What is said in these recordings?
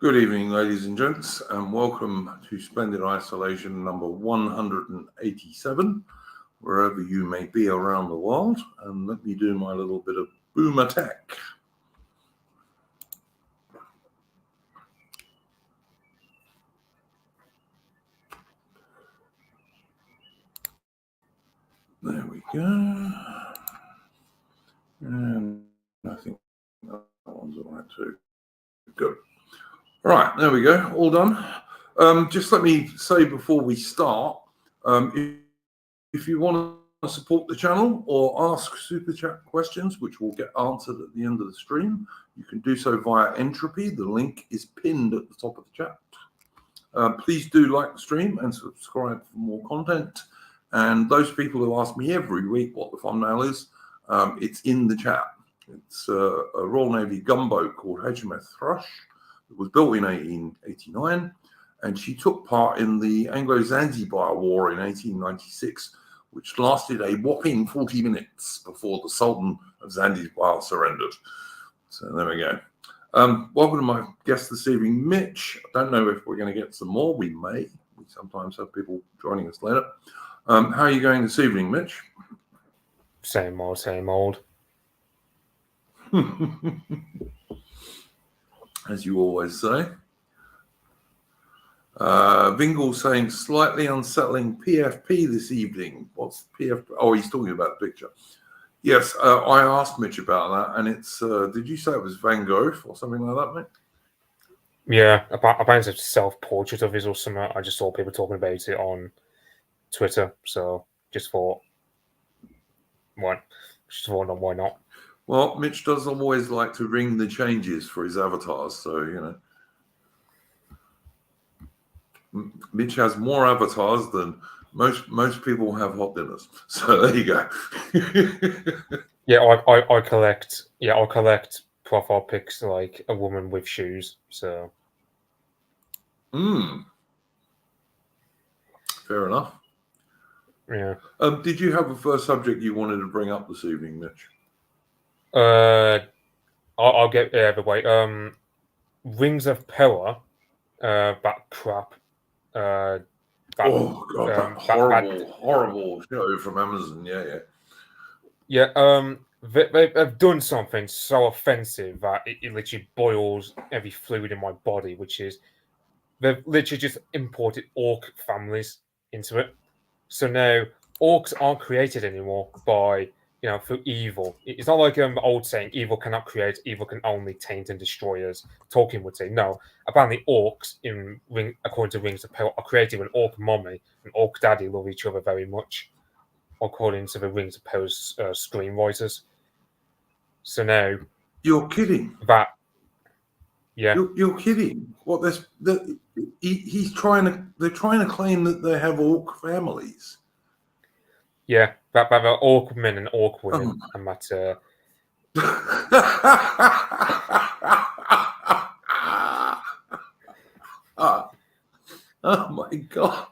Good evening, ladies and gents, and welcome to Splendid Isolation number 187, wherever you may be around the world. And let me do my little bit of boom attack. There we go. And I think that one's all right too. Good. All right, there we go. All done. Just let me say before we start, if you want to support the channel or ask super chat questions, which will get answered at the end of the stream, you can do so via Entropy. The link is pinned at the top of the chat. Please do like the stream and subscribe for more content. And those people who ask me every week what the thumbnail is, it's in the chat. It's a Royal Navy gunboat called HMS Thrush. It was built in 1889, and she took part in the Anglo-Zanzibar War in 1896, which lasted a whopping 40 minutes before the Sultan of Zanzibar surrendered. So there we go. Welcome to my guest this evening, Mitch. I don't know if we're going to get some more. We may. We sometimes have people joining us later. How are you going this evening, Mitch? Same old, same old. As you always say. Vingle saying slightly unsettling PFP this evening. What's PFP? Oh, he's talking about the picture. Yes, I asked Mitch about that, and it's, did you say it was Van Gogh or something like that, mate? Yeah, apparently it's a self-portrait of his or something. I just saw people talking about it on Twitter, so just thought, why not? Well, Mitch does always like to ring the changes for his avatars, so, you know. Mitch has more avatars than most people have hot dinners. So there you go. Yeah, I collect profile pics like a woman with shoes. So. Fair enough. Yeah. Did you have a first subject you wanted to bring up this evening, Mitch? I'll get out of the way. Rings of Power. That crap. Oh god, that horrible show from Amazon. Yeah. They've done something so offensive that it literally boils every fluid in my body, which is they've literally just imported orc families into it. So now orcs aren't created anymore by, through evil. It's not like the old saying, evil cannot create, evil can only taint and destroy, as Tolkien would say. No, apparently orcs, according to Rings of Power, are created when orc mommy and orc daddy love each other very much, according to the Rings of Power's screenwriters. So now... You're kidding. That... Yeah. You're kidding. What? He's trying to... They're trying to claim that they have orc families. Yeah, that are orc men and orc women, and that... Oh my god.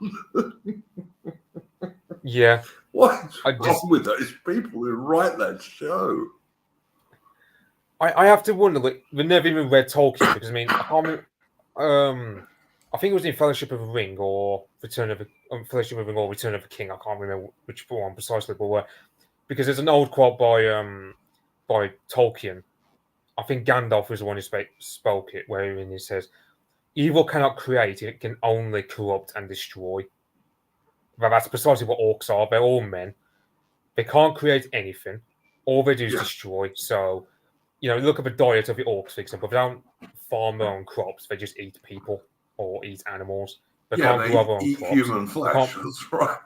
Yeah. What's wrong with those people who write that show? I have to wonder, like, we never even read Tolkien, because I mean, I can't remember, I think it was in Fellowship of the Ring or Return of the King. I can't remember which one precisely, but because there's an old quote by Tolkien. I think Gandalf was the one who spoke it, wherein he says, "Evil cannot create; it can only corrupt and destroy." But that's precisely what orcs are. They're all men. They can't create anything. All they do is destroy. So, look at the diet of the orcs, for example. They don't farm their own crops. They just eat people or eat animals. They can't grow their own eat crops. Human flesh. That's right.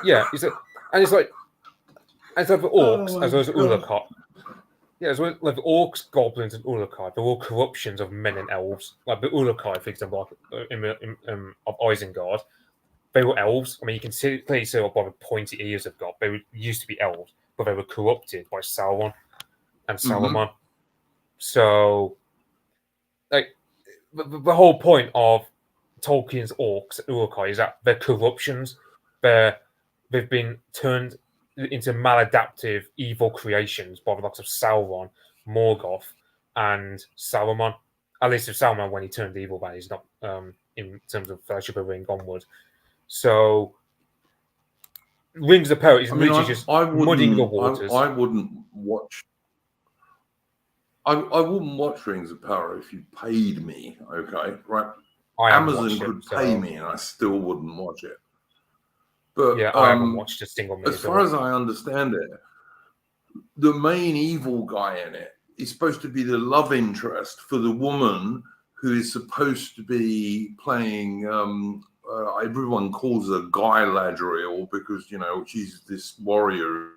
Yeah, it's like the orcs, as well as Ulukar. Yeah, as well as like the orcs, goblins, and Ulukar. They're all corruptions of men and elves. Like the Ulukar, for example, of Isengard, they were elves. I mean, you can clearly see by the pointy ears they've got. They used to be elves, but they were corrupted by Sauron and Saruman. So, like, the whole point of Tolkien's orcs, Uruk-hai, is that they're corruptions. They've been turned into maladaptive, evil creations by the likes of Sauron, Morgoth, and Saruman. At least with Saruman when he turned evil, but he's not in terms of Fellowship of the Ring onward. So Rings of Power is literally just muddying the waters. I wouldn't watch. I wouldn't watch Rings of Power if you paid me. Okay, right? Amazon could pay me, and I still wouldn't watch it. But yeah, I haven't watched a single minute. As far as I understand it, the main evil guy in it is supposed to be the love interest for the woman who is supposed to be playing. Everyone calls her Guy Ladriel because she's this warrior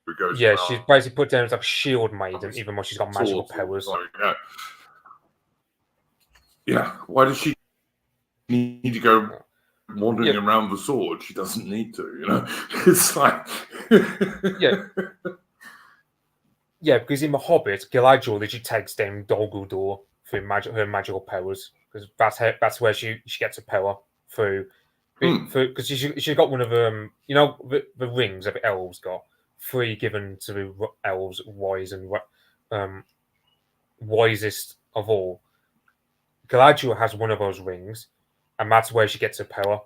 who goes. Yeah, she's basically put down as like a shield maiden, even though she's got magical powers. Yeah, why does she need to go wandering around the sword? She doesn't need to, It's like yeah, because in The Hobbit, Galadriel literally takes down Dol Guldur through her magical powers, because that's where she gets her power through. Because she got one of them, the rings that the elves got, 3 given to the elves, wise and wisest of all. Galadriel has one of those rings, and that's where she gets her power.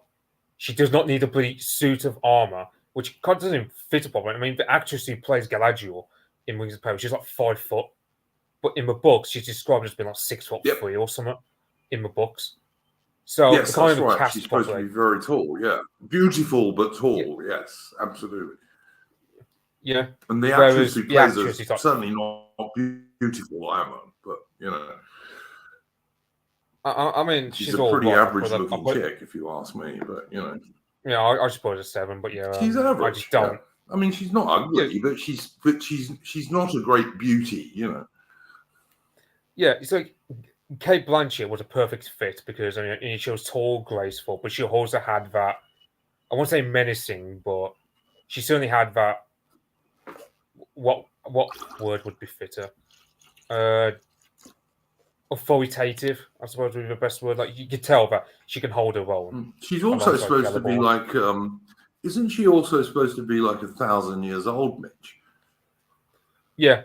She does not need a bloody suit of armor, which doesn't fit upon her. I mean, the actress who plays Galadriel in Rings of Power, she's like 5 foot, but in the books, she's described as being like 6'3" or something in the books. So yes, that's right. She's supposed to be very tall. Yeah, beautiful but tall. Yeah. Yes, absolutely. Yeah, and the actress who plays her is certainly not beautiful either, but I mean, she's a pretty average-looking chick, if you ask me. But yeah, I suppose a 7. But yeah, she's average. I just don't. Yeah. I mean, she's not ugly, but she's not a great beauty, Yeah, it's like Kate Blanchett was a perfect fit because she was tall, graceful, but she also had that. I won't say menacing, but she certainly had that. What word would be fitter? Authoritative, I suppose, would be the best word. Like you could tell that she can hold her own. She's also supposed to be like, isn't she also supposed to be like 1,000 years old, Mitch? Yeah,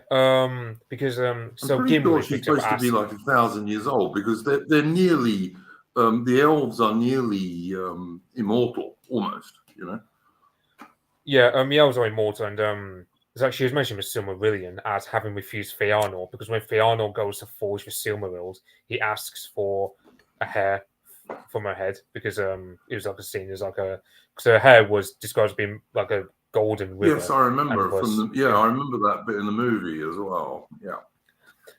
because so Gimli, she's supposed to be like 1,000 years old because they're nearly the elves are nearly immortal, almost. Yeah, the elves are immortal, and she was mentioned with Silmarillion as having refused Fëanor, because when Fëanor goes to forge for Silmarils, he asks for a hair from her head because it was like a scene, because her hair was described as being like a golden river. Yes, I remember I remember that bit in the movie as well. Yeah.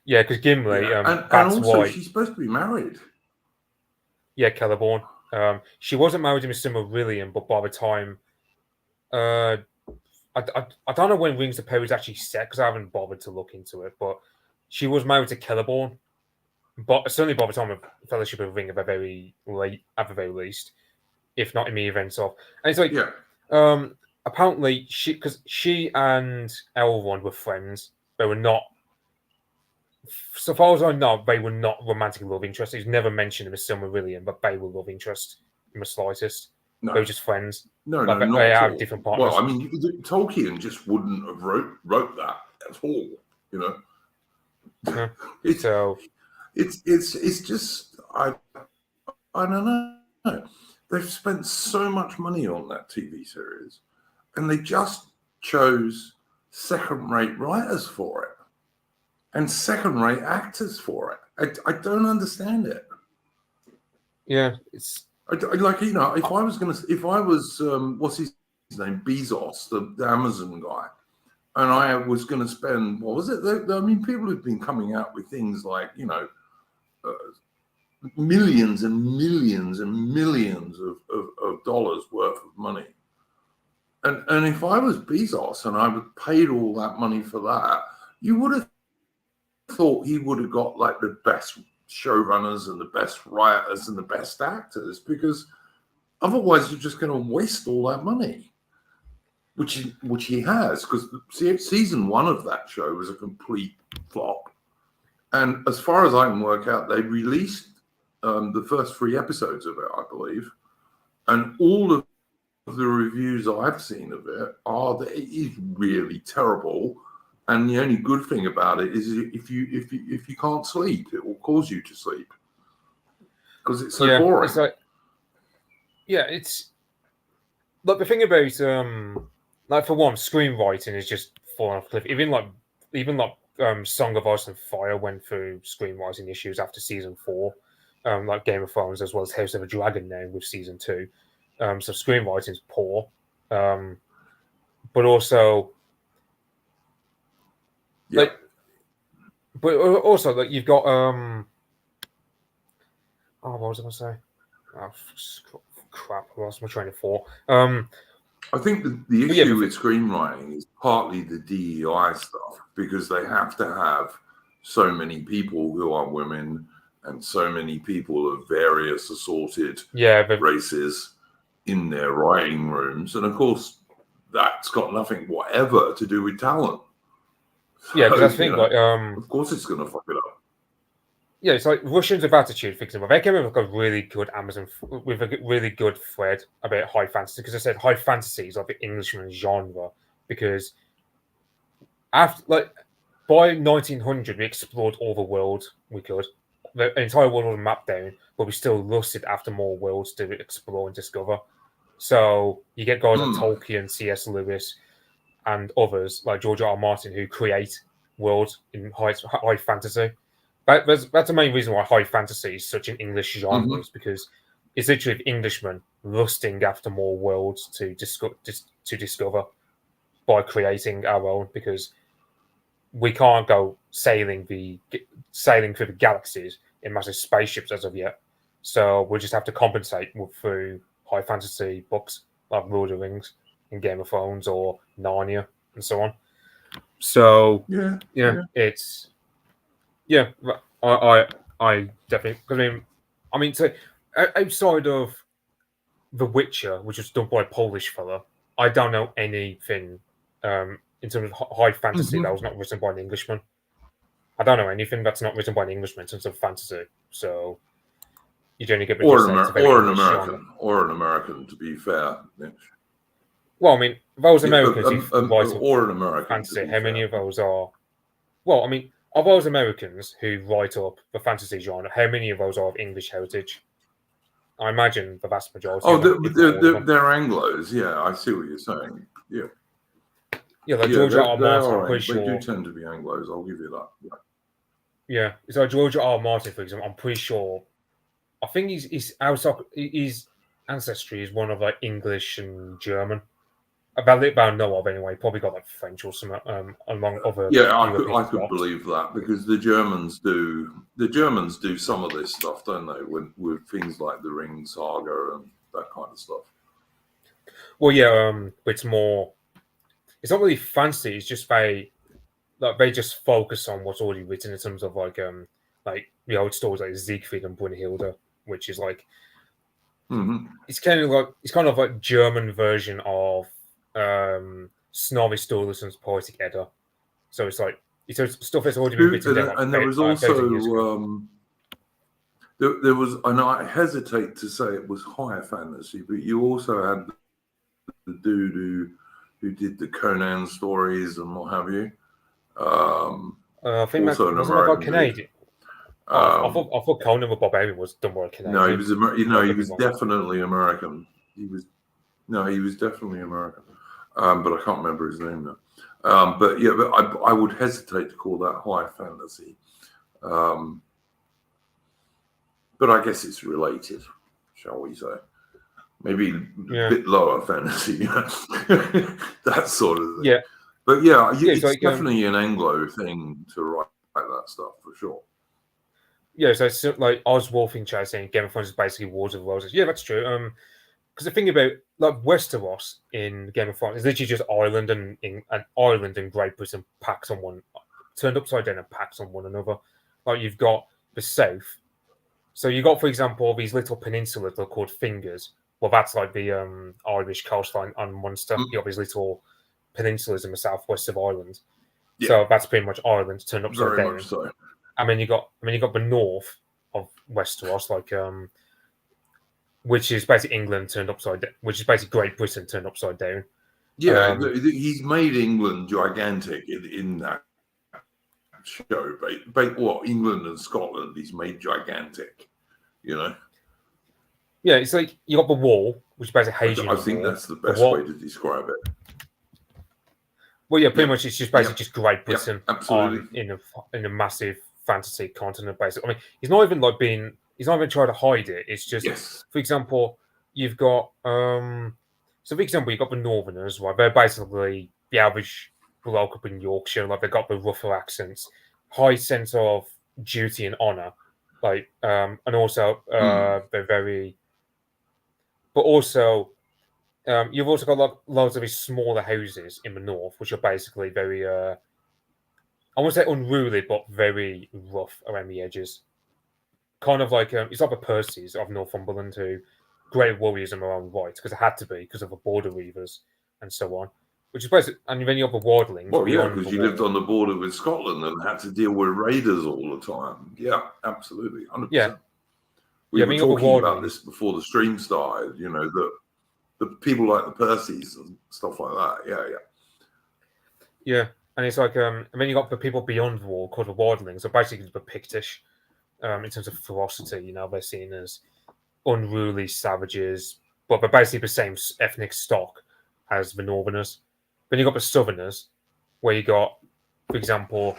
Yeah, because Gimli, and that's also why she's supposed to be married. Yeah, Celeborn. She wasn't married to Silmarillion, but by the time I don't know when Rings of Power is actually set because I haven't bothered to look into it, but she was married to Celeborn. But certainly by the time of Fellowship of the Ring at the very least, if not in the events of, and it's like apparently she and Elrond were friends. They were not, so far as I know, they were not romantic love interests. It was never mentioned in the Silmarillion, but they were love interests in the slightest. No. They were just friends. No, not they have different partners. Well, I mean, Tolkien just wouldn't have wrote that at all. Yeah. It's just I don't know. They've spent so much money on that TV series, and they just chose second-rate writers for it and second-rate actors for it. I don't understand it. Yeah, it's if I was what's his name, Bezos, the Amazon guy, and I was going to spend, what was it? I mean, people have been coming out with things like millions and millions and millions of dollars worth of money. And if I was Bezos and I would paid all that money for that, you would have thought he would have got like the best showrunners and the best writers and the best actors, because otherwise you're just going to waste all that money, which he has, because season 1 of that show was a complete flop. And as far as I can work out, they released the first 3 episodes of it, I believe, and all of the reviews I've seen of it are that it is really terrible, And the only good thing about it is if you can't sleep, it will cause you to sleep because it's so boring. It's like, it's like the thing about like for one, screenwriting is just falling off a cliff. Even like Song of Ice and Fire went through screenwriting issues after season 4, like Game of Thrones, as well as House of a Dragon now with season 2. So screenwriting is poor, but also like, but also like you've got what was I gonna say? Oh crap! I lost my train of thought. I think the issue with screenwriting is partly the DEI stuff, because they have to have so many people who are women and so many people of various assorted races in their writing rooms. And of course, that's got nothing whatever to do with talent. Yeah, because I think of course it's going to fuck it up. Yeah, it's like Russians of Attitude, for example. They came up with a really good with a really good thread about high fantasy, because I said high fantasy is like the Englishman genre, because after by 1900 we explored all the world we could. The entire world was mapped down, but we still lusted after more worlds to explore and discover. So you get guys like Tolkien, C.S. Lewis, and others like George R. R. Martin who create worlds in high fantasy. That's the main reason why high fantasy is such an English genre, is because it's literally Englishmen lusting after more worlds to discover by creating our own, because we can't go sailing through the galaxies in massive spaceships as of yet. So we'll just have to compensate through high fantasy books like Lord of the Rings and Game of Thrones or Narnia and so on. So it's I definitely, because I mean, so outside of The Witcher, which was done by a Polish fella, I don't know anything in terms of high fantasy that was not written by an Englishman. I don't know anything that's not written by an Englishman in terms of fantasy. So you don't get or an American, to be fair. Mitch. Well, I mean, those Americans or an American fantasy, how many of those are? Well, I mean, of those Americans who write up the fantasy genre, how many of those are of English heritage? I imagine the vast majority. They're Anglos. Yeah, I see what you're saying. Yeah. Yeah, like George R. R. Martin, I'm pretty sure. They do tend to be Anglos, I'll give you that. Yeah, it's like George R. R. Martin, for example, I'm pretty sure. I think his ancestry is one of like English and German. About I know of anyway. Probably got like French or something among other. Yeah, I could believe that, because the Germans do some of this stuff, don't they? With things like the Ring Saga and that kind of stuff. Well, yeah, it's more. It's not really fancy. It's just they just focus on what's already written in terms of like the old stories like Siegfried and Brunhilde, which is like it's kind of like German version of Snorri Sturluson's Poetic Edda. So it's like it's stuff that's already been written down. And there was also there was, and I hesitate to say it was higher fantasy, but you also had the dude who did the Conan stories and what have you. I think also wasn't about Canadian. I thought Conan with Barbarian was done by a Canadian. No, he was he was definitely American. He was definitely American. But I can't remember his name now. But I would hesitate to call that high fantasy. But I guess it's related, shall we say? Maybe a bit lower fantasy, that sort of thing. Yeah. But it's like, definitely an Anglo thing to write that stuff for sure. Yeah, so it's like Oswald Fincher saying Game of Thrones is basically Wars of Roses. Yeah, that's true. Because the thing about like Westeros in Game of Thrones is literally just Ireland and Great Britain turned upside down and packed on one another. Like you've got the South. So you got, for example, these little peninsulas that are called fingers. Well, that's like the Irish coastline and Munster. You got these little peninsulas in the southwest of Ireland. Yeah. So that's pretty much Ireland turned upside down. Much so. And then you got the north of Westeros, like which is basically England turned upside down, which is basically Great Britain turned upside down. Yeah, he's made England gigantic in that show. What England and Scotland he's made gigantic. You know. Yeah, it's like you got the wall, which basically Haitian. I think that's the best way to describe it. Well, yeah, pretty much it's just basically just Great Britain absolutely. in a massive fantasy continent. Basically, I mean, he's not even trying to hide it. It's just, for example, you've got so for example, you've got the Northerners, right? They're basically the average bloke up in Yorkshire. Like they've got the rougher accents, high sense of duty and honour, like and also they're very, but also. You've also got loads of these smaller houses in the north, which are basically very, I won't say unruly, but very rough around the edges. Kind of like it's like the Percys of Northumberland, who great warriors in their own right, because it had to be because of the border reavers and so on. Which is basically, and then you have the wardlings. Well, yeah, because you lived on the border with Scotland and had to deal with raiders all the time. Yeah, absolutely, 100%. Yeah, we were talking about this before the stream started. You know that. The people like the Percys and stuff like that. Yeah, and it's like, and then you got the people beyond the wall called the Wardlings, are basically the Pictish, in terms of ferocity. You know, they're seen as unruly savages, but they're basically the same ethnic stock as the Northerners. Then you got the Southerners, where you got, for example,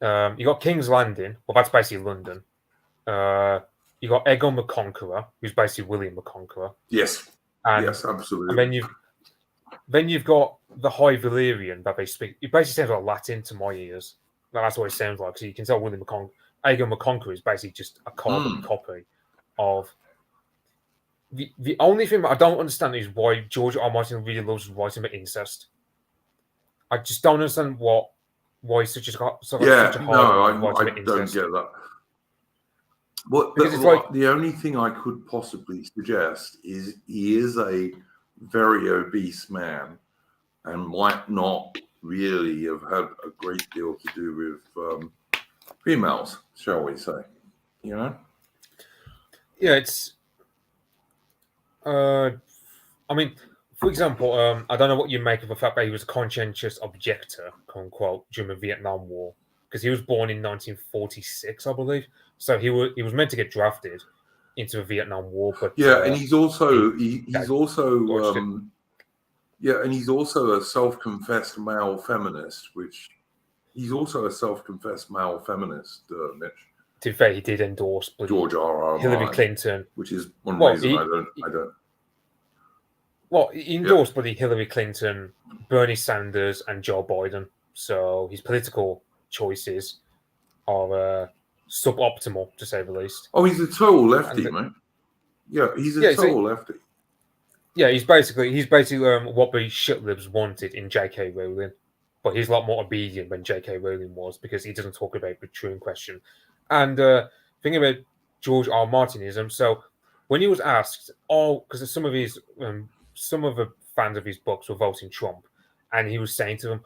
you got King's Landing. Well, that's basically London. You got Egon the Conqueror, who's basically William the Conqueror. Yes. Yes, absolutely. And then you've got the High Valyrian that they speak. It basically sounds like Latin to my ears. That's what it sounds like. So you can tell Aegon the Conqueror is basically just a carbon copy of. The only thing that I don't understand is why George R. R. Martin really loves writing about incest. I just don't understand why such a hard I don't get that. The only thing I could possibly suggest is he is a very obese man and might not really have had a great deal to do with females, shall we say? You know? Yeah, it's. I mean, for example, I don't know what you make of the fact that he was a conscientious objector, quote unquote, during the Vietnam War, because he was born in 1946, I believe. So he was meant to get drafted into the Vietnam War, but and he's also a self-confessed male feminist, Mitch. To be fair, he did endorse George R. Hillary Clinton, which is one reason I don't. Well, he endorsed Hillary Clinton, Bernie Sanders, and Joe Biden. So his political choices are suboptimal, to say the least. Oh, he's a total lefty, mate. Yeah, he's a total lefty. Yeah, he's basically what the shitlibs wanted in J.K. Rowling, but he's a lot more obedient than J.K. Rowling was because he doesn't talk about the true in question. And thinking about George R. Martinism, so when he was asked, because some of the fans of his books were voting Trump, and he was saying to them,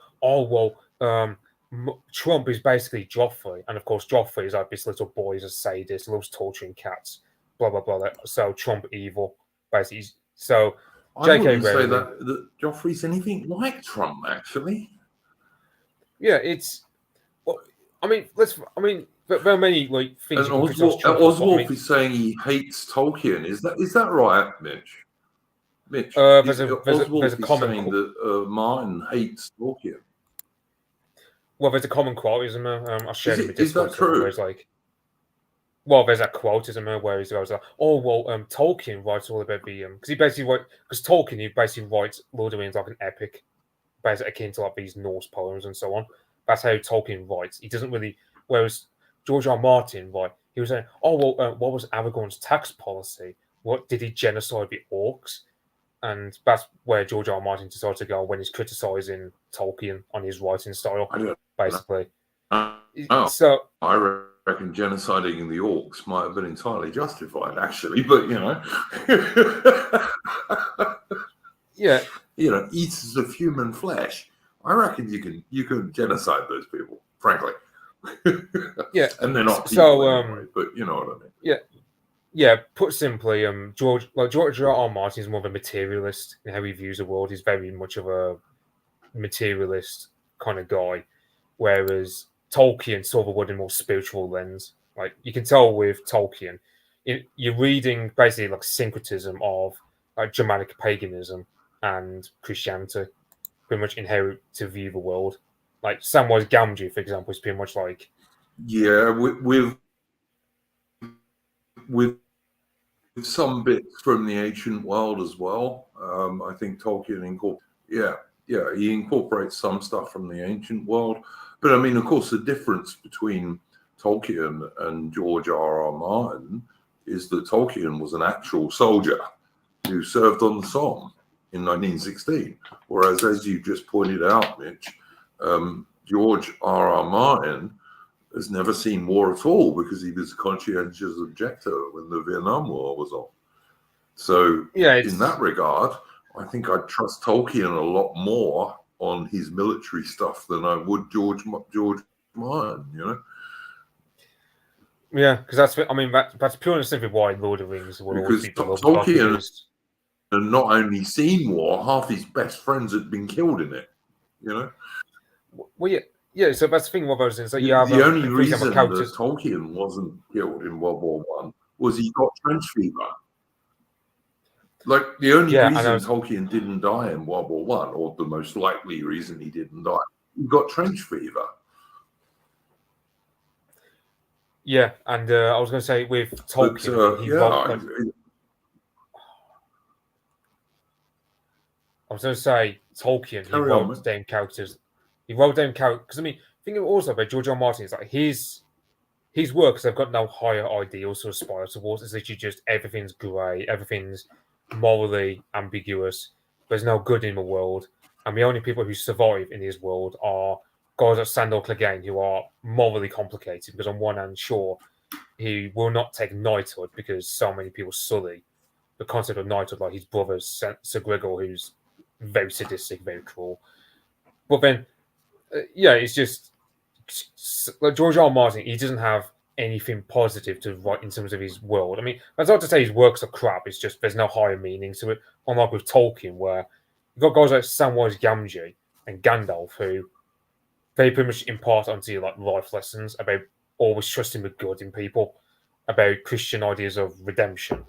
Trump is basically Joffrey, and of course Joffrey is like this little boy, he's a sadist, loves torturing cats, blah blah blah. So Trump evil, basically. So I wouldn't say that Joffrey's anything like Trump, actually. Yeah, it's. Well, there are many things. And Oswald is saying he hates Tolkien. Is that right, Mitch? There's a common saying that Martin hates Tolkien. Well, there's a common quote, isn't there? I'll share it with this. Is that true? There's that quote, isn't there, where he goes like, Tolkien writes all about the because he basically writes Lord of the Rings like an epic, basically akin to like these Norse poems and so on. That's how Tolkien writes. He doesn't really. Whereas George R. R. Martin, he was saying, what was Aragorn's tax policy? What did he genocide the orcs? And that's where George R. R. Martin decided to go when he's criticizing Tolkien on his writing style, basically. So I reckon genociding the orcs might have been entirely justified, actually, but yeah, eaters of human flesh. I reckon you can genocide those people, frankly. Yeah, and they're not people anyway, but you know what I mean. Yeah, yeah, put simply, George R. R. Martin is more of a materialist in how he views the world. He's very much of a materialist kind of guy, whereas Tolkien saw the world in a more spiritual lens. Like you can tell with Tolkien, you're reading basically like syncretism of like Germanic paganism and Christianity, pretty much in how to view the world. Like Samwise Gamgee, for example, is pretty much like Yeah, with some bits from the ancient world as well. I think Tolkien he incorporates some stuff from the ancient world. But I mean, of course, the difference between Tolkien and George R. R. Martin is that Tolkien was an actual soldier who served on the Somme in 1916, whereas, as you just pointed out, Mitch, George R. R. Martin has never seen war at all because he was a conscientious objector when the Vietnam War was on. So in that regard, I think I'd trust Tolkien a lot more on his military stuff than I would George Martin, you know? Yeah, because that's purely and simply why Lord of the Rings will always be beloved. Tolkien had not only seen war, half his best friends had been killed in it, you know? Well, yeah. So that's the thing. What I was saying, so you have the only reason that Tolkien wasn't killed in World War One was he got trench fever. Like the only reason Tolkien didn't die in World War One, or the most likely reason he didn't die, he got trench fever. Yeah, and I was going to say with Tolkien, I was going to say Tolkien. He wrote down characters. He wrote down characters. Because I mean, thinking also about George R. R. Martin is like his works have got no higher ideals to aspire towards. It's literally just everything's grey, everything's morally ambiguous. There's no good in the world, and the only people who survive in his world are guys like Sandor Clegane, who are morally complicated. Because on one hand, sure, he will not take knighthood because so many people sully the concept of knighthood, like his brother Sir Gregor, who's very sadistic, very cruel. But then, it's just like George R. R. Martin. He doesn't have anything positive to write in terms of his world. I mean, that's not to say his works are crap. It's just there's no higher meaning to it. Unlike with Tolkien, where you've got guys like Samwise Gamgee and Gandalf, who they pretty much impart onto you like life lessons about always trusting the good in people, about Christian ideas of redemption.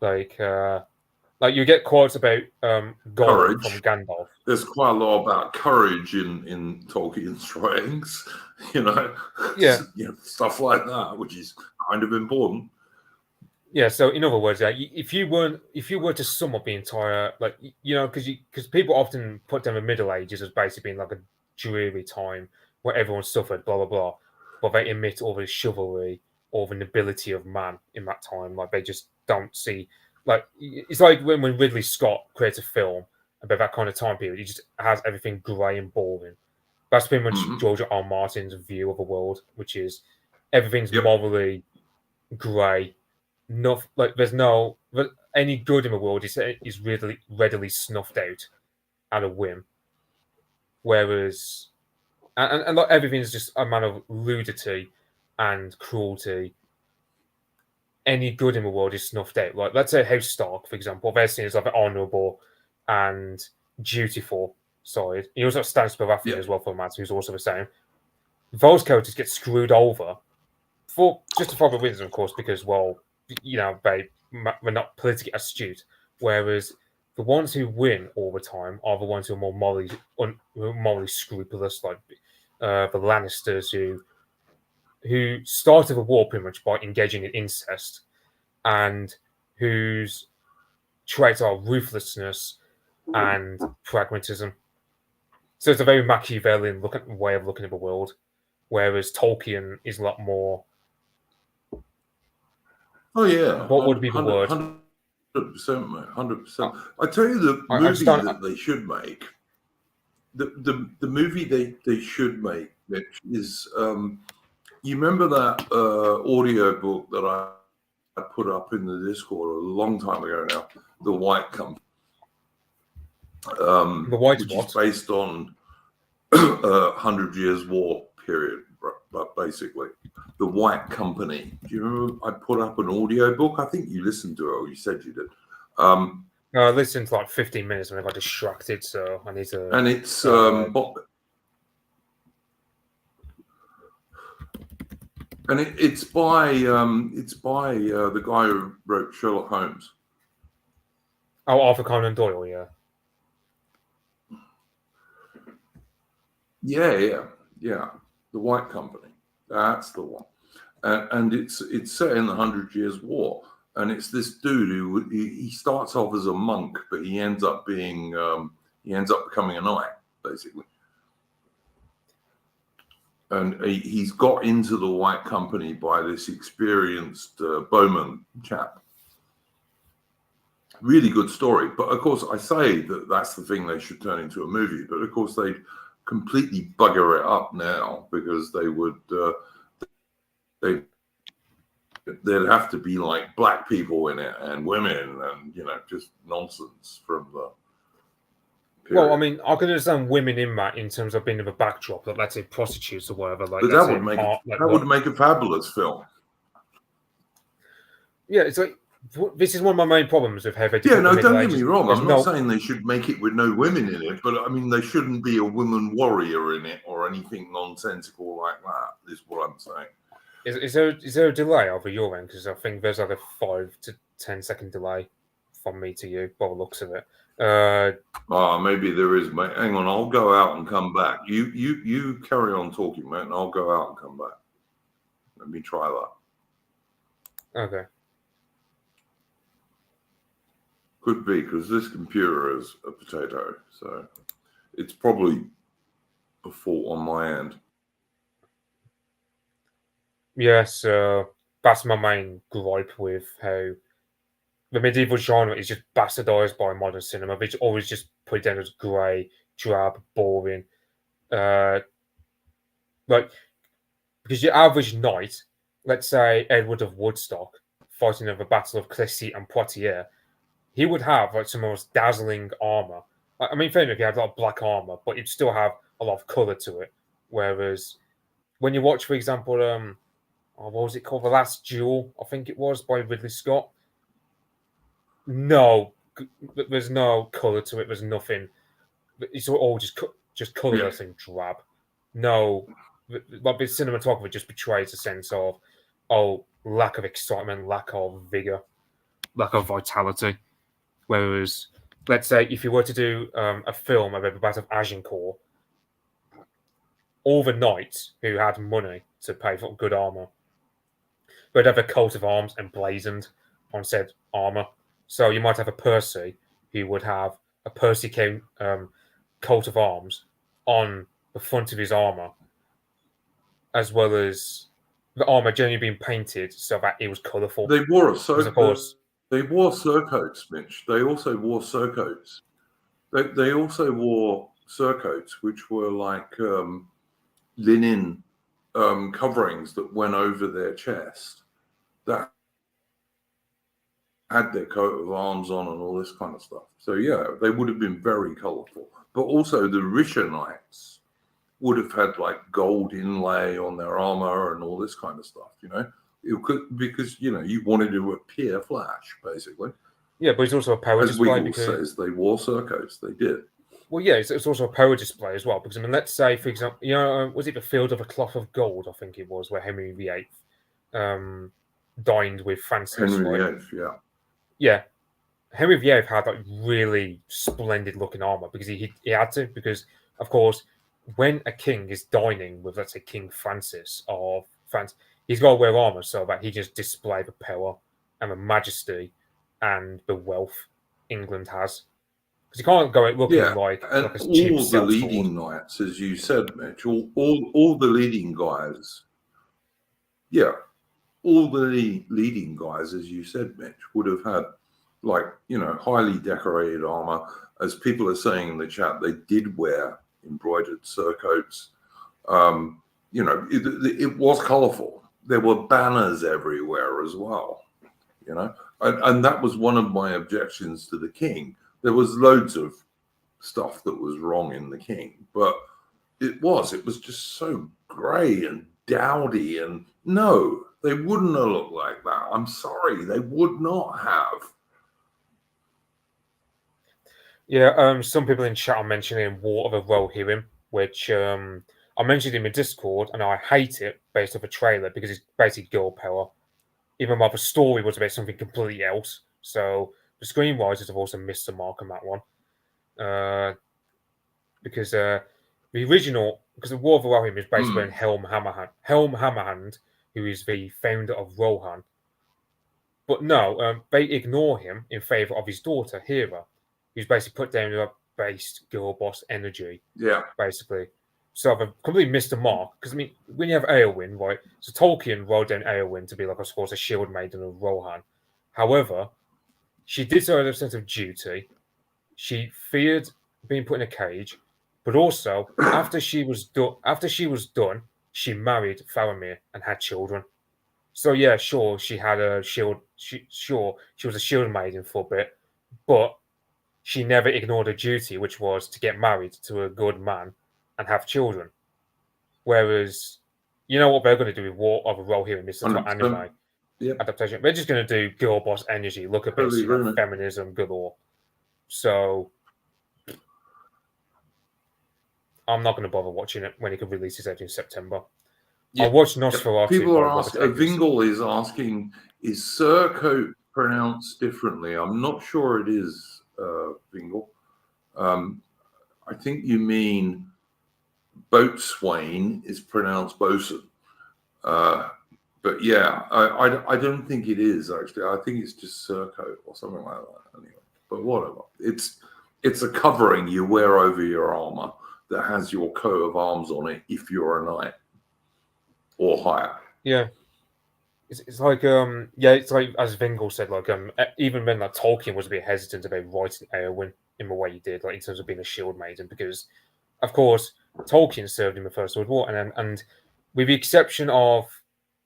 Like you get quotes about Gollum from Gandalf. There's quite a lot about courage in Tolkien's writings, you know, stuff like that, which is kind of important. Yeah. So in other words, if you were to sum up the entire, like, you know, because people often put down the Middle Ages as basically being like a dreary time where everyone suffered, blah blah blah, but they omit all the chivalry or the nobility of man in that time. Like they just don't see. Like it's like when Ridley Scott creates a film about that kind of time period, he just has everything grey and boring. That's pretty much George R. R. Martin's view of the world, which is everything's morally grey. There's no any good in the world is really readily snuffed out at a whim. Whereas, and like everything's just a man of nudity and cruelty. Any good in the world is snuffed out. Like let's say House Stark, for example, they're seen as like an honourable and dutiful side. You also have Stannis Baratheon as well for Matt, who's also the same. Those characters get screwed over for justifiable reasons, of course, because they're not politically astute. Whereas the ones who win all the time are the ones who are more morally scrupulous, like the Lannisters, who started the war pretty much by engaging in incest, and whose traits are ruthlessness and pragmatism. So it's a very Machiavellian way of looking at the world, whereas Tolkien is a lot more. Oh yeah, what would be the word? 100%, mate, 100%. I tell you, the movie that they should make, the movie they should make, Mitch, is you remember that audio book that I put up in the Discord a long time ago now, The White Company, which is based on 100 Years War period, basically. The White Company. Do you remember I put up an audio book? I think you listened to it, or you said you did. I listened to like 15 minutes and I got distracted, so I need to. And it's it's by the guy who wrote Sherlock Holmes. Oh, Arthur Conan Doyle, yeah. Yeah. The White Company. That's the one. And it's set in the 100 Years' War. And it's this dude who he starts off as a monk, but he ends up becoming a knight, basically. And he's got into the White Company by this experienced bowman chap. Really good story. But of course, I say that that's the thing they should turn into a movie. But of course, they completely bugger it up now because they would there'd have to be like black people in it and women and just nonsense from the period. Well, I mean, I can understand women in that in terms of being of a backdrop, like let's say prostitutes or whatever. Like, but that would make a fabulous film. Yeah, it's like this is one of my main problems with how they don't get me wrong. I'm not saying they should make it with no women in it, but I mean they shouldn't be a woman warrior in it or anything nonsensical like that. Is what I'm saying. Is there a delay over your end? Because I think there's like a 5 to 10 second delay from me to you by the looks of it. Maybe there is, mate. Hang on, I'll go out and come back. You carry on talking, mate, and I'll go out and come back. Let me try that. Okay. Could be, because this computer is a potato, so it's probably a fault on my end. Yeah, so that's my main gripe with how the medieval genre is just bastardized by modern cinema. It's always just put down as grey, drab, boring. Like, because your average knight, let's say Edward of Woodstock, fighting at the Battle of Crécy and Poitiers, he would have like some most dazzling armor. I mean, fair enough, he had a lot of black armor, but he'd still have a lot of color to it. Whereas when you watch, for example, what was it called? The Last Duel, I think it was, by Ridley Scott. No, there's no color to it. There's nothing. It's all just colorless and drab. No, like the cinematographer just betrays a sense of lack of excitement, lack of vigor, lack of vitality. Whereas, let's say if you were to do a film about the Battle of Agincourt, all the knights who had money to pay for good armor would have a coat of arms emblazoned on said armor. So you might have a Percy who would have a Percy coat of arms on the front of his armor, as well as the armor generally being painted so that it was colourful. They wore They wore surcoats, Mitch. They also wore surcoats. They also wore surcoats, which were like linen coverings that went over their chest. That had their coat of arms on and all this kind of stuff. So yeah, they would have been very colourful. But also the richer knights would have had like gold inlay on their armor and all this kind of stuff, because you wanted to appear flash, basically. Yeah, but it's also a power display. As Wiggles says, they wore surcoats. They did. Well, yeah, it's also a power display as well. Because I mean, let's say, for example, was it the Field of a Cloth of Gold? I think it was where Henry VIII dined with Francis. Henry VIII, yeah. Yeah, Henry VIII had like really splendid looking armor because he had to. Because of course, when a king is dining with, let's say, King Francis of France, he's got to wear armor so that he just display the power and the majesty and the wealth England has. Because you can't go out looking like a cheap all the leading knights, as you said, Mitch, all the leading guys, all the leading guys, as you said, Mitch, would have had highly decorated armor. As people are saying in the chat, they did wear embroidered surcoats. It was colourful. There were banners everywhere as well, and that was one of my objections to the king. There was loads of stuff that was wrong in the king, but it was just so grey and dowdy, and no, they wouldn't have looked like that. I'm sorry, they would not have. Yeah, some people in chat are mentioning War of a Rohirrim, which I mentioned in my Discord, and I hate it based off a trailer because it's basically girl power. Even though the story was about something completely else. So the screenwriters have also missed the mark on that one. Because the original, because the War of the Rohirrim is based on Helm Hammerhand. Helm Hammerhand, who is the founder of Rohan. But no, they ignore him in favor of his daughter, Hera, who's basically put down a based girl boss energy. Yeah. Basically. So they've completely missed the mark. Because, I mean, when you have Eowyn, right? So Tolkien wrote down Eowyn to be, like, I suppose, a shield maiden of Rohan. However, she did so out of a sense of duty. She feared being put in a cage. But also, after she was done, she married Faramir and had children. So yeah, sure, she had a shield. She was a shield maiden for a bit, but she never ignored her duty, which was to get married to a good man and have children. Whereas, you know what they're going to do with War of a Rohirrim in this anime adaptation? They're just going to do girl boss energy, look at this, feminism galore. So I'm not going to bother watching it when it could release it in September. Yeah, I watched Nosferatu. People are asking. Vingle is asking: is surcoat pronounced differently? I'm not sure it is, Vingle. I think you mean boatswain is pronounced bosun. But yeah, I don't think it is actually. I think it's just surcoat or something like that. Anyway, but whatever. It's a covering you wear over your armor that has your coat of arms on it if you're a knight or higher. Yeah. It's like it's like as Vingle said, like even when like Tolkien was a bit hesitant about writing Eowyn in the way he did, like in terms of being a shield maiden, because of course Tolkien served in the First World War, and with the exception of,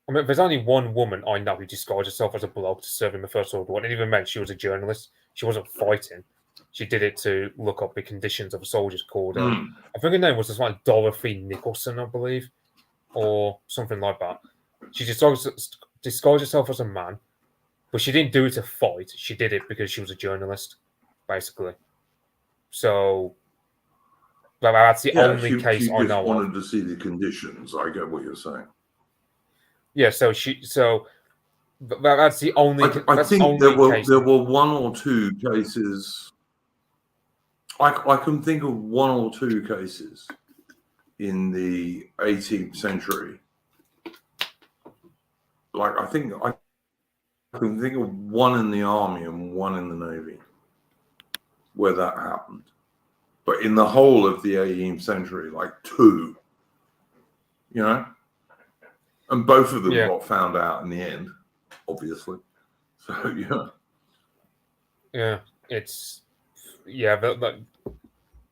I mean, there's only one woman I know who disguised herself as a bloke to serve in the First World War, and even meant she was a journalist. She wasn't fighting; she did it to look up the conditions of the soldiers. Called I think her name was just like Dorothy Nicholson, I believe, or something like that. She disguised herself as a man, but she didn't do it to fight. She did it because she was a journalist, basically. So that's the only case I know of. She just wanted to see the conditions. I get what you're saying. Yeah, so that's the only. I think there were one or two cases. I can think of one or two cases in the 18th century. Like I can think of one in the army and one in the navy where that happened. But in the whole of the 18th century, like two, you know, and both of them got found out in the end, obviously. So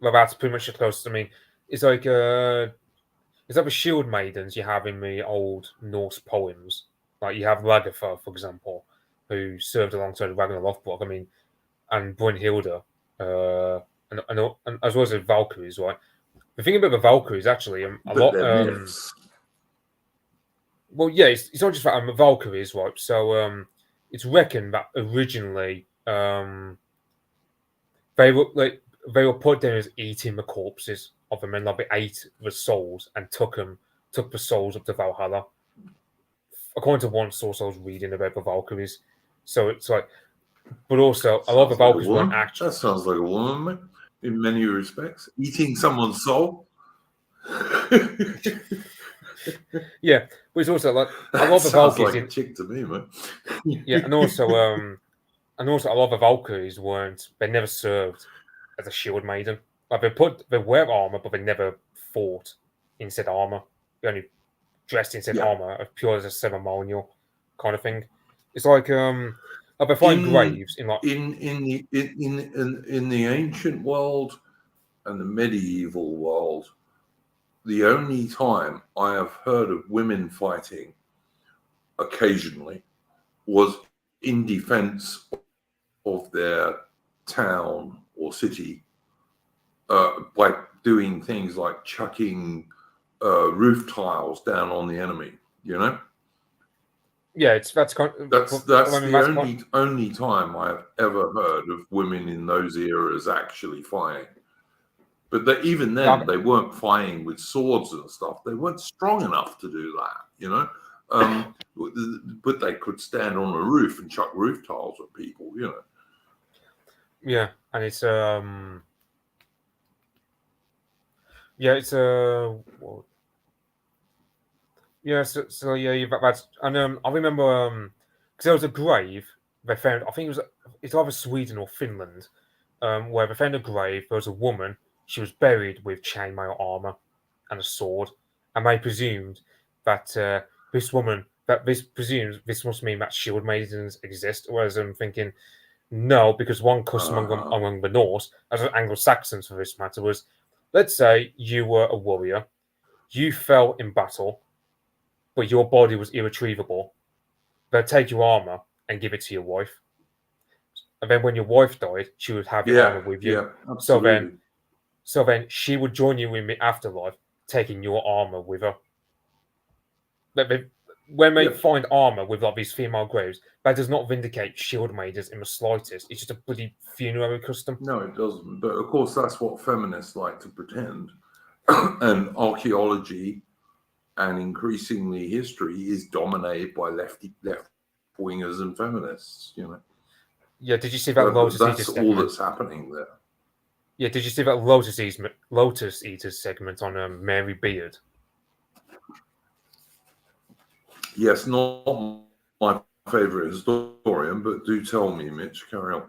that's pretty much the closest. I mean, it's like the shield maidens you have in the old Norse poems. Like you have Lagertha, for example, who served alongside Ragnar Lothbrok. I mean, and Brunhilde, and as well as the Valkyries, right? The thing about the Valkyries, actually, a lot. Well, yeah, it's not just that Valkyries, right? So it's reckoned that originally they were put down as eating the corpses of the men. Like they ate the souls and took the souls up to Valhalla. According to one source I was reading about the Valkyries, so it's like, but also a lot of the Valkyries weren't actually. That sounds like a woman in many respects, eating someone's soul. Yeah, but it's also like a lot of the Valkyries. Like a chick to me, man. Yeah, and also a lot of the Valkyries they never served as a shield maiden. Like they wear armor, but they never fought in said armor. They only dressed in said armor, pure as a ceremonial kind of thing. It's like they find graves in like in the ancient world and the medieval world. The only time I have heard of women fighting occasionally was in defense of their town or city, by doing things like chucking roof tiles down on the enemy. You know. Yeah, that's kind. That's I mean, the only time I've ever heard of women in those eras actually fighting. But even then, they weren't fighting with swords and stuff. They weren't strong enough to do that, you know. But they could stand on a roof and chuck roof tiles at people, you know. Yeah, and it's yeah, it's well, yeah, so yeah, that's and I remember because there was a grave they found. I think it's either Sweden or Finland, where they found a grave. There was a woman. She was buried with chainmail armor and a sword, and they presumed that this woman this must mean that shield maidens exist. Whereas I'm thinking no, because one custom among the Norse, as Anglo-Saxons for this matter, was let's say you were a warrior, you fell in battle, but your body was irretrievable. They'd take your armor and give it to your wife. And then when your wife died, she would have your armor with you. Yeah, absolutely. So then she would join you in the afterlife, taking your armor with her. When they find armor with like these female graves, that does not vindicate shield maidens in the slightest. It's just a bloody funerary custom. No, it doesn't. But of course, that's what feminists like to pretend. And archaeology and increasingly history is dominated by left wingers and feminists, you know. Yeah, did you see that Lotus Eaters segment? That's all that's happening there. Yeah, did you see that Lotus Eaters segment on Mary Beard? Yes, not my favourite historian, but do tell me, Mitch. Carry on.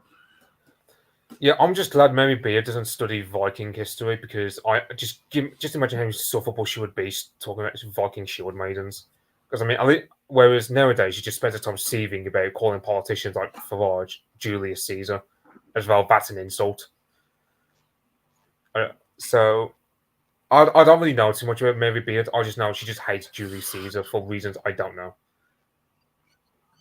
Yeah, I'm just glad Mary Beard doesn't study Viking history because I just imagine how insufferable she would be talking about Viking shield maidens. Because I mean, whereas nowadays you just spend the time seething about calling politicians like Farage Julius Caesar, as well. That's an insult. So I don't really know too much about Mary Beard. I just know she just hates Julius Caesar for reasons I don't know.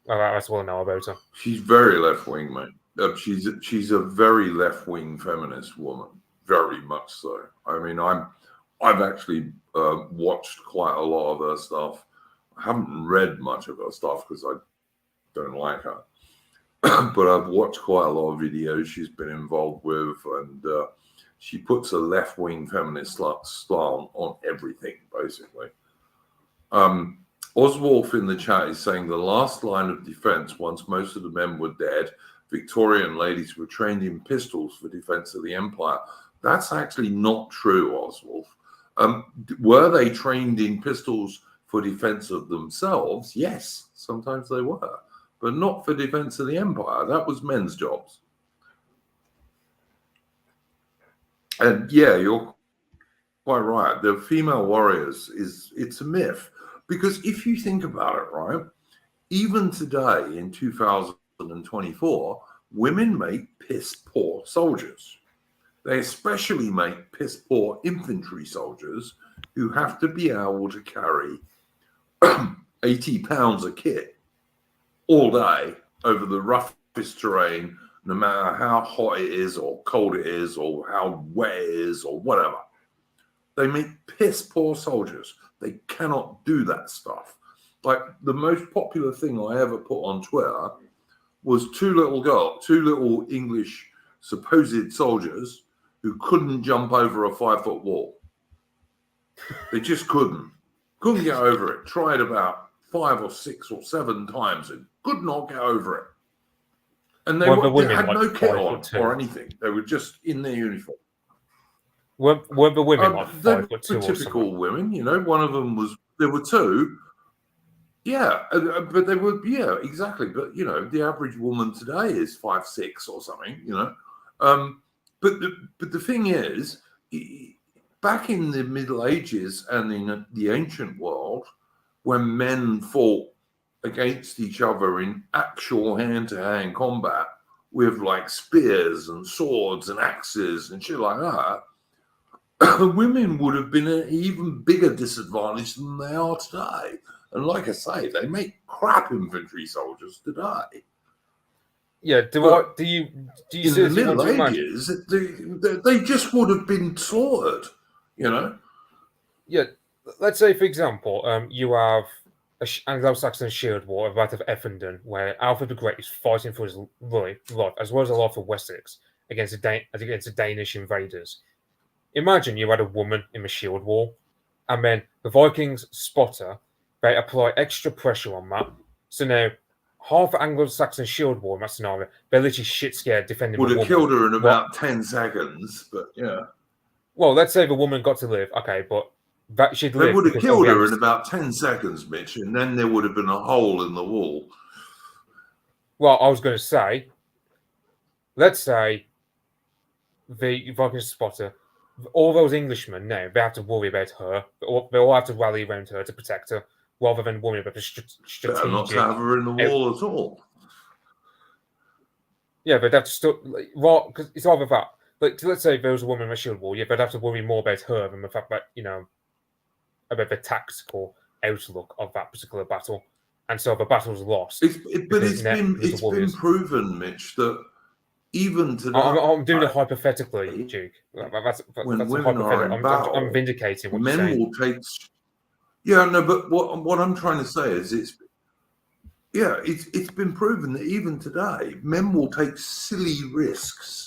Well, that's all I know about her. She's very left wing, mate. She's a very left wing feminist woman, very much so. I mean, I've actually watched quite a lot of her stuff. I haven't read much of her stuff because I don't like her, but I've watched quite a lot of videos she's been involved with, and she puts a left wing feminist style on everything, basically. Oswolf in the chat is saying the last line of defense, once most of the men were dead, Victorian ladies were trained in pistols for defense of the empire. That's actually not true, Oswolf. Were they trained in pistols for defense of themselves? Yes, sometimes they were, but not for defense of the empire. That was men's jobs. And yeah, you're quite right. The female warriors it's a myth. Because if you think about it, right, even today in 2024, women make piss poor soldiers. They especially make piss poor infantry soldiers who have to be able to carry 80 pounds of kit all day over the roughest terrain, no matter how hot it is or cold it is or how wet it is or whatever. They make piss poor soldiers. They cannot do that stuff. Like the most popular thing I ever put on Twitter was two little English supposed soldiers who couldn't jump over a 5-foot wall. They just couldn't get over it. Tried about 5 or 6 or 7 times and could not get over it. And they had no kit on or anything. They were just in their uniform. Weren't the women like 5'2" or typical women, you know. One of them was. There were 2. Yeah, but they were. Yeah, exactly. But you know, the average woman today is 5'6" or something. You know, but the thing is, back in the Middle Ages and in the ancient world, when men fought against each other in actual hand-to-hand combat with like spears and swords and axes and shit like that. Women would have been at an even bigger disadvantage than they are today. And like I say, they make crap infantry soldiers today. Yeah, do you in the Middle Ages, they just would have been slaughtered, you know? Yeah, let's say, for example, you have Anglo-Saxon shield war of that of Effendon, where Alfred the Great is fighting for his life, as well as a lot of Wessex, against the Danish invaders. Imagine you had a woman in the shield war, and then the Vikings spot her. They apply extra pressure on that. So now, half the Anglo-Saxon shield war in that scenario, they're literally shit scared defending Would the have woman. killed her in about 10 seconds, but yeah. Well, let's say the woman got to live, okay, but that she'd They live. would have because killed of her in about 10 seconds, Mitch, and then there would have been a hole in the wall. Well, I was going to say, let's say the Vikings spot her. All those Englishmen now, they have to worry about her. They all have to rally around her to protect her, rather than worrying about the Better not strategic. to have her in the wall at all. Yeah, but that's still because it's either that. Like, let's say there was a woman in a shield wall, yeah, they'd have to worry more about her than the fact that about the tactical outlook of that particular battle, and so the battle's lost. But it's been proven, Mitch, that even today, I'm doing it hypothetically, Duke. That's women are in battle, I'm vindicating what you're men saying. will take. Yeah, no, but what I'm trying to say is it's been proven that even today, men will take silly risks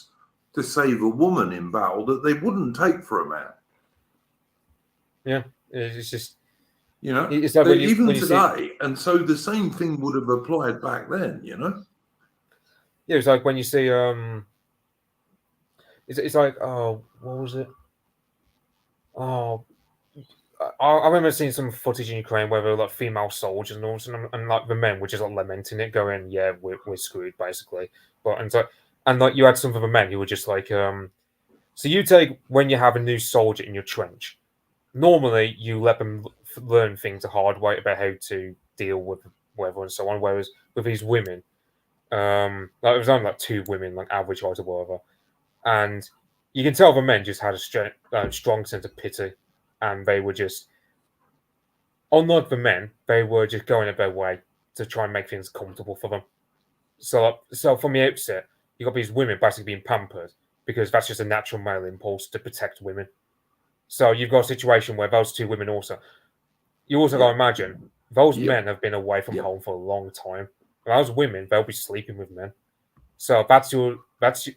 to save a woman in battle that they wouldn't take for a man. Yeah, it's just it's like even today, and so the same thing would have applied back then. Yeah, it's like when you see it's like, oh, what was it? Oh, I remember seeing some footage in Ukraine where there were like female soldiers and all, and like the men were just like lamenting it, going, "Yeah, we're screwed basically." But and like you had some of the men who were just like, so you take when you have a new soldier in your trench, normally you let them learn things the hard way about how to deal with weather and so on. Whereas with these women, like it was only like 2 women, like average height or whatever, and you can tell the men just had a strong sense of pity, and they were just, unlike the men, they were just going out their way to try and make things comfortable for them. So from the outset, you got these women basically being pampered because that's just a natural male impulse to protect women. So you've got a situation where those 2 women you also got to imagine those men have been away from home for a long time. And those women, they'll be sleeping with men. So that's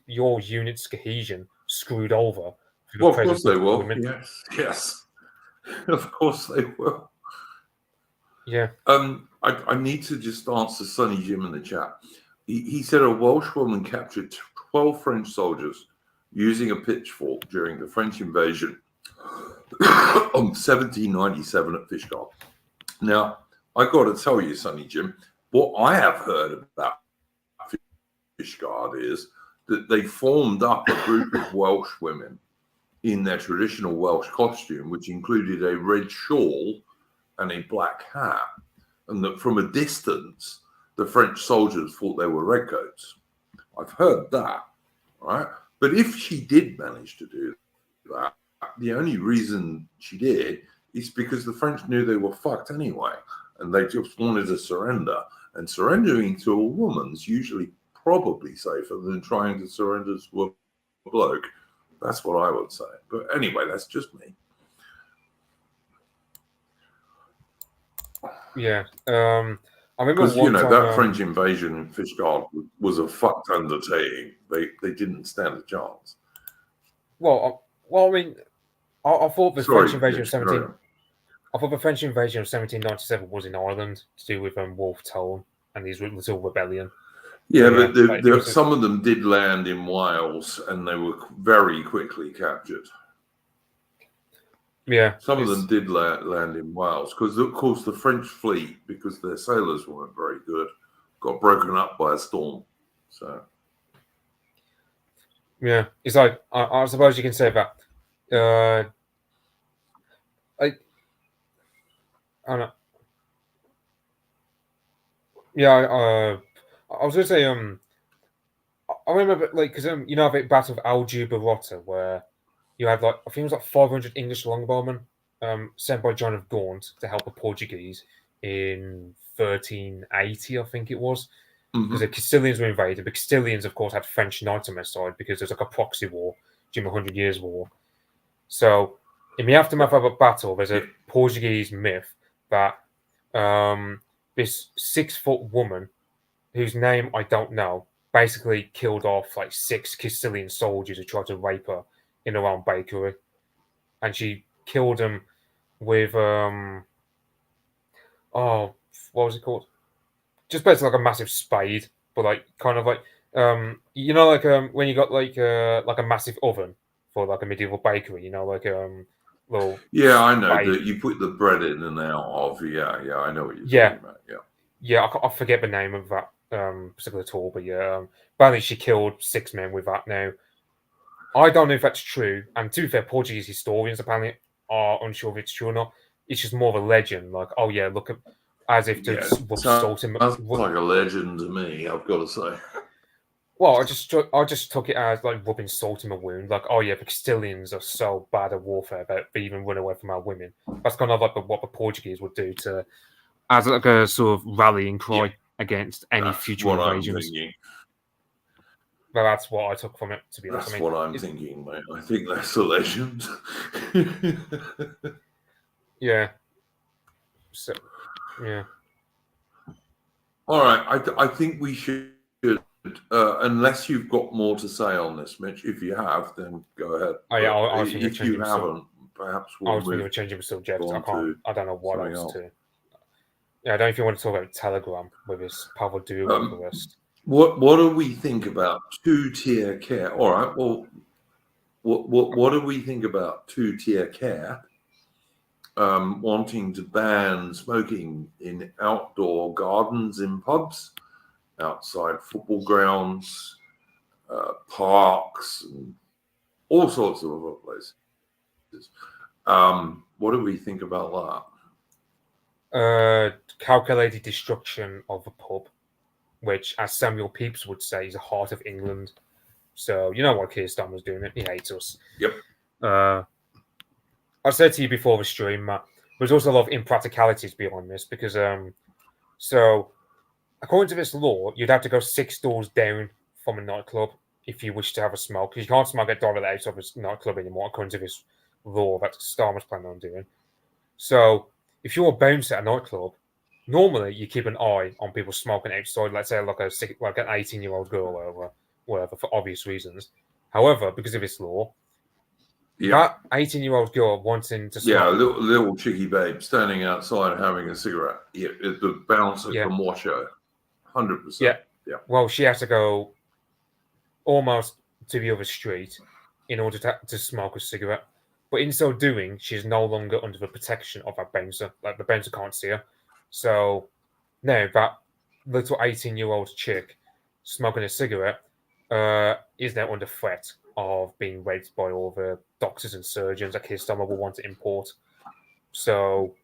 your unit's cohesion screwed over. Well, of course they will. Women. Yes, of course they will. Yeah. I need to just answer Sonny Jim in the chat. He said a Welsh woman captured 12 French soldiers using a pitchfork during the French invasion of 1797 at Fishguard. Now, I got to tell you, Sonny Jim, what I have heard about Fishguard is that they formed up a group of Welsh women in their traditional Welsh costume, which included a red shawl and a black hat, and that from a distance, the French soldiers thought they were redcoats. I've heard that, right? But if she did manage to do that, the only reason she did is because the French knew they were fucked anyway, and they just wanted to surrender. And surrendering to a woman's usually probably safer than trying to surrender to a bloke. That's what I would say. But anyway, that's just me. Yeah. I remember because that French invasion in Fishguard was a fucked undertaking. They didn't stand a chance. Well, I mean, I thought the French invasion of 17. I thought the French invasion of 1797 was in Ireland to do with Wolfe Tone and his little rebellion. Yeah, but some of them did land in Wales, and they were very quickly captured. Yeah, some of them did land in Wales because, of course, the French fleet, because their sailors weren't very good, got broken up by a storm. So, yeah, it's like I suppose you can say that. I don't know. Yeah, I was gonna say I remember because the Battle of Aljubarrota where you had I think it was 500 English longbowmen sent by John of Gaunt to help the Portuguese in 1380, I think it was, because the Castilians were invaded. The Castilians, of course, had French knights on their side because there's a proxy war during the 100 Years' War. So in the aftermath of a battle, there's a Portuguese myth that this 6-foot woman, whose name I don't know, basically killed off like 6 Castilian soldiers who tried to rape her in her own bakery, and she killed them with what was it called? Just basically like a massive spade, but like kind of like like when you got like a massive oven for like a medieval bakery, like little Yeah, I know spade. that you put the bread in and out of. Yeah, yeah, I know what you're Yeah, talking about. Yeah. yeah, I forget the name of that particular tool, but yeah, apparently she killed 6 men with that. Now, I don't know if that's true, and to be fair, Portuguese historians apparently are unsure if it's true or not. It's just more of a legend, like, oh yeah, look at, as if to Yeah, rub sounds salt in. like a legend to me, I've got to say. Well, I just took it as like rubbing salt in my wound, like, oh yeah, the Castilians are so bad at warfare that they even run away from our women. That's kind of like what the Portuguese would do to, as like a sort of rallying Yeah, cry against any that's future what I'm invasions. thinking. Well, that's what I took from it, to be honest. That's I mean, what I'm thinking, mate. I think that's a legend. yeah. So, yeah. All right, I think we should, unless you've got more to say on this, Mitch. If you have, then go ahead. Oh yeah, But I was thinking of if you changing the haven't, perhaps I we'll was thinking move of changing the subject. on to I don't know what something else else. to. Yeah, I don't know if you want to talk about Telegram with his Pavel Durov arrest. What do we think about two-tier care? All right, well, what do we think about two-tier care? Wanting to ban smoking in outdoor gardens in pubs, outside football grounds, parks, and all sorts of other places. What do we think about Calculated destruction of a pub, which, as Samuel Pepys would say, is the heart of England. So you know what Keir Starmer's doing it. He hates us. that? Yep. I said to you before the stream, Matt, there's also a lot of impracticalities behind this because so according to this law, you'd have to go 6 doors down from a nightclub if you wish to have a smoke, because you can't smoke at directly out of a nightclub anymore, according to this law that Starmer's planning on doing. So if you're a bouncer at a nightclub, normally you keep an eye on people smoking outside, let's say like an 18-year-old girl or whatever, for obvious reasons. However, because of this law, that 18-year-old girl wanting to smoke. Yeah, a little cheeky babe standing outside having a cigarette. Yeah, the bouncer can watch her. 100%. Yeah. Well, she has to go almost to the other street in order to smoke a cigarette. But in so doing, she's no longer under the protection of that bouncer. Like, the bouncer can't see her. So now that little 18-year-old chick smoking a cigarette is now under threat of being raped by all the doctors and surgeons that Keir Starmer will want to import. So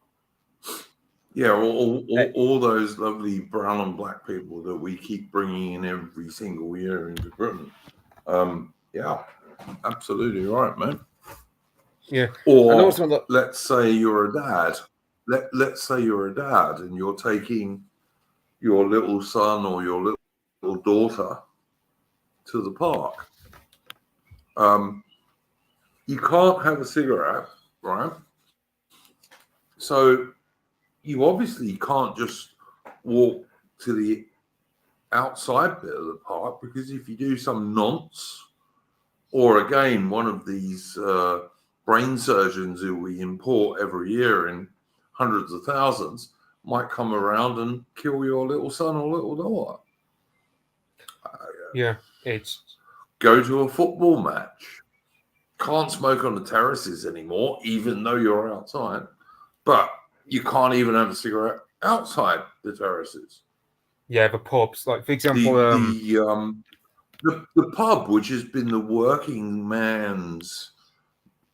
yeah, all those lovely brown and black people that we keep bringing in every single year into Britain. Yeah, absolutely right, man. Yeah. Or also, let's say you're a dad. Let's say you're a dad and you're taking your little son or your little daughter to the park. You can't have a cigarette, right? So you obviously can't just walk to the outside bit of the park, because if you do some nonce, or again, one of these brain surgeons who we import every year in hundreds of thousands might come around and kill your little son or little daughter. Yeah, it's go to a football match. Can't smoke on the terraces anymore, even though you're outside. But you can't even have a cigarette outside the terraces. Yeah, the pubs, like, for example, the pub, which has been the working man's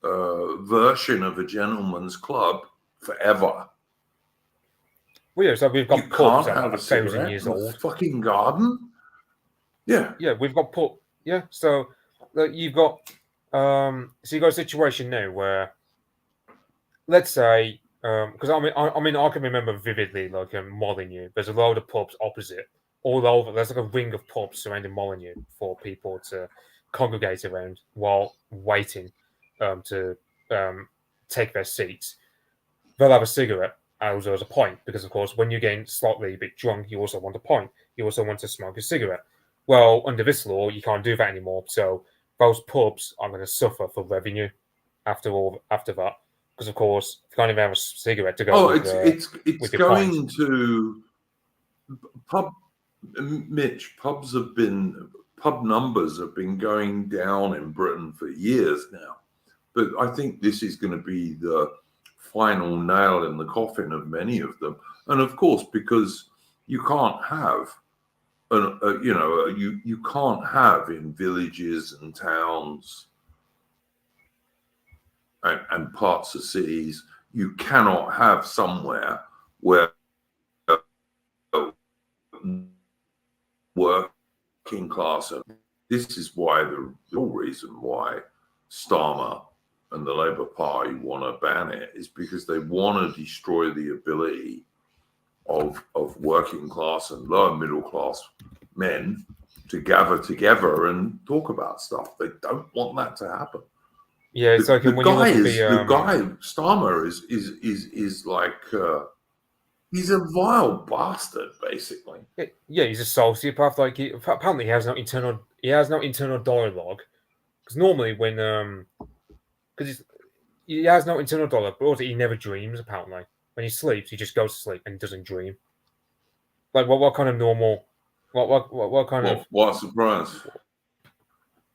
version of a gentleman's club forever. Well, yeah, so we've got you pubs can't that have are a cigarette 1,000 years in old. A fucking garden. Yeah, yeah, we've got pub. Yeah, so you've got so you've got a situation now where, let's say, because I mean, I can remember vividly, like, Molyneux. There's a load of pubs opposite, all over. There's like a ring of pubs surrounding Molyneux for people to congregate around while waiting to take their seats. they'll have a cigarette as a point, because of course when you're getting slightly a bit drunk, you also want a point. You also want to smoke a cigarette. Well, under this law, you can't do that anymore. So those pubs are going to suffer for revenue after that, because of course you can't even have a cigarette to go with it's your point. going to Mitch. Pub numbers have been going down in Britain for years now, but I think this is going to be the final nail in the coffin of many of them. And of course, because you can't have you can't have in villages and towns and parts of cities, you cannot have somewhere where working class. This is why the real reason why Starmer and the Labour Party want to ban it is because they want to destroy the ability of working class and lower middle class men to gather together and talk about stuff. They don't want that to happen. Yeah, it's like the when guy you look is at the guy Starmer is like he's a vile bastard, basically. Yeah, he's a sociopath. Like apparently he has no internal dialogue, because normally when because he has no internal dialogue, but also he never dreams. Apparently, when he sleeps, he just goes to sleep and doesn't dream. Like what kind of normal, what kind of what a surprise!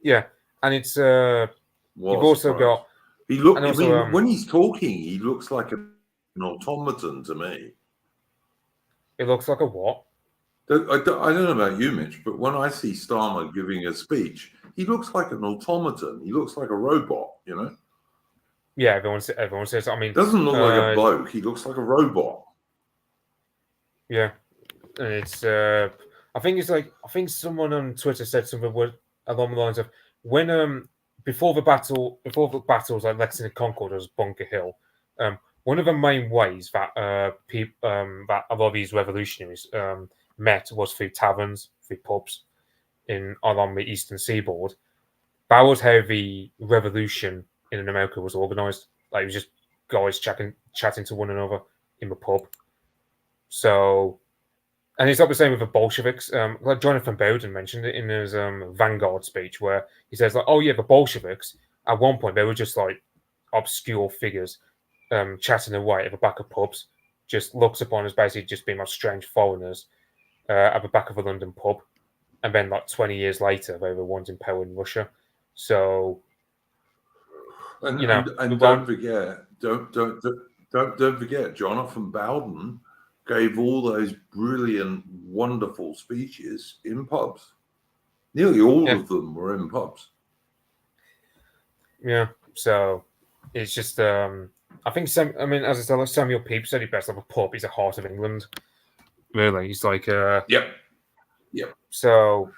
Yeah, and it's What you've a also surprise. got I also, mean, when he's talking, he looks like an automaton to me. it looks like a what? I don't know about you, Mitch, but when I see Starmer giving a speech, he looks like an automaton. He looks like a robot, you know? Yeah, everyone says. I mean, Doesn't look like a bloke. He looks like a robot. Yeah, and it's I think someone on Twitter said something along the lines of when before the battles like Lexington Concord was Bunker Hill, one of the main ways that that a lot of these revolutionaries met was through taverns, through pubs along the eastern seaboard. That was how the revolution in America was organized. Like it was just guys chatting to one another in the pub. So, and it's not the same with the Bolsheviks. Like Jonathan Bowden mentioned it in his Vanguard speech, where he says, like, "Oh yeah, the Bolsheviks at one point they were just like obscure figures chatting away at the back of pubs, just looks upon as basically just being like strange foreigners at the back of a London pub, and then like 20 years later they were the ones in power in Russia." So, And don't don't forget, Jonathan Bowden gave all those brilliant, wonderful speeches in pubs. Nearly all of them were in pubs. Yeah, so it's just I think as I said, like Samuel Pepys said it best, like a pub is the heart of England. Really, he's like Yep. So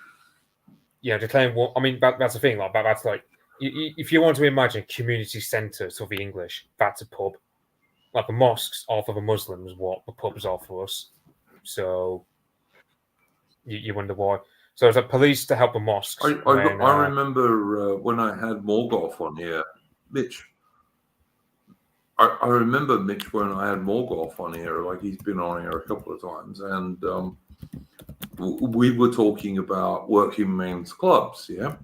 declaring war. I mean, that's the thing. Like that's like if you want to imagine community centres of the English, that's a pub. Like the mosques are for the Muslims, what the pubs are for us. So you wonder why. So it's like police to help the mosques. I remember when I had Morgoth on here, Mitch. I remember Mitch when I had Morgoth on here. Like he's been on here a couple of times, and we were talking about working men's clubs, yeah.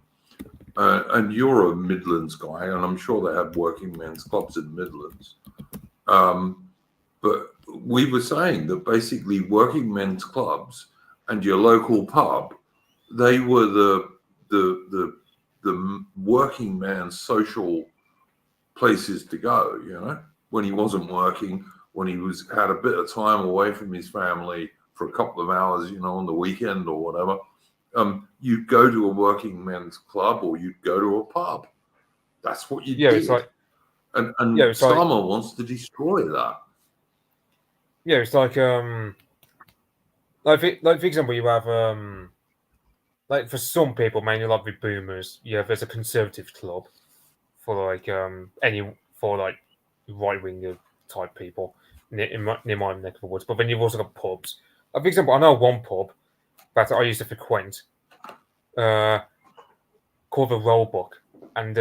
And you're a Midlands guy, and I'm sure they have working men's clubs in the Midlands. But we were saying that basically working men's clubs and your local pub, they were the working man's social places to go, you know, when he wasn't working, when he had a bit of time away from his family for a couple of hours, you know, on the weekend or whatever. You'd go to a working men's club or you'd go to a pub. That's what you did. It's like, and Starmer wants to destroy that. Yeah, it's like for example, you have like for some people, mainly like with boomers, there's a conservative club for like right winger type people near my neck of the woods. But then you've also got pubs. Like, for example, I know one pub that I used to frequent called the Roebuck, and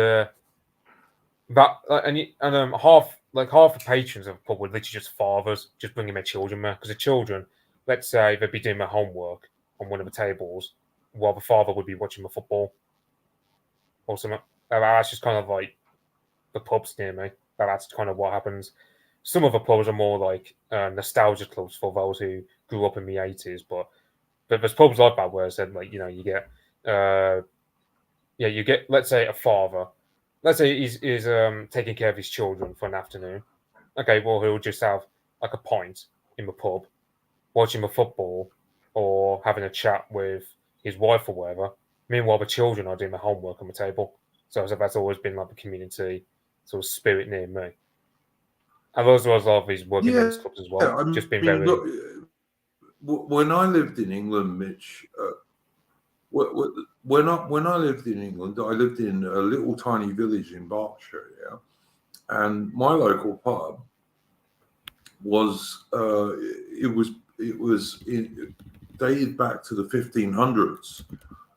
half like half the patrons of the pub were literally just fathers, just bringing their children there. Because the children, let's say they'd be doing their homework on one of the tables, while the father would be watching the football or something. That's just kind of like the pubs near me. That's kind of what happens. Some of the pubs are more like nostalgia clubs for those who grew up in the 80s, but there's pubs like that where I said, like, you get you get, let's say, a father. Let's say he's taking care of his children for an afternoon. Okay, well, he'll just have like a pint in the pub, watching the football or having a chat with his wife or whatever. Meanwhile, the children are doing the homework on the table. So that's always been like the community sort of spirit near me. And those was a lot of these working men's clubs as well. I Just being mean, very. look, when I lived in England, Mitch, when I lived in England, I lived in a little tiny village in Berkshire, yeah, and my local pub was dated back to the 1500s,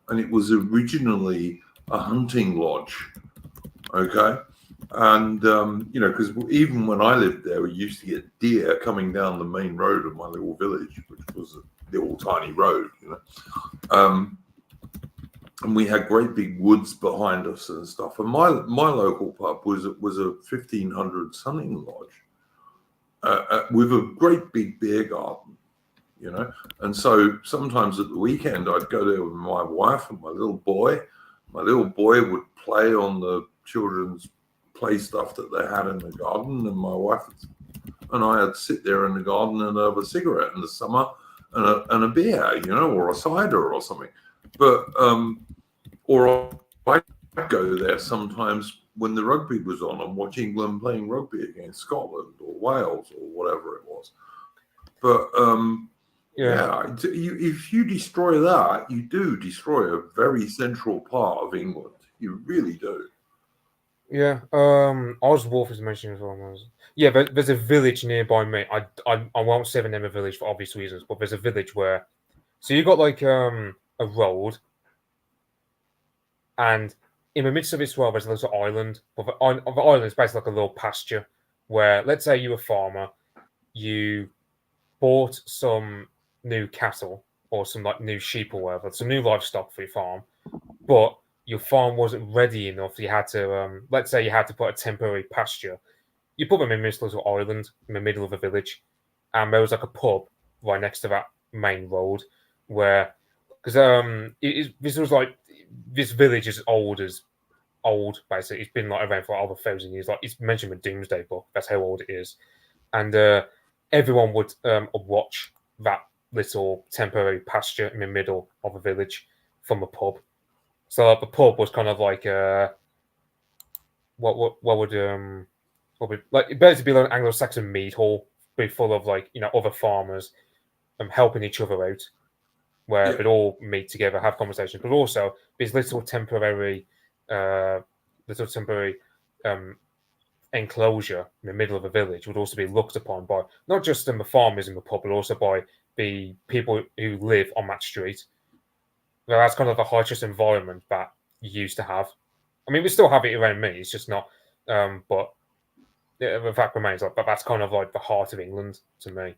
and it was originally a hunting lodge. Okay. And, because even when I lived there, we used to get deer coming down the main road of my little village, which was a little tiny road, and we had great big woods behind us and stuff. And my local pub was a 1500s hunting lodge with a great big beer garden, And so sometimes at the weekend, I'd go there with my wife and my little boy. My little boy would play on the children's play stuff that they had in the garden, and my wife and I would sit there in the garden and have a cigarette in the summer and a beer, or a cider or something. But or I'd go there sometimes when the rugby was on and watch England playing rugby against Scotland or Wales or whatever it was. But if you destroy that, you do destroy a very central part of England. You really do. Yeah, Oswulf is mentioned as well. Yeah, there's a village nearby me. I won't say the name of the village for obvious reasons, but there's a village where, so you got like a road, and in the midst of this road there's a little island. But the island is basically like a little pasture where, let's say, you're a farmer, you bought some new cattle or some like new sheep or whatever, some new livestock for your farm, but your farm wasn't ready enough. You had to, let's say, you had to put a temporary pasture. You put them in this little island in the middle of the village, and there was like a pub right next to that main road, where, because this was like, this village is old basically. It's been like around for over 1,000 years. Like, it's mentioned in Doomsday Book. That's how old it is, and everyone would watch that little temporary pasture in the middle of a village from a pub. So the pub was kind of like what would like, it better to be like an Anglo-Saxon mead hall, be full of like other farmers helping each other out, where they'd all meet together, have conversations, but also these little temporary enclosure in the middle of a village would also be looked upon by not just the farmers in the pub, but also by the people who live on that street. Well, that's kind of the high-trust environment that you used to have. I mean, we still have it around me. It's just not, but the fact remains, like, but that's kind of like the heart of England to me.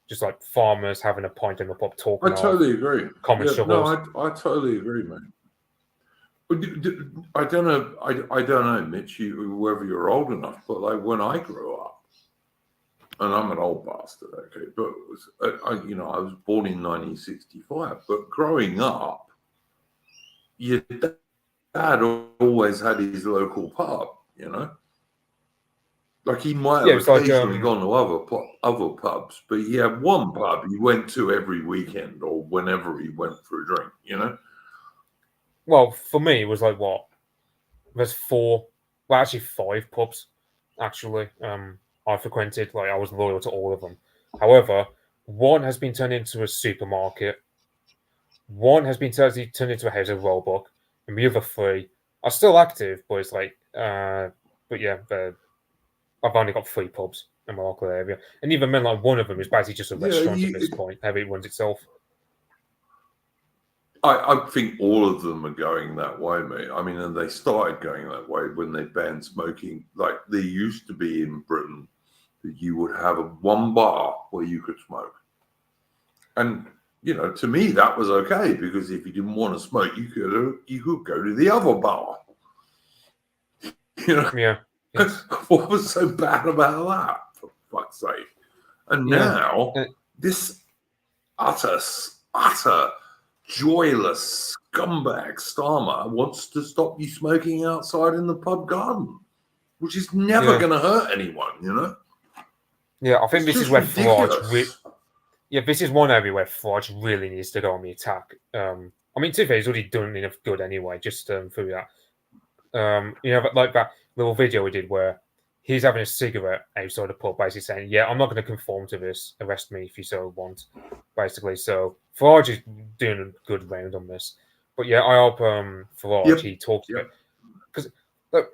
Just like farmers having a pint in the pub, talking. I totally agree. Common struggles. No, I totally agree, man. I don't know. I don't know, Mitch. Whether you're old enough, but like when I grew up, and I'm an old bastard, okay, but I was born in 1965. But growing up, your dad always had his local pub, Like, he might have occasionally gone to other pubs, but he had one pub he went to every weekend or whenever he went for a drink, Well, for me, it was like, what? There's actually 5 pubs, actually, I frequented. Like, I was loyal to all of them. However, one has been turned into a supermarket. One has been turned into a house of Roebuck, and the other 3 are still active, but it's like, but yeah, I've only got 3 pubs in my local area, and even like one of them is basically just a restaurant at this point. How it runs itself. I think all of them are going that way, mate. I mean, and they started going that way when they banned smoking. Like, there used to be in Britain that you would have one bar where you could smoke. And, you know, to me, that was okay, because if you didn't want to smoke, you could go to the other bar. You know? Yeah. Yes. What was so bad about that, for fuck's sake? And now, this utter joyless scumbag Starmer wants to stop you smoking outside in the pub garden, which is never going to hurt anyone, you know? Yeah, I think this is where ridiculous. this is one area where Farage really needs to go on the attack. I mean, to be fair, he's already done enough good anyway, just through that. You know, like that little video we did where he's having a cigarette outside the pub, basically saying, "Yeah, I'm not going to conform to this. Arrest me if you so want." Basically, so Farage is doing a good round on this. But yeah, I hope Farage he talks about, because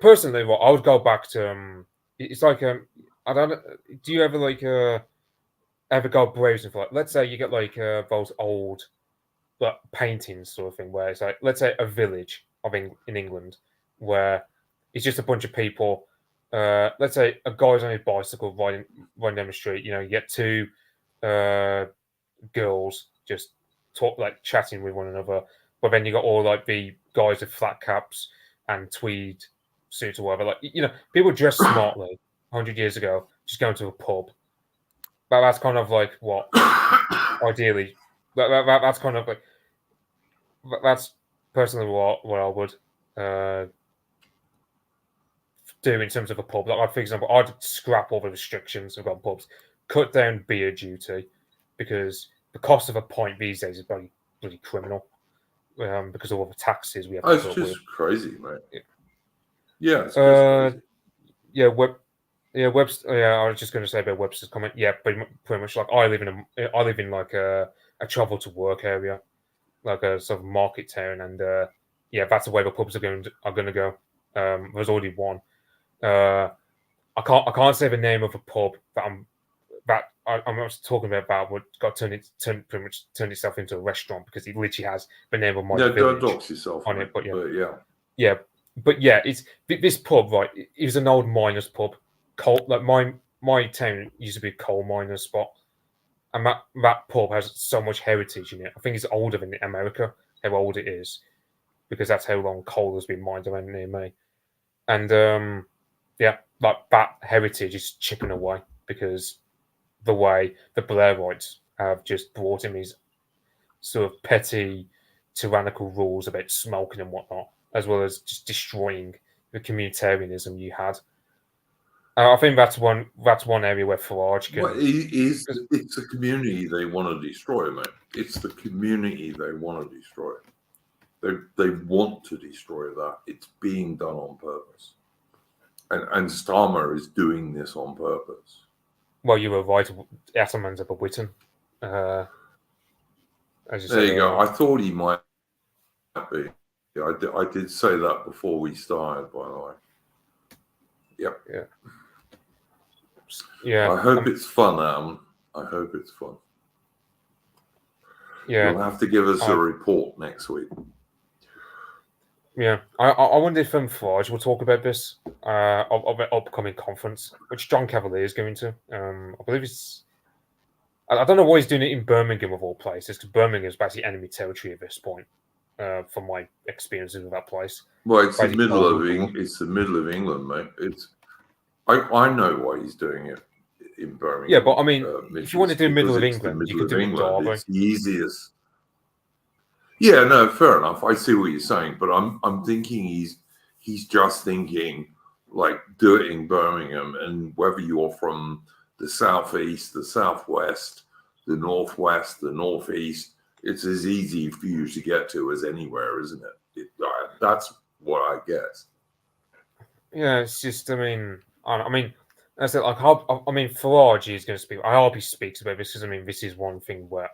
personally, what I would go back to it's like I don't know, do you ever like ever go browsing for, like, let's say you get like those old like paintings sort of thing, where it's like, let's say a village in England where it's just a bunch of people. Let's say a guy's on his bicycle riding down the street. You know, you get two girls just chatting with one another, but then you got all like the guys with flat caps and tweed suits or whatever. Like, you know, people dressed smartly 100 years ago, just going to a pub. But that's kind of like what ideally. That's kind of like, that's personally what I would do in terms of a pub. Like, for example, I'd scrap all the restrictions of pubs, cut down beer duty, because the cost of a pint these days is bloody criminal, because of all the taxes we have to it's put just with. crazy, mate. Yeah, it's just crazy. Yeah, Webster. Yeah, I was just going to say about Webster's comment. Yeah, pretty much. Like, I live in like a travel to work area, like a sort of market town, and yeah, that's the way the pubs are going to go. There's already one. I can't say the name of a pub that I'm talking about what got pretty much turned itself into a restaurant, because it literally has the name of my village. Don't dox yourself on it, but yeah. But yeah, it's this pub, right? It was an old miners' pub. Like my town used to be a coal miners' spot, and that pub has so much heritage in it. I think it's older than America, how old it is, because that's how long coal has been mined around near me. And yeah, like, that heritage is chipping away because the way the Blairites have just brought in these sort of petty, tyrannical rules about smoking and whatnot, as well as just destroying the communitarianism you had. I think that's one area where Farage can. It's the community they want to destroy, mate. It's the community they want to destroy. They want to destroy that. It's being done on purpose, and Starmer is doing this on purpose. Well, you were right. Atterman's up a Witten. There you go. I thought he might be. Yeah, I did say that before we started, by the way. Yep. Yeah. I hope it's fun, Adam. I hope it's fun. Yeah. You'll have to give us a report next week. Yeah. I wonder if Farage will talk about this of an upcoming conference, which John Cavalier is going to. I believe it's. I don't know why he's doing it in Birmingham of all places, because Birmingham is basically enemy territory at this point. From my experiences with that place. Well, it's the middle of England, mate. I know why he's doing it in Birmingham. Yeah, but I mean, if you want to do middle of England, you could do it in Derby. It's the easiest. Yeah, no, fair enough. I see what you're saying, but I'm thinking he's just thinking, like, do it in Birmingham, and whether you're from the southeast, the southwest, the northwest, the northeast, it's as easy for you to get to as anywhere, isn't it? That's what I guess. Yeah, it's just, I mean, that's it. Like, I mean, Farage is going to speak. I hope he speaks about this, because I mean, this is one thing where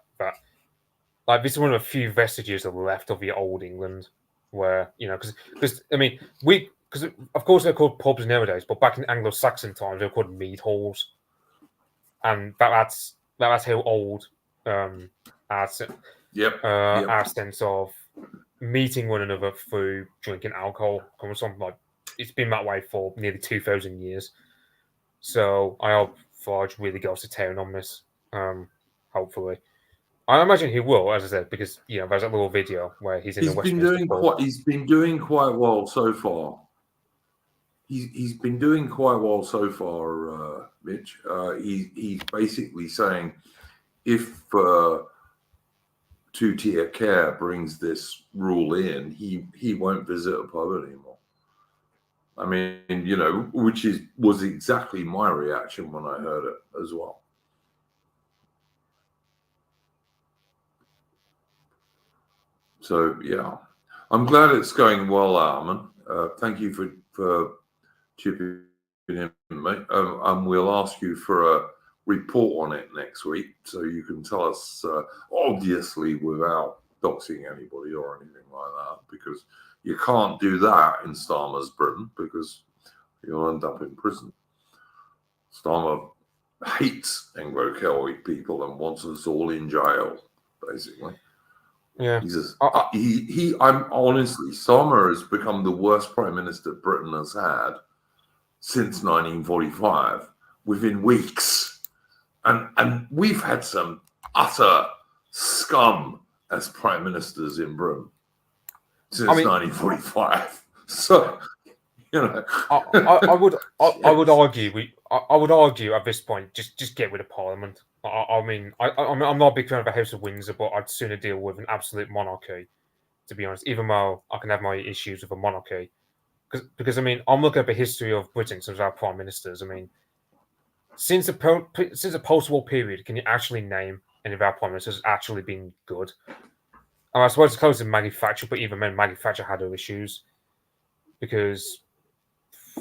like, this is one of the few vestiges of left of the old England, where, you know, because I mean, because of course they're called pubs nowadays, but back in Anglo-Saxon times they were called mead halls, and that's how old our sense of meeting one another through drinking alcohol or something like. It's been that way for nearly 2,000 years. So I hope Forge really goes to town on this. Hopefully, I imagine he will, as I said, because there's a little video where he's in the Westminster pub. He's been doing quite well so far. He's been doing quite well so far, Mitch. He's basically saying if two-tier care brings this rule in, he won't visit a pub anymore. I mean, which was exactly my reaction when I heard it as well. So yeah, I'm glad it's going well, Armin. Thank you for chipping in, mate. And we'll ask you for a report on it next week, so you can tell us, obviously without doxing anybody or anything like that, because you can't do that in Starmer's Britain because you'll end up in prison. Starmer hates Anglo-Celtic people and wants us all in jail, basically. Yeah. I'm honestly, Starmer has become the worst prime minister Britain has had since 1945 within weeks. And we've had some utter scum as prime ministers in Britain since 1945. So, I would argue at this point, just get rid of Parliament. I'm not a big fan of the House of Windsor, but I'd sooner deal with an absolute monarchy, to be honest. Even though I can have my issues with a monarchy, because I'm looking at the history of Britain since our prime ministers. I mean, since the post-war period, can you actually name any of our prime ministers actually been good? I suppose it's close to Maggie Thatcher, but even then, Maggie Thatcher had her issues because,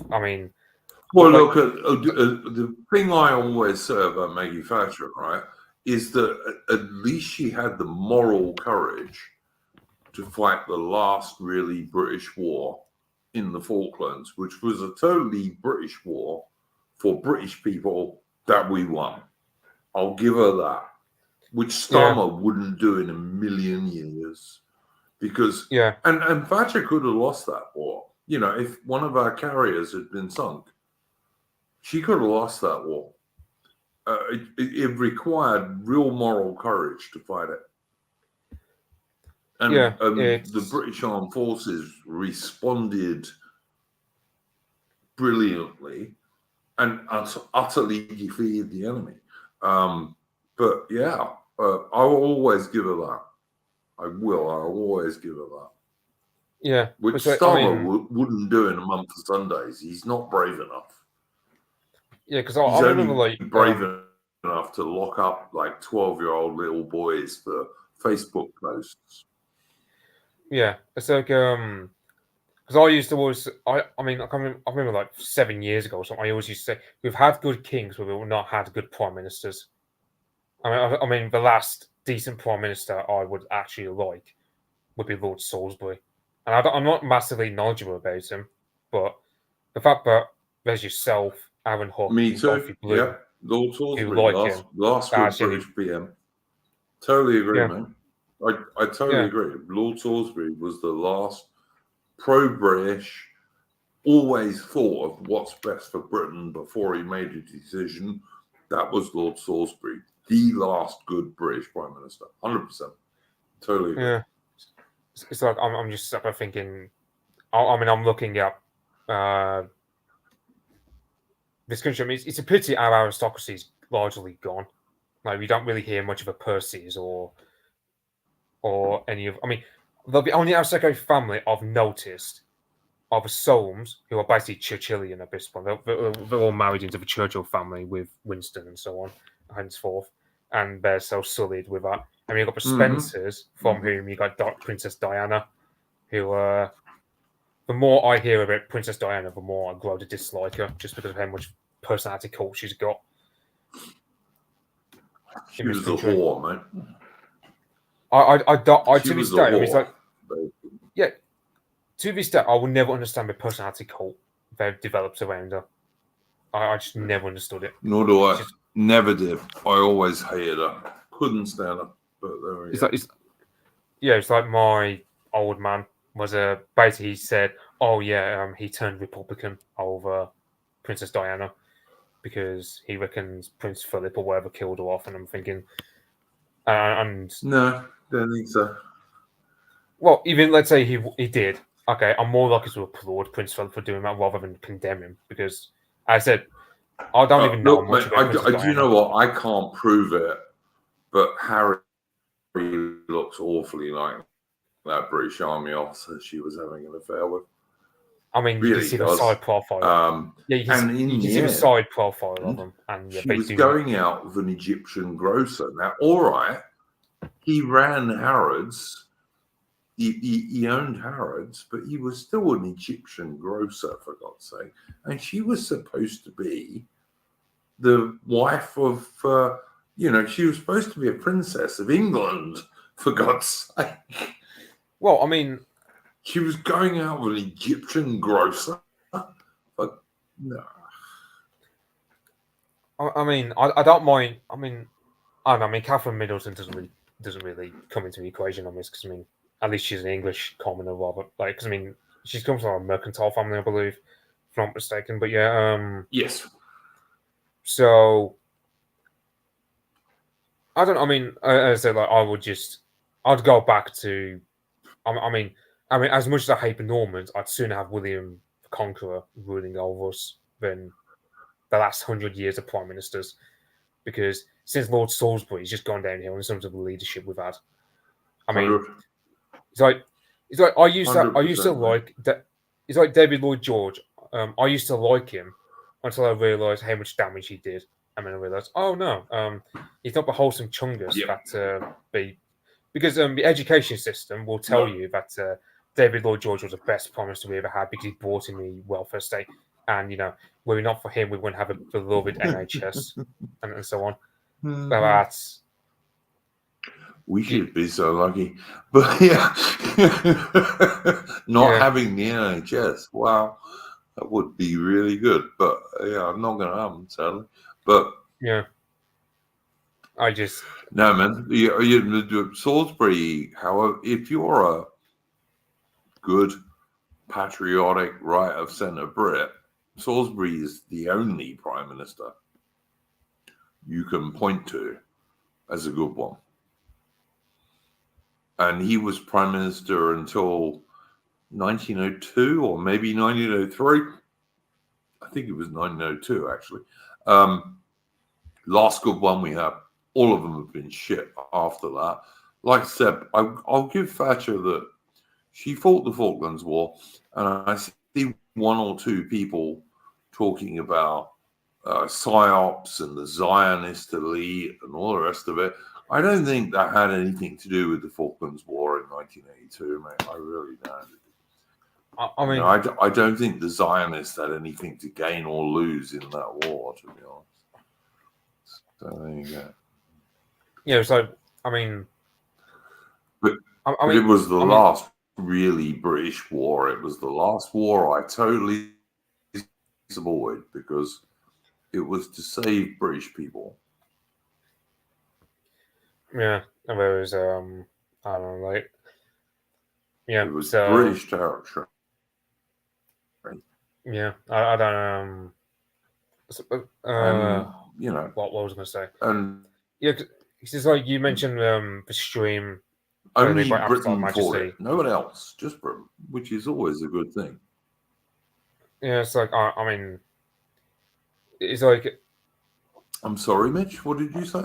well, look, the thing I always say about Maggie Thatcher, right, is that at least she had the moral courage to fight the last really British war in the Falklands, which was a totally British war for British people that we won. I'll give her that, which Starmer wouldn't do in a million years, because and Thatcher could have lost that war. If one of our carriers had been sunk, she could have lost that war. It required real moral courage to fight it. And the British Armed Forces responded brilliantly and utterly defeated the enemy. But yeah, I'll always give her that. I'll always give her that. Yeah. Which Starmer wouldn't do in a month of Sundays. He's not brave enough. Yeah, because I remember brave enough to lock up like 12-year-old little boys for Facebook posts. Yeah, it's like because I used to always I remember like 7 years ago or something. I always used to say we've had good kings, but we've not had good prime ministers. I mean the last decent prime minister I would actually like would be Lord Salisbury, and I'm not massively knowledgeable about him, but the fact that there's yourself, Aaron Hook, me too. Blue, yeah, Lord Salisbury, last good British PM. Totally agree, man. I totally agree. Lord Salisbury was the last pro-British, always thought of what's best for Britain before he made a decision. That was Lord Salisbury, the last good British Prime Minister. 100%. Totally agree. Yeah. It's like I'm just sort of thinking. I'm looking at this country. I mean, it's a pity our aristocracy is largely gone. Like we don't really hear much of a Percy's or any of. I mean, the only aristocratic family I've noticed are the Solmes, who are basically Churchillian at this point. They're all married into the Churchill family with Winston and so on, henceforth, and they're so sullied with that. And you've got the Spencers, from whom you got Princess Diana, who the more I hear about Princess Diana, the more I grow to dislike her, just because of how much personality cult she's got. She was a whore, mate. I to this day, I mean, it's like, yeah, to this day, I will never understand the personality cult they've developed around her. I just never understood it. Nor do I. Never did. I always hated her. Couldn't stand her. But there we go. It's like my old man was basically he said, "Oh yeah, he turned Republican over Princess Diana because he reckons Prince Philip or whatever killed her off." And I'm thinking, and No, don't think so. well, even let's say he did. Okay, I'm more likely to applaud Prince Philip for doing that rather than condemn him because, as I said, I don't even know Look, much mate, about Princess do Diana. you know what? I can't prove it, but Harry looks awfully like that British Army officer she was having an affair with. I mean, you Really can see the does. side profile. Yeah, you And in can the see the end, side profile of them, and yeah, she they was do. going out with an Egyptian grocer. Now, all right, he ran Harrods. He owned Harrods, but he was still an Egyptian grocer, for God's sake. And she was supposed to be the wife of, she was supposed to be a princess of England, for God's sake. Well, I mean, she was going out with an Egyptian grocer. But no. I mean, I don't mind. I mean, I don't know. I mean, Catherine Middleton doesn't really come into the equation on this because I mean, at least she's an English commoner, rather like because I mean, she's come from a mercantile family, I believe, if I'm not mistaken. But yeah, Yes. So I don't. I mean, as I said, like I'd go back to. I mean, as much as I hate the Normans, I'd sooner have William the Conqueror ruling over us than the last 100 years of prime ministers, because since Lord Salisbury, he's just gone downhill in terms of the leadership we've had. I mean, 100. it's like I used to 100%, like that. It's like David Lloyd George. I used to like him until I realised how much damage he did, and then I realised, oh no, he's not the wholesome chungus that because the education system will tell you that David Lloyd George was the best prime minister we ever had because he brought in the welfare state, and were it not for him, we wouldn't have a beloved NHS and so on. Mm-hmm. That's we should be so lucky, but yeah, not having the NHS. Wow, that would be really good, but yeah, I'm not going to happen, sadly. But yeah, I just no, man. Salisbury, however, if you're a good, patriotic, right of centre Brit, Salisbury is the only prime minister you can point to as a good one. And he was prime minister until 1902 or maybe 1903. I think it was 1902, actually. Last good one we had. All of them have been shit after that. Like I said, I'll give Thatcher that she fought the Falklands War, and I see one or two people talking about PSYOPs and the Zionist elite and all the rest of it. I don't think that had anything to do with the Falklands War in 1982, mate. I really don't. I mean, I don't think the Zionists had anything to gain or lose in that war, to be honest. So there you go. Yeah, so I mean, but it was the last really British war. It was the last war I totally avoid because it was to save British people. Yeah, it was I don't know, like it was British territory. Yeah, I don't what was I going to say? And yeah, it's just like you mentioned the stream. Only Britain fought it. No one else, just Britain, which is always a good thing. Yeah, it's like I mean, it's like. I'm sorry, Mitch. What did you say?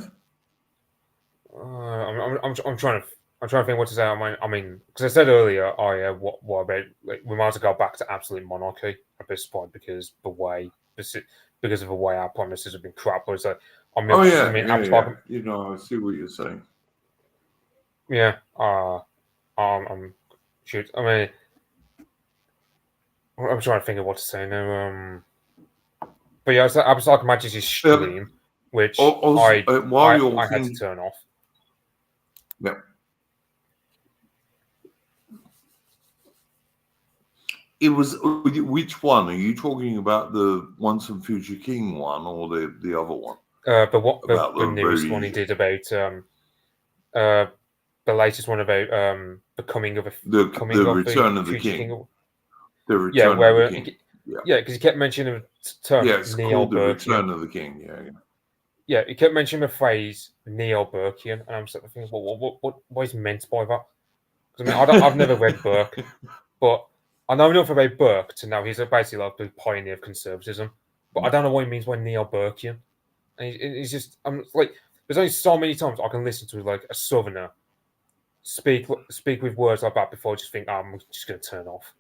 I'm trying to think what to say. I mean, because I said earlier, what about like, we might as well go back to absolute monarchy at this point because of the way our prime ministers have been crap. But it's like, I see what you're saying. Yeah. Shoot. I mean, I'm trying to think of what to say now. But yeah, I was like Majesty's stream, which I had to turn off. Yeah. It was which one? Are you talking about the Once and Future King one or the other one? The newest one he did about the latest one about the coming of the return of the future king. The return of the king. Yeah, because he kept mentioning the term it's called the return of the king. Yeah, he kept mentioning the phrase neo-Burkean, and I'm sort of thinking, well, what is meant by that? Because I mean, I've never read Burke, but I know enough about Burke to know he's basically like the pioneer of conservatism. But I don't know what he means by neo-Burkean. And he's just, I'm like, there's only so many times I can listen to like a southerner speak with words like that before I just think, I'm just going to turn off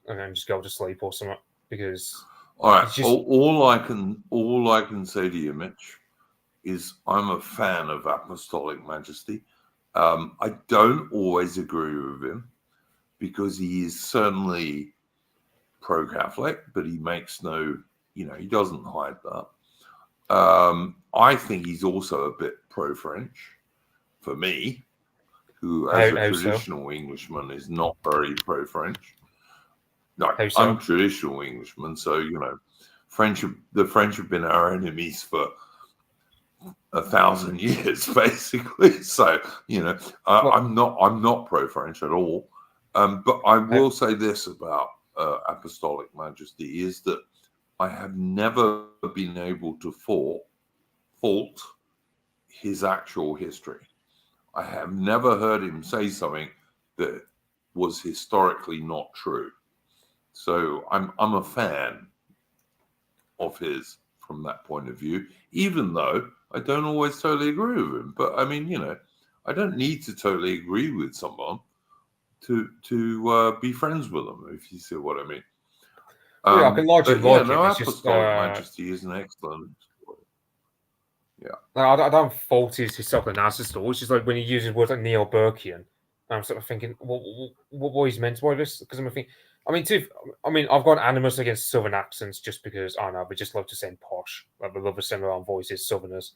and then just go to sleep or something, because all right. Just... all I can say to you, Mitch, is I'm a fan of Apostolic Majesty. I don't always agree with him because he is certainly pro-Catholic, but he makes no, he doesn't hide that. I think he's also a bit pro-French for me, who as a traditional Englishman is not very pro-French. No, I'm traditional Englishman, so the French have been our enemies for 1,000 years, basically. So I'm not pro-French at all. But I will say this about Apostolic Majesty is that I have never been able to fault his actual history. I have never heard him say something that was historically not true. So I'm a fan of his from that point of view, even though I don't always totally agree with him. But I mean, I don't need to totally agree with someone to be friends with them, if you see what I mean. I can largely like him. Apostolic Majesty is an excellent story. Yeah. I don't fault his historical analysis at all. It's just like when he uses words like neo-Burkean, I'm sort of thinking, what he's meant by this? Because I'm thinking, I've got animus against Southern accents just because, I don't know, we just love to sound posh. Like, we love to sound our own voices, Southerners,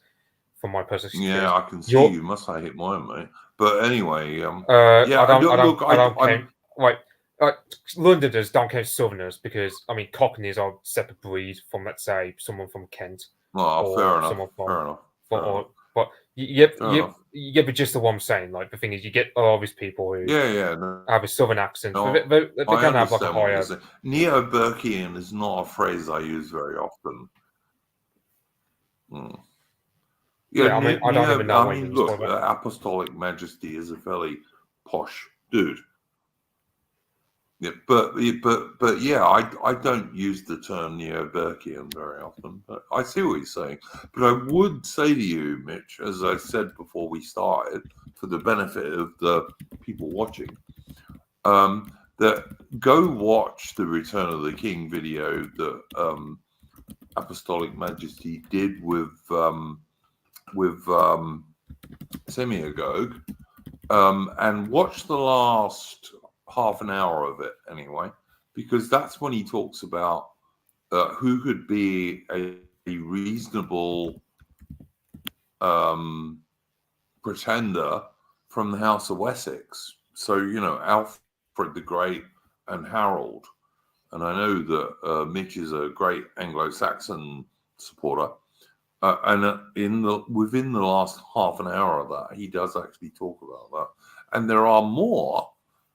from my personal experience. Yeah, I can see you must have hit mine, mate. But anyway, I don't count. Like Londoners don't count Southerners because, Cockneys are a separate breed from, let's say, someone from Kent. Oh, fair enough. But you get the gist of what I'm saying. Like, the thing is, you get a lot of these people who have a southern accent. No, they can have like a higher. Neo-Burkean is not a phrase I use very often. Yeah, I don't even know. Look, Apostolic Majesty is a fairly posh dude. Yeah, but yeah, I don't use the term neo-Burkean very often, but I see what he's saying. But I would say to you, Mitch, as I said before we started, for the benefit of the people watching, that go watch the Return of the King video that Apostolic Majesty did with Semiagog, and watch the last half an hour of it anyway, because that's when he talks about who could be a reasonable pretender from the House of Wessex. So, Alfred the Great and Harold. And I know that Mitch is a great Anglo-Saxon supporter. And within the last half an hour of that, he does actually talk about that. And there are more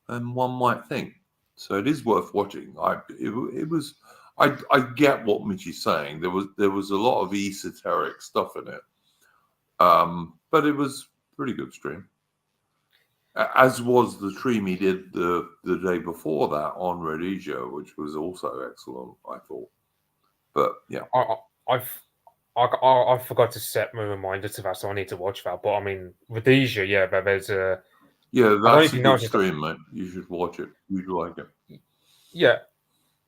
than one might think. So it is worth watching. I get what Mitch is saying. There was a lot of esoteric stuff in it. But it was a pretty good stream. As was the stream he did the day before that on Rhodesia, which was also excellent, I thought. But yeah. I forgot to set my reminder to that, so I need to watch that. But Rhodesia, there's a... Yeah, that's a good stream, mate. You should watch it. You'd like it. Yeah.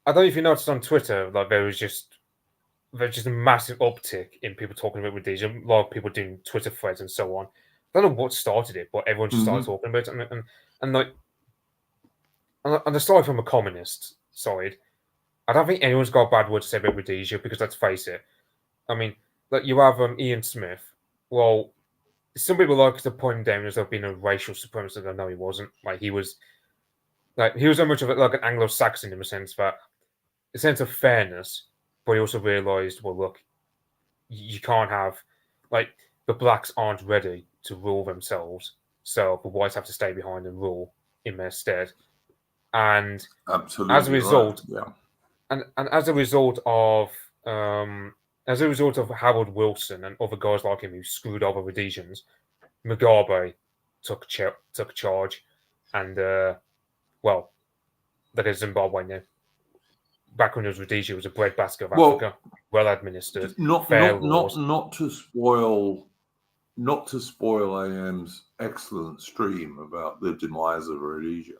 I don't know if you noticed on Twitter, like there's just a massive uptick in people talking about Rhodesia. A lot of people doing Twitter threads and so on. I don't know what started it, but everyone just started talking about it. And aside from a communist side, I don't think anyone's got a bad word to say about Rhodesia, because let's face it. You have Ian Smith. Well, some people like to point him down as though being a racial supremacist. I know he wasn't. He was so much of an Anglo-Saxon in the sense of fairness, but he also realised, well, look, you can't have the blacks aren't ready to rule themselves, so the whites have to stay behind and rule. in their stead, and Absolutely as a result, right. Yeah. and as a result of Harold Wilson and other guys like him who screwed over Rhodesians, Mugabe took charge, and well, that is Zimbabwe now. Back when it was Rhodesia, it was a breadbasket of Africa, well administered, fair laws. Not to spoil AM's excellent stream about the demise of Rhodesia.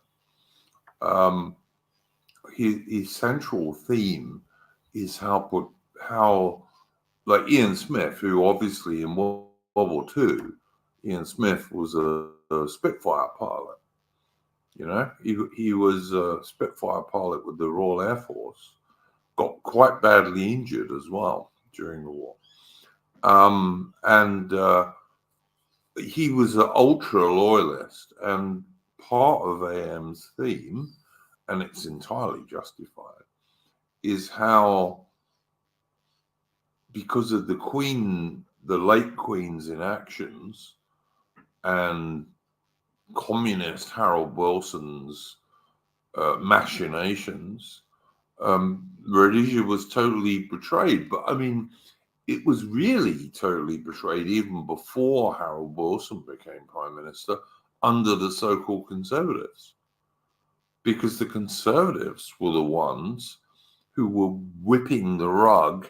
His central theme is how like Ian Smith, who obviously in World War II, Ian Smith was a Spitfire pilot. You know, he was a Spitfire pilot with the Royal Air Force, got quite badly injured as well during the war. And he was an ultra loyalist, and part of AM's theme, and it's entirely justified, is how, because of the late Queen's inactions and communist Harold Wilson's machinations, Rhodesia was totally betrayed. But I mean, it was really totally betrayed even before Harold Wilson became Prime Minister under the so-called Conservatives, because the Conservatives were the ones who were whipping the rug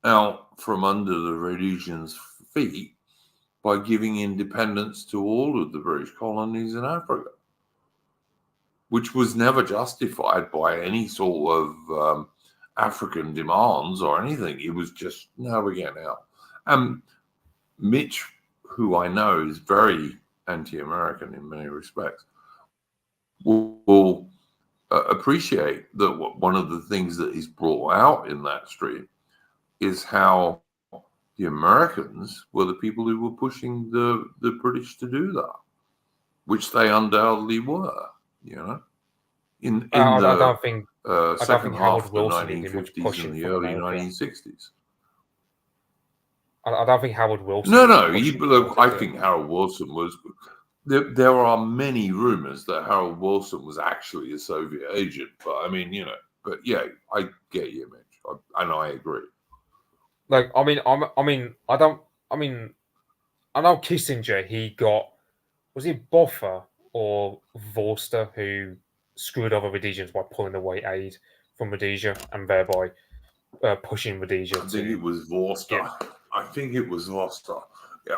out from under the Rhodesians' feet by giving independence to all of the British colonies in Africa, which was never justified by any sort of African demands or anything. It was just, no, we're getting out. Mitch, who I know is very anti-American in many respects, will appreciate that one of the things that is brought out in that stream is how the Americans were the people who were pushing the British to do that, which they undoubtedly were, you know, in I the don't think second half of the Wilson did much 1950s pushing and the from early America. 1960s. I don't think Harold Wilson. No. Look, I think Harold Wilson was. There are many rumors that Harold Wilson was actually a Soviet agent, but I mean, you know, but yeah, I get your image, and I agree. Like, I know Kissinger. He got, was it Boffa or Vorster who screwed over Rhodesians by pulling away aid from Rhodesia and thereby pushing Rhodesia I think it was Vorster. Yeah. I think it was Vorster. Yeah.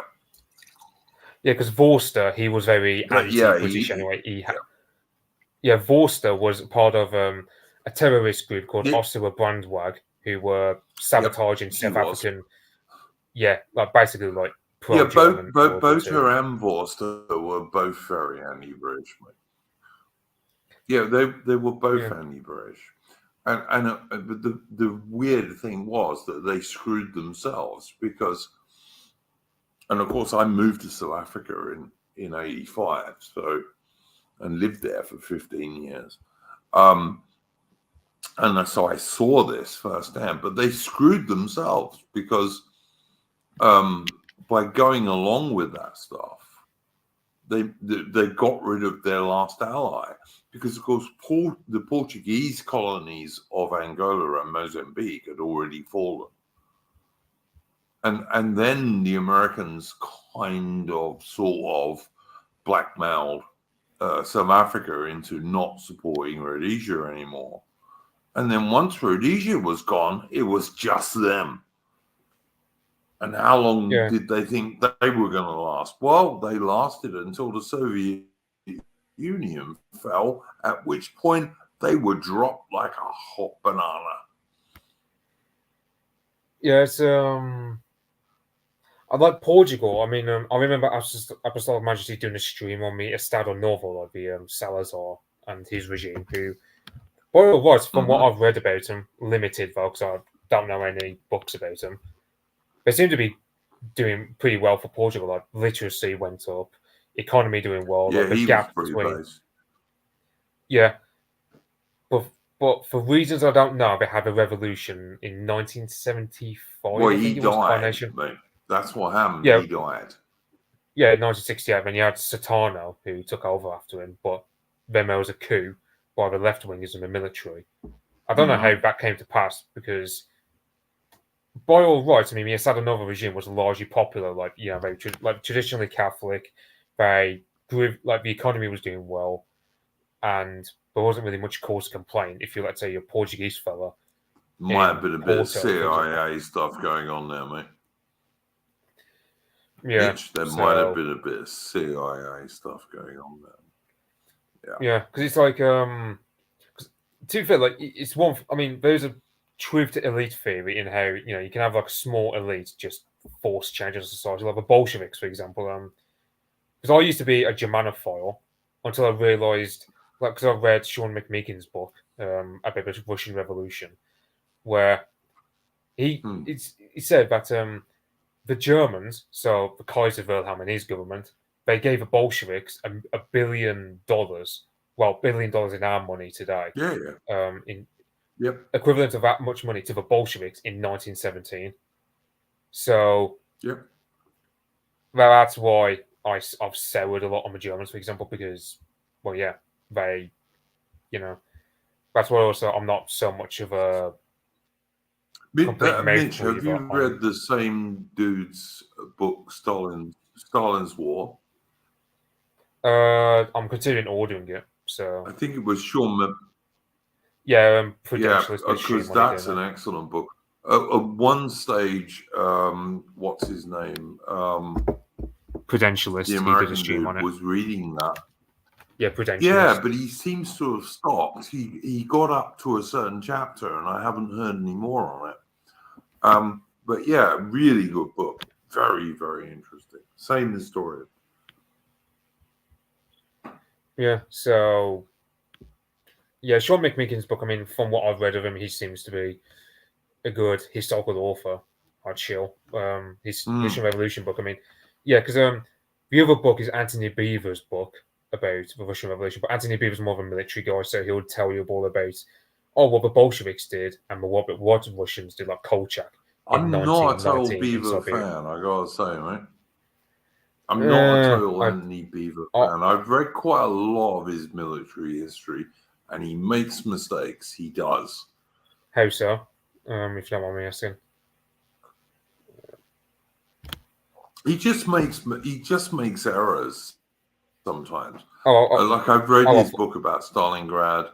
Yeah, because Vorster, he was very anti-British anyway. Vorster was part of a terrorist group called Ossewa Brandwag, who were sabotaging South African. Yeah, like basically like pro-German. Both her and Vorster were both very anti-British. Yeah, they were both anti-British. And the weird thing was that they screwed themselves because, and of course, I moved to South Africa in '85, and lived there for 15 years, and so I saw this firsthand. But they screwed themselves because by going along with that stuff, they got rid of their last ally. Because, of course, the Portuguese colonies of Angola and Mozambique had already fallen. And then the Americans sort of blackmailed South Africa into not supporting Rhodesia anymore. And then once Rhodesia was gone, it was just them. And how long did they think they were going to last? Well, they lasted until the Soviet Union fell, at which point they were dropped like a hot banana. Yes, I like Portugal. I mean, I remember Apostolic Majesty doing a stream on the Estado Novo of the Salazar and his regime, who, well, it was, from what I've read about him, limited though, because I don't know any books about him. They seem to be doing pretty well for Portugal. Like literacy went up, economy doing well. Yeah, like, the he gap was pretty between base. Yeah, but for reasons I don't know, they had a revolution in 1975. Well, I think he it was died, mate. That's what happened. Yeah. He died. Yeah, 1968, and you had Satano who took over after him. But then there was a coup by the left wingers and the military. I don't know how that came to pass because, by all rights, I mean, the Assad and Nova regime was largely popular, like very traditionally Catholic. They grew, like the economy was doing well, and there wasn't really much cause to complain. If you let's say you're a Portuguese fella, Might have been a bit of Porto, CIA stuff going on there, mate. Yeah, Mitch, there might have been a bit of CIA stuff going on there. Yeah, because it's like to be fair, like it's one. I mean, there's a truth to elite theory in how you can have like a small elite just force change in society, like the Bolsheviks, for example. Because I used to be a Germanophile until I realised, like, because I read Sean McMeekin's book about the Russian Revolution, where he said that the Germans, so the Kaiser Wilhelm and his government, they gave the Bolsheviks $1 billion. Well, $1 billion in our money today. Equivalent of that much money to the Bolsheviks in 1917. So that's why I've soured a lot on the Germans, for example, because they, that's why also I'm not so much of a complete Mitch, have you read the same dude's book, Stalin's War? I'm considering ordering it. So I think it was Sean. Traditionalist. Because that's an excellent book. At one stage, what's his name? Prudentialist. The American dude was reading that. Yeah, Prudentialist. Yeah, but he seems to have stopped. He got up to a certain chapter, and I haven't heard any more on it. But yeah, really good book. Very, very interesting. Same historian. Yeah, so Sean McMeekin's book, I mean, from what I've read of him, he seems to be a good historical author. I'd chill. His Russian Revolution book, I mean, because the other book is Anthony Beevor's book about the Russian Revolution, but Anthony Beevor's more of a military guy, so he'll tell you all about what the Bolsheviks did and what the Russians did, like Kolchak. I'm not a total Beaver fan, I gotta say, mate. I'm not a total Anthony Beaver fan. I've read quite a lot of his military history, and he makes mistakes. He does. How so? If you don't mind me asking. He just makes errors sometimes. Like I've read his book about Stalingrad.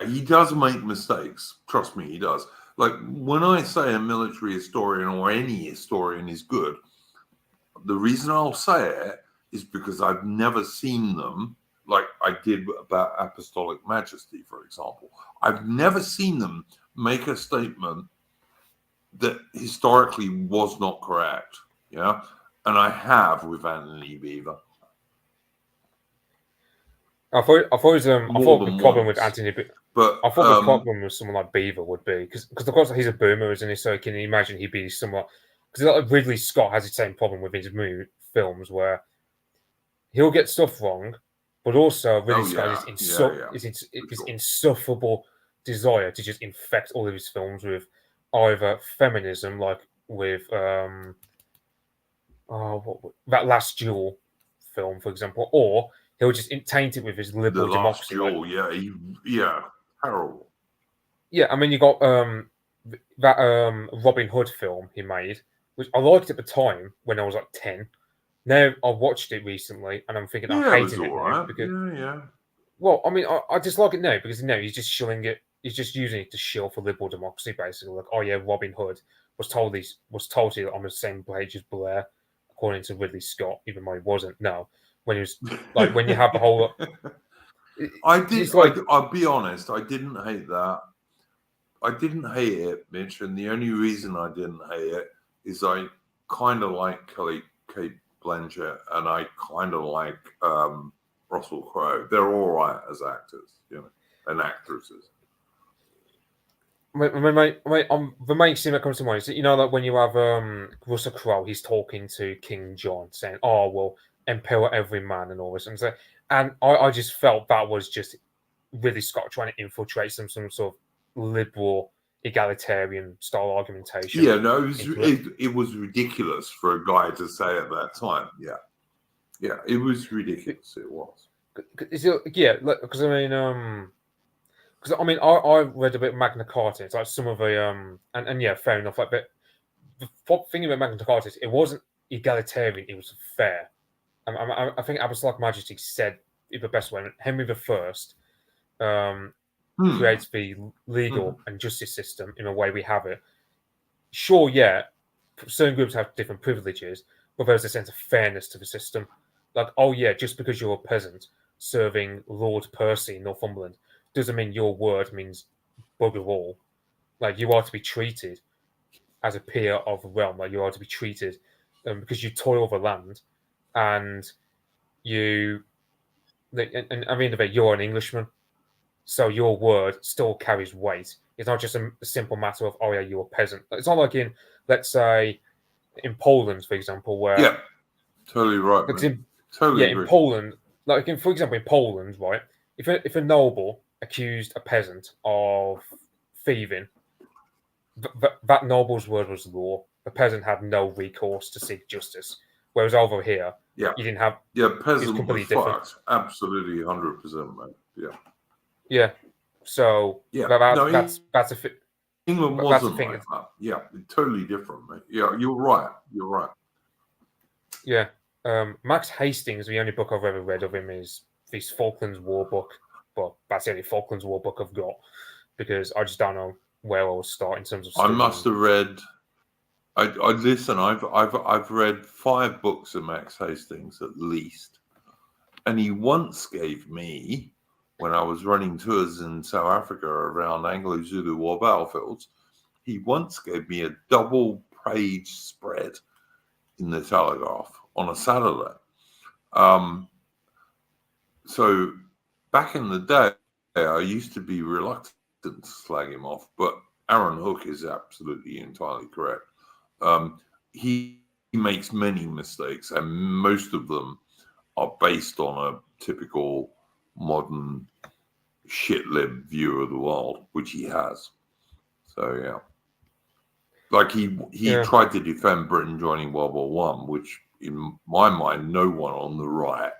He does make mistakes. Trust me, he does. Like when I say a military historian or any historian is good, the reason I'll say it is because I've never seen them, like I did about Apostolic Majesty, for example. I've never seen them make a statement that historically was not correct. Yeah. And I have with Anthony Beaver. I thought the problem with Anthony Beaver. But I thought the problem with someone like Beaver would be because of course he's a boomer, isn't he? So can you imagine he'd be somewhat because like Ridley Scott has the same problem with his films where he'll get stuff wrong, but also Ridley Scott is his insufferable desire to just infect all of his films with either feminism, like with that Last Duel film, for example, or he'll just taint it with his liberal democracy. Terrible. Yeah, I mean, you got that Robin Hood film he made, which I liked at the time when I was like 10. Now I watched it recently, and I'm thinking I hated it now because well, I mean, I just like it now because he's just shilling it. He's just using it to shill for liberal democracy, basically. Like, Robin Hood was told to on the same page as Blair, according to Ridley Scott, even though he wasn't. No, when he was like when you have the whole. I'll be honest. I didn't hate that. I didn't hate it, Mitch, and the only reason I didn't hate it is I kind of like Kate Blanchett, and I kind of like Russell Crowe. They're all right as actors, and actresses. The main scene that comes to mind is like when you have Russell Crowe, he's talking to King John, saying, "Oh, well, empower every man," and all this, and I just felt that was just Ridley Scott trying to infiltrate some sort of liberal egalitarian style argumentation. Yeah, no, it was ridiculous for a guy to say at that time. Yeah. Yeah, it was ridiculous. It was. Yeah, because I read a bit of Magna Carta. It's like some of the and yeah, fair enough. Like, but the thing about Magna Carta, it wasn't egalitarian; it was fair. I think Apostolic Majesty said it the best way. Henry I creates the legal and justice system in a way we have it. Sure, yeah, certain groups have different privileges, but there's a sense of fairness to the system. Like, oh yeah, just because you're a peasant serving Lord Percy in Northumberland doesn't mean your word means bugger all. Like, you are to be treated as a peer of the realm. Like, you are to be treated because you toil the land, and you, and at the end of it, you're an Englishman, so your word still carries weight. It's not just a simple matter of, oh yeah, you're a peasant. It's not like in, let's say, in Poland, for example, where Yeah, totally right. Totally in agree. Poland, like for example, in Poland, right? If a noble accused a peasant of thieving, that noble's word was law. The peasant had no recourse to seek justice. Whereas over here, Yeah, you didn't have. yeah, It's peasant completely was different. fucked. Absolutely, 100%, mate. Yeah, Yeah. So yeah. that's a England that's the wasn't thing. like that. Yeah, totally different, mate. Yeah, you're right. You're right. Yeah. Max Hastings, the only book I've ever read of him is this Falklands War book. But that's the only Falklands War book I've got because I just don't know where I will start in terms of I studying. must have read. I listen. I've read 5 books of Max Hastings at least, and he once gave me, when I was running tours in South Africa around Anglo-Zulu war battlefields, he once gave me a double-page spread in the Telegraph on a Saturday. So back in the day, I used to be reluctant to slag him off, but Aaron Hook is absolutely entirely correct. He makes many mistakes, and most of them are based on a typical modern shit-lib view of the world, which he has. So yeah, like he tried to defend Britain joining World War One, which in my mind, no one on the right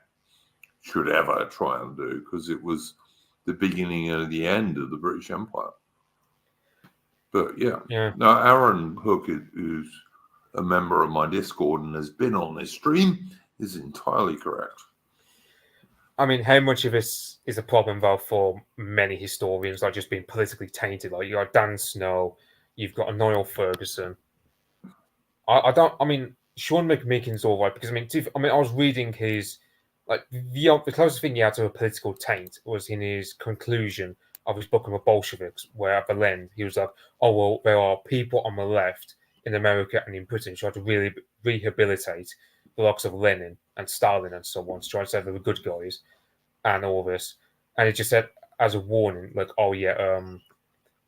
should ever try and do, because it was the beginning and the end of the British Empire. But yeah. Now Aaron Hook, who's a member of my Discord and has been on this stream, is entirely correct. I mean, how much of this is a problem, though, for many historians, like just being politically tainted? Like, you got Dan Snow, you've got Niall Ferguson. I mean, Sean McMeekin's all right, because, I was reading his, like, the closest thing he had to a political taint was in his conclusion of his book on the Bolsheviks, where at the end, he was like, oh, well, there are people on the left in America and in Britain trying to really rehabilitate the likes of Lenin and Stalin and so on, to try and say they were good guys and all this. And he just said, as a warning, like, oh yeah,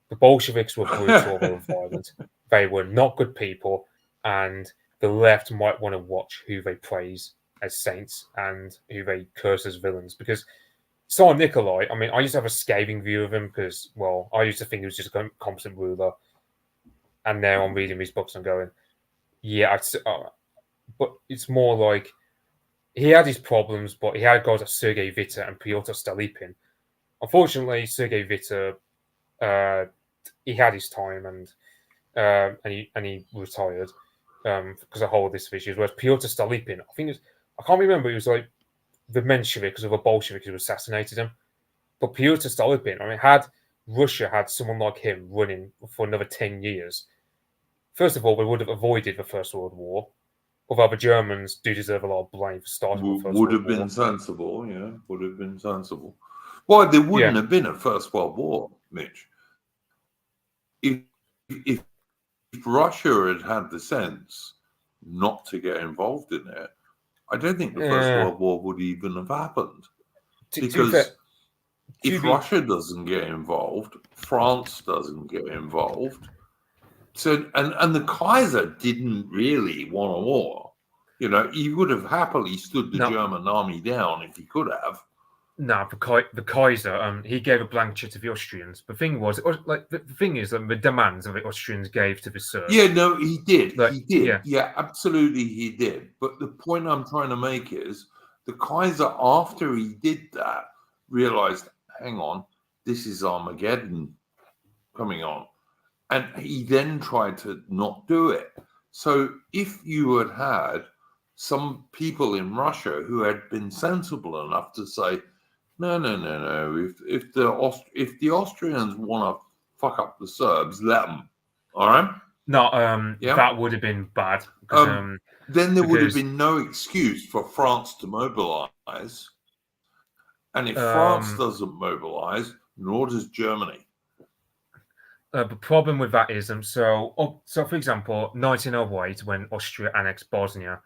the Bolsheviks were brutal, they were violent, they were not good people, and the left might want to watch who they praise as saints and who they curse as villains. Because Tsar Nikolai, I mean, I used to have a scathing view of him because, well, I used to think he was just a competent ruler. And now I'm reading his books and going, yeah, but it's more like he had his problems, but he had guys like Sergei Witte and Pyotr Stolypin. Unfortunately, Sergei Witte, he had his time and he retired because of whole this of issues. Whereas Pyotr Stolypin, I can't remember, it was like the Mensheviks or the Bolsheviks who assassinated him. But Pyotr Stolypin, I mean, had Russia had someone like him running for another 10 years, first of all, we would have avoided the First World War. Although the Germans do deserve a lot of blame for starting the First World War. Would have been sensible, yeah. Would have been sensible. Well, there wouldn't have been a First World War, Mitch. If Russia had the sense not to get involved in it, I don't think the First World War would even have happened. Because if Russia doesn't get involved, France doesn't get involved. So, and the Kaiser didn't really want a war. You know, he would have happily stood the German army down if he could have. No, the Kaiser, he gave a blank check to the Austrians. The thing was, like, the thing is, the demands that the Austrians gave to the Serbs. Yeah, no, he did. Like, he did. Yeah, absolutely, he did. But the point I'm trying to make is the Kaiser, after he did that, realized, hang on, this is Armageddon coming on. And he then tried to not do it. So if you had had some people in Russia who had been sensible enough to say, no. If the Austrians want to fuck up the Serbs, let them. All right. No, Yeah. that would have been bad. Because, then there would have been no excuse for France to mobilize. And if France doesn't mobilize, nor does Germany. The problem with that is, so for example, 1908, when Austria annexed Bosnia,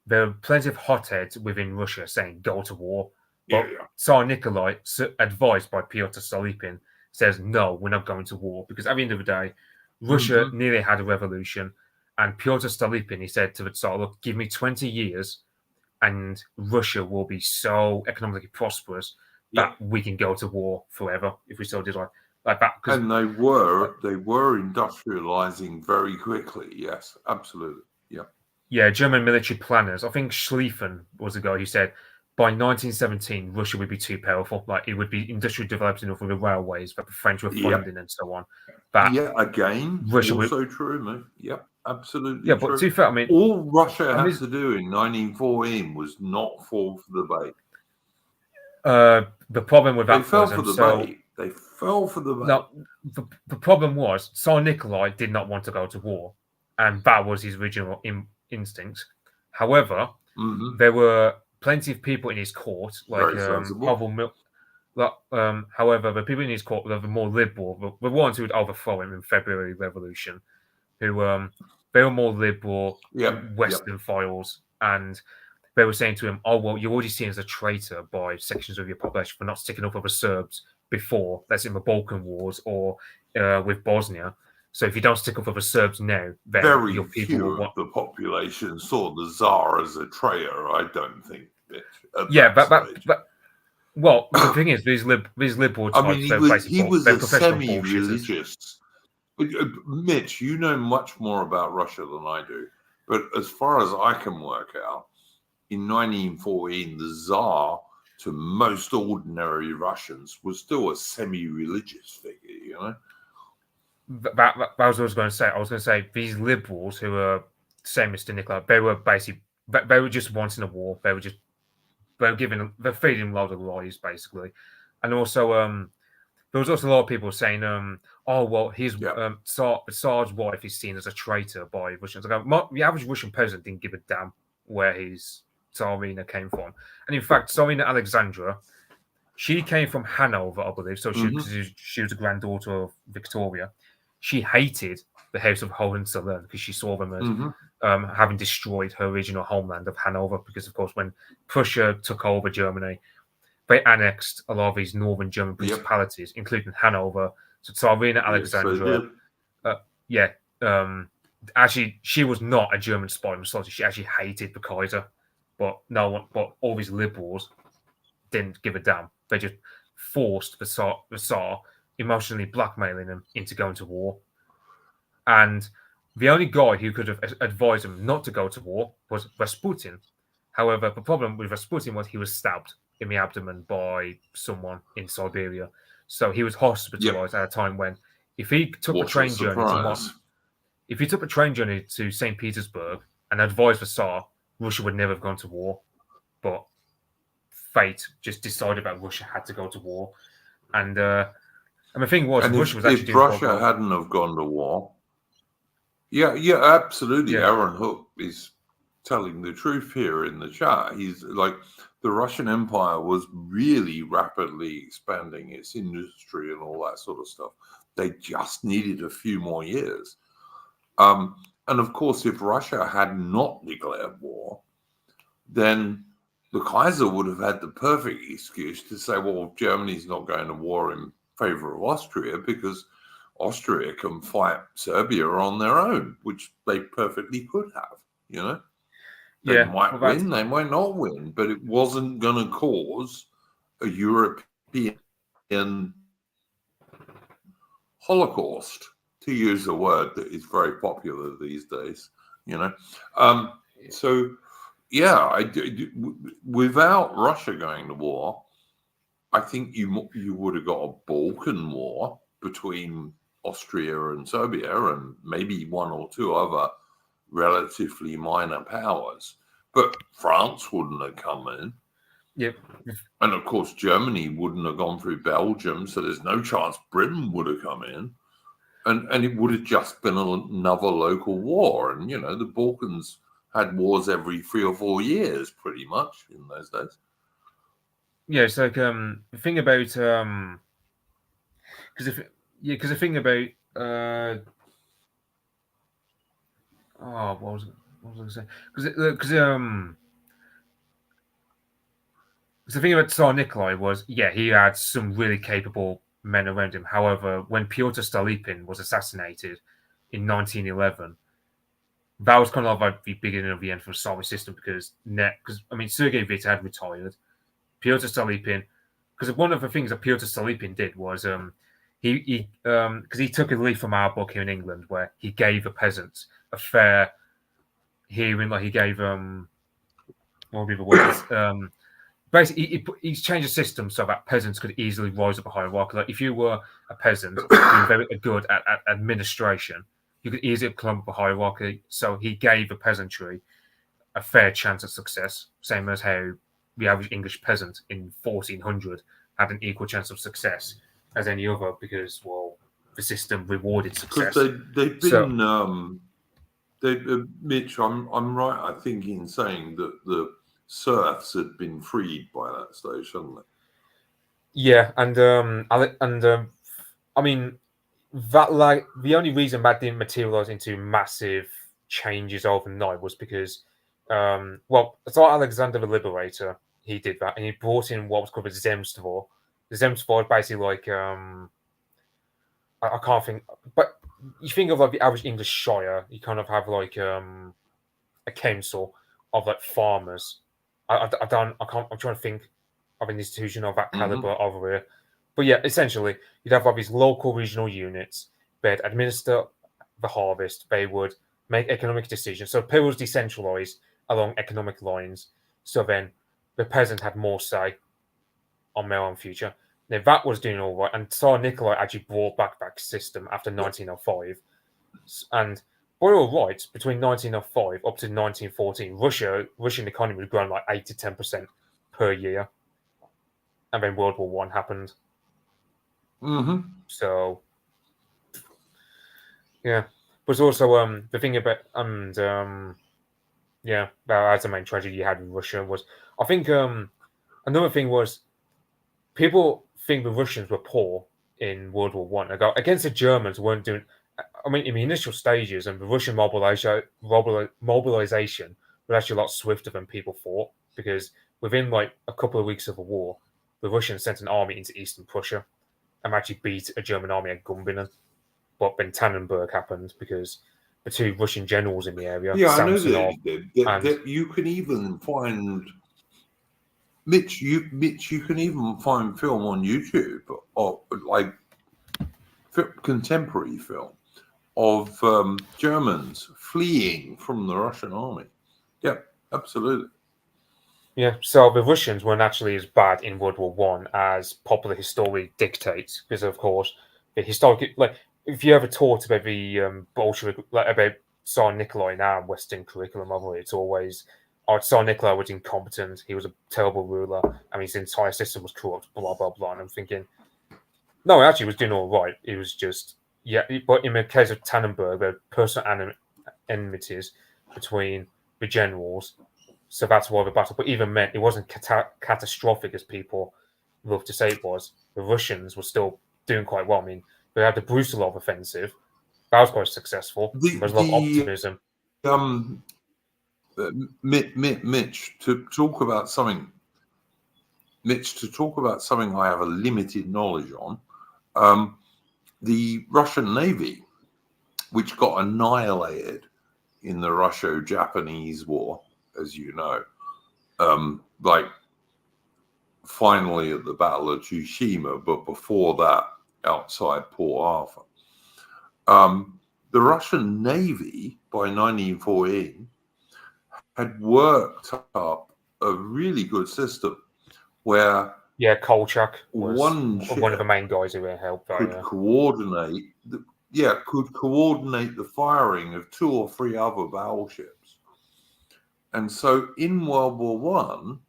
there were plenty of hotheads within Russia saying go to war. But Tsar Nikolai, advised by Pyotr Stolypin, says no, we're not going to war, because at the end of the day, Russia nearly had a revolution, and Pyotr Stolypin, he said to the Tsar, look, give me 20 years, and Russia will be so economically prosperous that we can go to war forever if we still did like that. And they were industrializing very quickly. Yes, absolutely. Yeah. Yeah, German military planners. I think Schlieffen was the guy who said by 1917 Russia would be too powerful. Like it would be industrially developed enough with the railways that the French were funding and so on. That again, Russia also true, mate. Yeah, absolutely. Yeah, but to be fair, I mean, all Russia had to do in 1914 was not fall for the bait. The problem with that they fell for the bait. They fell for the bait. No, the problem was Tsar Nikolai did not want to go to war, and that was his original instinct. However, there were plenty of people in his court, like Pavel however, the people in his court were the more liberal, the ones who would overthrow him in February Revolution, who they were more liberal, Western files, and they were saying to him, "Oh well, you're already seen as a traitor by sections of your population for not sticking up for the Serbs before, let's say in the Balkan Wars or with Bosnia. So if you don't stick up for the Serbs now, then very few of the population saw the Tsar as a traitor. I don't think. Well, the thing is, these liberal types, I mean, he was a semi-religious. Mitch, you know much more about Russia than I do, but as far as I can work out, in 1914, the Tsar, to most ordinary Russians, was still a semi-religious figure, you know? That was what I was going to say. I was going to say these liberals who are same Mr. Nikolai, they were basically, they were just wanting a war. They're feeding a lot of lies, basically. And also, there was also a lot of people saying, oh, well, the Tsar's wife is seen as a traitor by Russians. The average Russian peasant didn't give a damn where his Tsarina came from. And in fact, Tsarina Alexandra, she came from Hanover, I believe. So she was a granddaughter of Victoria. She hated the House of Hohenzollern because she saw them as having destroyed her original homeland of Hanover. Because, of course, when Prussia took over Germany, they annexed a lot of these northern German principalities, including Hanover. So Tsarina Alexandra, actually, she was not a German spy in Slaughter. She actually hated the Kaiser, but all these liberals didn't give a damn. They just forced the Tsar, emotionally blackmailing him into going to war. And the only guy who could have advised him not to go to war was Rasputin. However, the problem with Rasputin was he was stabbed in the abdomen by someone in Siberia. So he was hospitalized at a time when if he took a train journey to St. Petersburg and advised the Tsar, Russia would never have gone to war. But fate just decided that Russia had to go to war. And the thing was, Russia was actually doing Russia hadn't have gone to war. Yeah, absolutely. Yeah. Aaron Hook is telling the truth here in the chat. He's like, the Russian Empire was really rapidly expanding its industry and all that sort of stuff. They just needed a few more years. And of course, if Russia had not declared war, then the Kaiser would have had the perfect excuse to say, well, Germany's not going to war in favor of Austria because Austria can fight Serbia on their own, which they perfectly could have, you know? They might win, they might not win, but it wasn't going to cause a European Holocaust, to use a word that is very popular these days, you know? So yeah, without Russia going to war, I think you would have got a Balkan War between Austria and Serbia, and maybe one or two other relatively minor powers. But France wouldn't have come in. Yep. And of course, Germany wouldn't have gone through Belgium, so there's no chance Britain would have come in. And it would have just been another local war. And, you know, the Balkans had wars every 3 or 4 years, pretty much, in those days. Yeah, it's like the thing about because the thing about what was I going to say? Because the thing about Tsar Nikolai was, yeah, he had some really capable men around him. However, when Pyotr Stolypin was assassinated in 1911, that was kind of like the beginning of the end for the Soviet system because I mean, Sergei Witte had retired. Pyotr Stolypin, because one of the things that Pyotr Stolypin did was he because he took a leaf from our book here in England where he gave the peasants a fair hearing, like he gave what would be the word? Basically, he's changed the system so that peasants could easily rise up a hierarchy. Like if you were a peasant being very good at administration, you could easily climb up a hierarchy. So he gave the peasantry a fair chance of success, same as how the average English peasant in 1400 had an equal chance of success as any other because, well, the system rewarded success. Because they've been, Mitch, I'm right, I think, in saying that the serfs had been freed by that stage, hadn't they? Yeah, and I mean that like the only reason that didn't materialize into massive changes overnight was because well, Tsar Alexander the Liberator, he did that and he brought in what was called the Zemstvo. The Zemstvo is basically like I can't think, but you think of like the average English shire, you kind of have like a council of like farmers. I can't. I'm trying to think of an institution of that caliber over here. But yeah, essentially, you'd have like these local regional units. They'd administer the harvest. They would make economic decisions. So people was decentralized along economic lines. So then the peasant had more say on their own future. Now that was doing all right, and Tsar Nikolai actually brought back that system after 1905. And by all rights, between 1905 up to 1914, Russian economy was growing like 8 to 10% per year, and then World War One happened. So yeah, but also the thing about yeah, that's the main tragedy you had in Russia was I think another thing was people think the Russians were poor in World War One. Against the Germans weren't doing. I mean, in the initial stages, and the Russian mobilization was actually a lot swifter than people thought because within like a couple of weeks of the war, the Russians sent an army into Eastern Prussia and actually beat a German army at Gumbinnen. But then Tannenberg happened because the two Russian generals in the area, Yeah, I know Samsonov, that you can even find Mitch. You can even find film on YouTube or like contemporary film of Germans fleeing from the Russian army. Yeah, absolutely. Yeah, so the Russians weren't actually as bad in World War One as popular history dictates, because of course the historic, like if you ever taught about the Bolshevik, like about Tsar Nikolai in our Western curriculum, over it's always, oh, Tsar Nikolai was incompetent, he was a terrible ruler, and his entire system was corrupt, blah blah blah. And I'm thinking, no, he actually was doing all right. It was just but in the case of Tannenberg, there were personal enmities between the generals. So that's why the battle, but even meant it wasn't catastrophic as people love to say it was. The Russians were still doing quite well. I mean, they had the Brusilov offensive. That was quite successful. There was a lot of optimism. Mitch, to talk about something I have a limited knowledge on, the Russian Navy, which got annihilated in the Russo-Japanese War, as you know, like finally at the Battle of Tsushima, but before that, outside Port Arthur. The Russian Navy by 1914 had worked up a really good system where Kolchak was one one of the ship main guys who helped. could coordinate the firing of 2 or 3 other battleships. And so in World War One,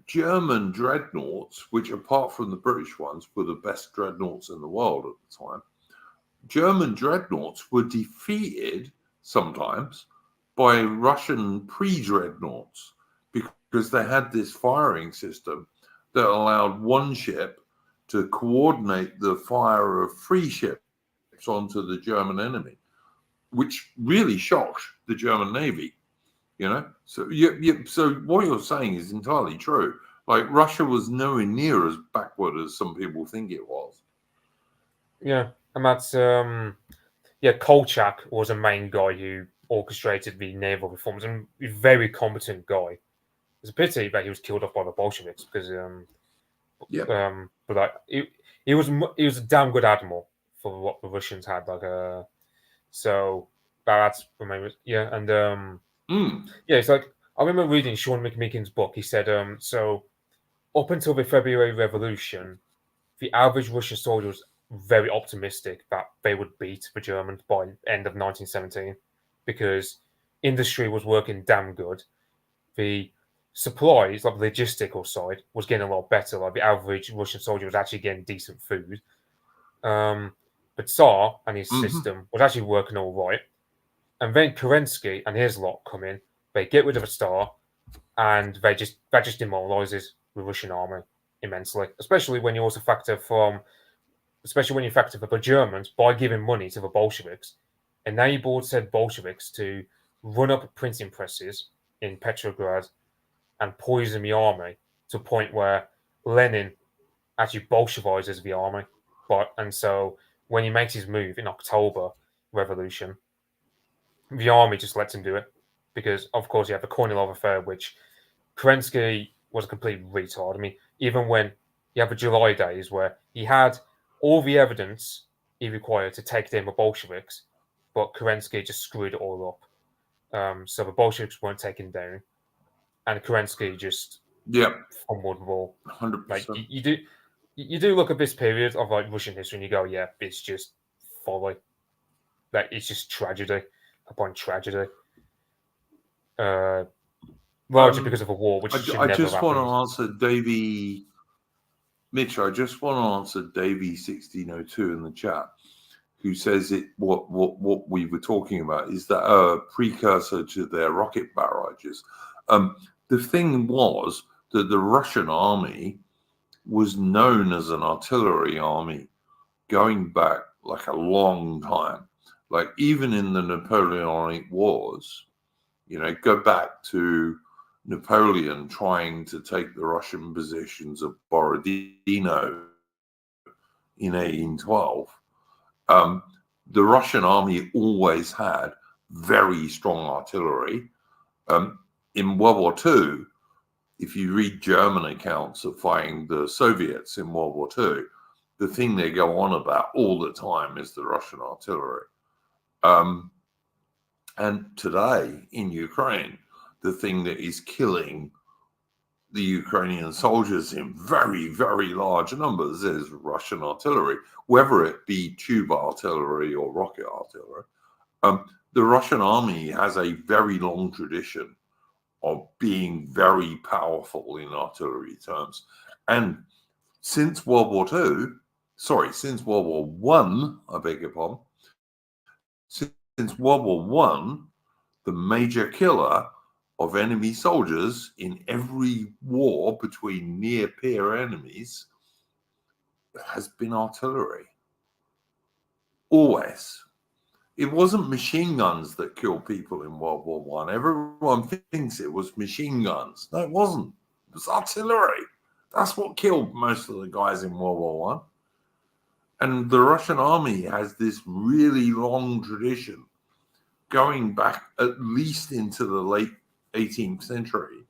German dreadnoughts, which apart from the British ones were the best dreadnoughts in the world at the time, German dreadnoughts were defeated sometimes by Russian pre-dreadnoughts because they had this firing system that allowed one ship to coordinate the fire of 3 ships onto the German enemy, which really shocked the German Navy. So so what you're saying is entirely true. Like, Russia was nowhere near as backward as some people think it was. Yeah, and that's Kolchak was a main guy who orchestrated the naval reforms, and a very competent guy. It's a pity that he was killed off by the Bolsheviks because but like he was a damn good admiral for what the Russians had. So that's and it's like I remember reading Sean McMeekin's book. He said so up until the February Revolution, the average Russian soldier was very optimistic that they would beat the Germans by end of 1917 because industry was working damn good. The supplies, like the logistical side, was getting a lot better. Like the average Russian soldier was actually getting decent food. But Tsar and his system was actually working all right. And then Kerensky and his lot come in. They get rid of a Tsar, and that just demoralizes the Russian army immensely. Especially when you factor that the Germans, by giving money to the Bolsheviks, enabled said Bolsheviks to run up printing presses in Petrograd and poison the army to a point where Lenin actually Bolshevizes the army. And so when he makes his move in October Revolution, the army just lets him do it because, of course, you have the Kornilov affair, which Kerensky was a complete retard. I mean, even when you have the July days where he had all the evidence he required to take down the Bolsheviks, but Kerensky just screwed it all up. So the Bolsheviks weren't taken down, and Kerensky just fumbled the ball. 100%. Like you do look at this period of like Russian history, and you go, yeah, it's just folly. Like it's just tragedy upon tragedy. Largely because of a war, which should never just happen. want to answer Davey Mitch. I just want to answer Davey 1602 in the chat, who says what we were talking about is that a precursor to their rocket barrages. The thing was that the Russian army was known as an artillery army going back like a long time. Like even in the Napoleonic Wars, go back to Napoleon trying to take the Russian positions of Borodino in 1812. The Russian army always had very strong artillery. In World War II, if you read German accounts of fighting the Soviets in World War II, the thing they go on about all the time is the Russian artillery. And today in Ukraine, the thing that is killing the Ukrainian soldiers in very, very large numbers is Russian artillery, whether it be tube artillery or rocket artillery. The Russian army has a very long tradition of being very powerful in artillery terms. And since World War One, I beg your pardon, since World War One, the major killer of enemy soldiers in every war between near-peer enemies has been artillery. Always. It wasn't machine guns that killed people in World War One. Everyone thinks it was machine guns. No, it wasn't. It was artillery. That's what killed most of the guys in World War One. And the Russian army has this really long tradition going back at least into the late 18th century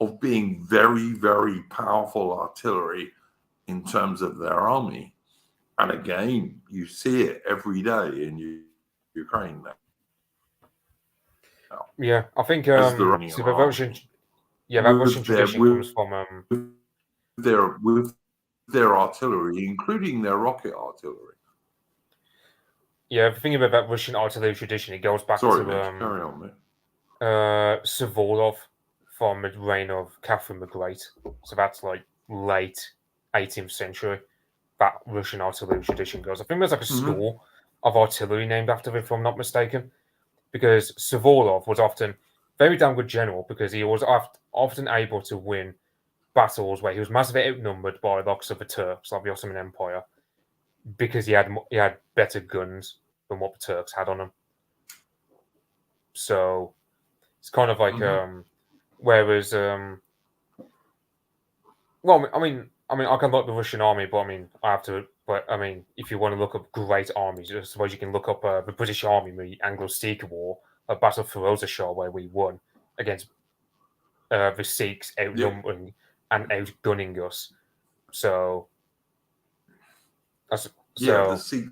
of being very, very powerful artillery in terms of their army. And again, you see it every day in Ukraine now. Yeah, I think as the running so the Russian, army. that Russian With their, tradition comes from with their artillery, including their rocket artillery. yeah, the thing about that Russian artillery tradition, it goes back Sorry, to Mitch, carry on, mate. Suvorov from the reign of Catherine the Great. So that's like late 18th century. That Russian artillery tradition goes. I think there's like a school of artillery named after him, if I'm not mistaken, because Suvorov was often very damn good general because he was often able to win battles where he was massively outnumbered by the likes of the Turks, like the Ottoman Empire, because he had better guns than what the Turks had on him. So it's kind of like whereas well, I mean, I can look at the Russian army, but I mean, I have to. But I mean, if you want to look up great armies, I suppose you can look up the British Army, the Anglo-Sikh War, a Battle of Rhodesia, where we won against the Sikhs outnumbering and outgunning us. So, The Sikhs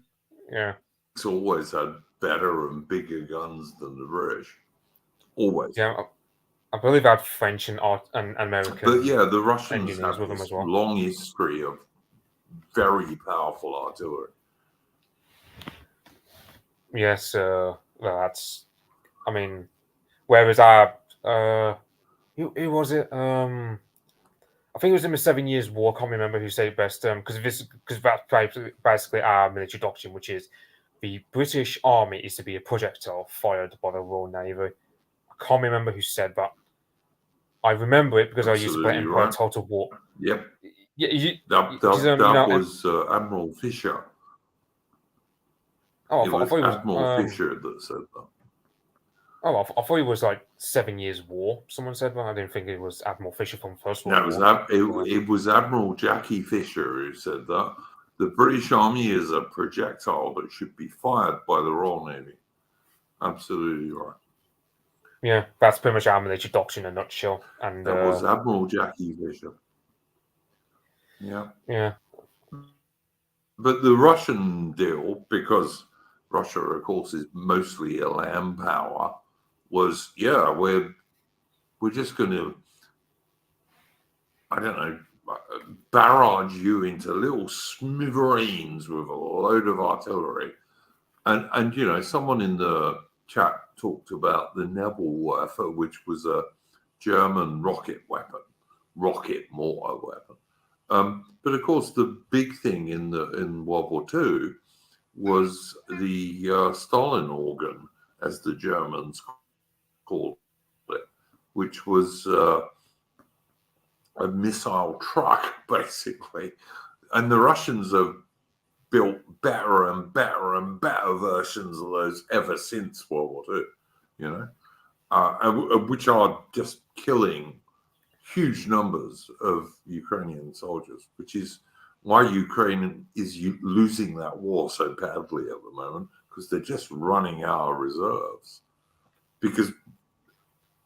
yeah, always had better and bigger guns than the British. Always. Yeah, I believe I had French and American. But yeah, the Russians engineers have with them this as well. long history of very powerful artillery. Yes, well, that's. I mean, whereas our who was it? I think it was in the 7 Years' War. I can't remember who said it best. Because that's basically our military doctrine, which is the British Army is to be a projectile fired by the Royal Navy. I can't remember who said that. I remember it because I used to play Absolutely Empire right. Total War. Yep. Yeah, that was Admiral Fisher. Oh, It I was thought it was Admiral Fisher that said that. Oh, I thought it was like 7 Years' War. Someone said that. I didn't think it was Admiral Fisher from First World War. War. It was Admiral Jackie Fisher who said that. The British Army is a projectile that should be fired by the Royal Navy. Absolutely right. Yeah, that's pretty much our military doctrine in a nutshell. And that was Admiral Jackie Fisher. Yeah. Yeah. But the Russian deal, because Russia, of course, is mostly a land power, was we're just going to, I don't know, barrage you into little smithereens with a load of artillery. And you know, someone in the chat talked about the Nebelwerfer, which was a German rocket mortar weapon. But of course, the big thing in World War II was the Stalin organ, as the Germans called it, which was a missile truck, basically. And the Russians have built better and better and better versions of those ever since World War II, you know, which are just killing huge numbers of Ukrainian soldiers, which is why Ukraine is losing that war so badly at the moment, because they're just running out of reserves. Because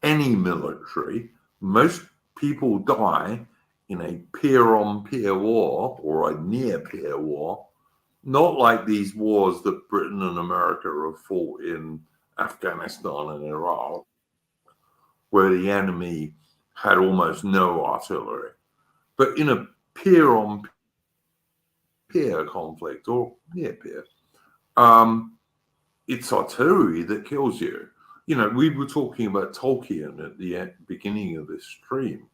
any military, most people die in a peer-on-peer war or a near-peer war, not like these wars that Britain and America have fought in Afghanistan and Iraq, where the enemy had almost no artillery. But in a peer-on-peer conflict or near-peer, it's artillery that kills you. You know, we were talking about Tolkien at the beginning of this stream.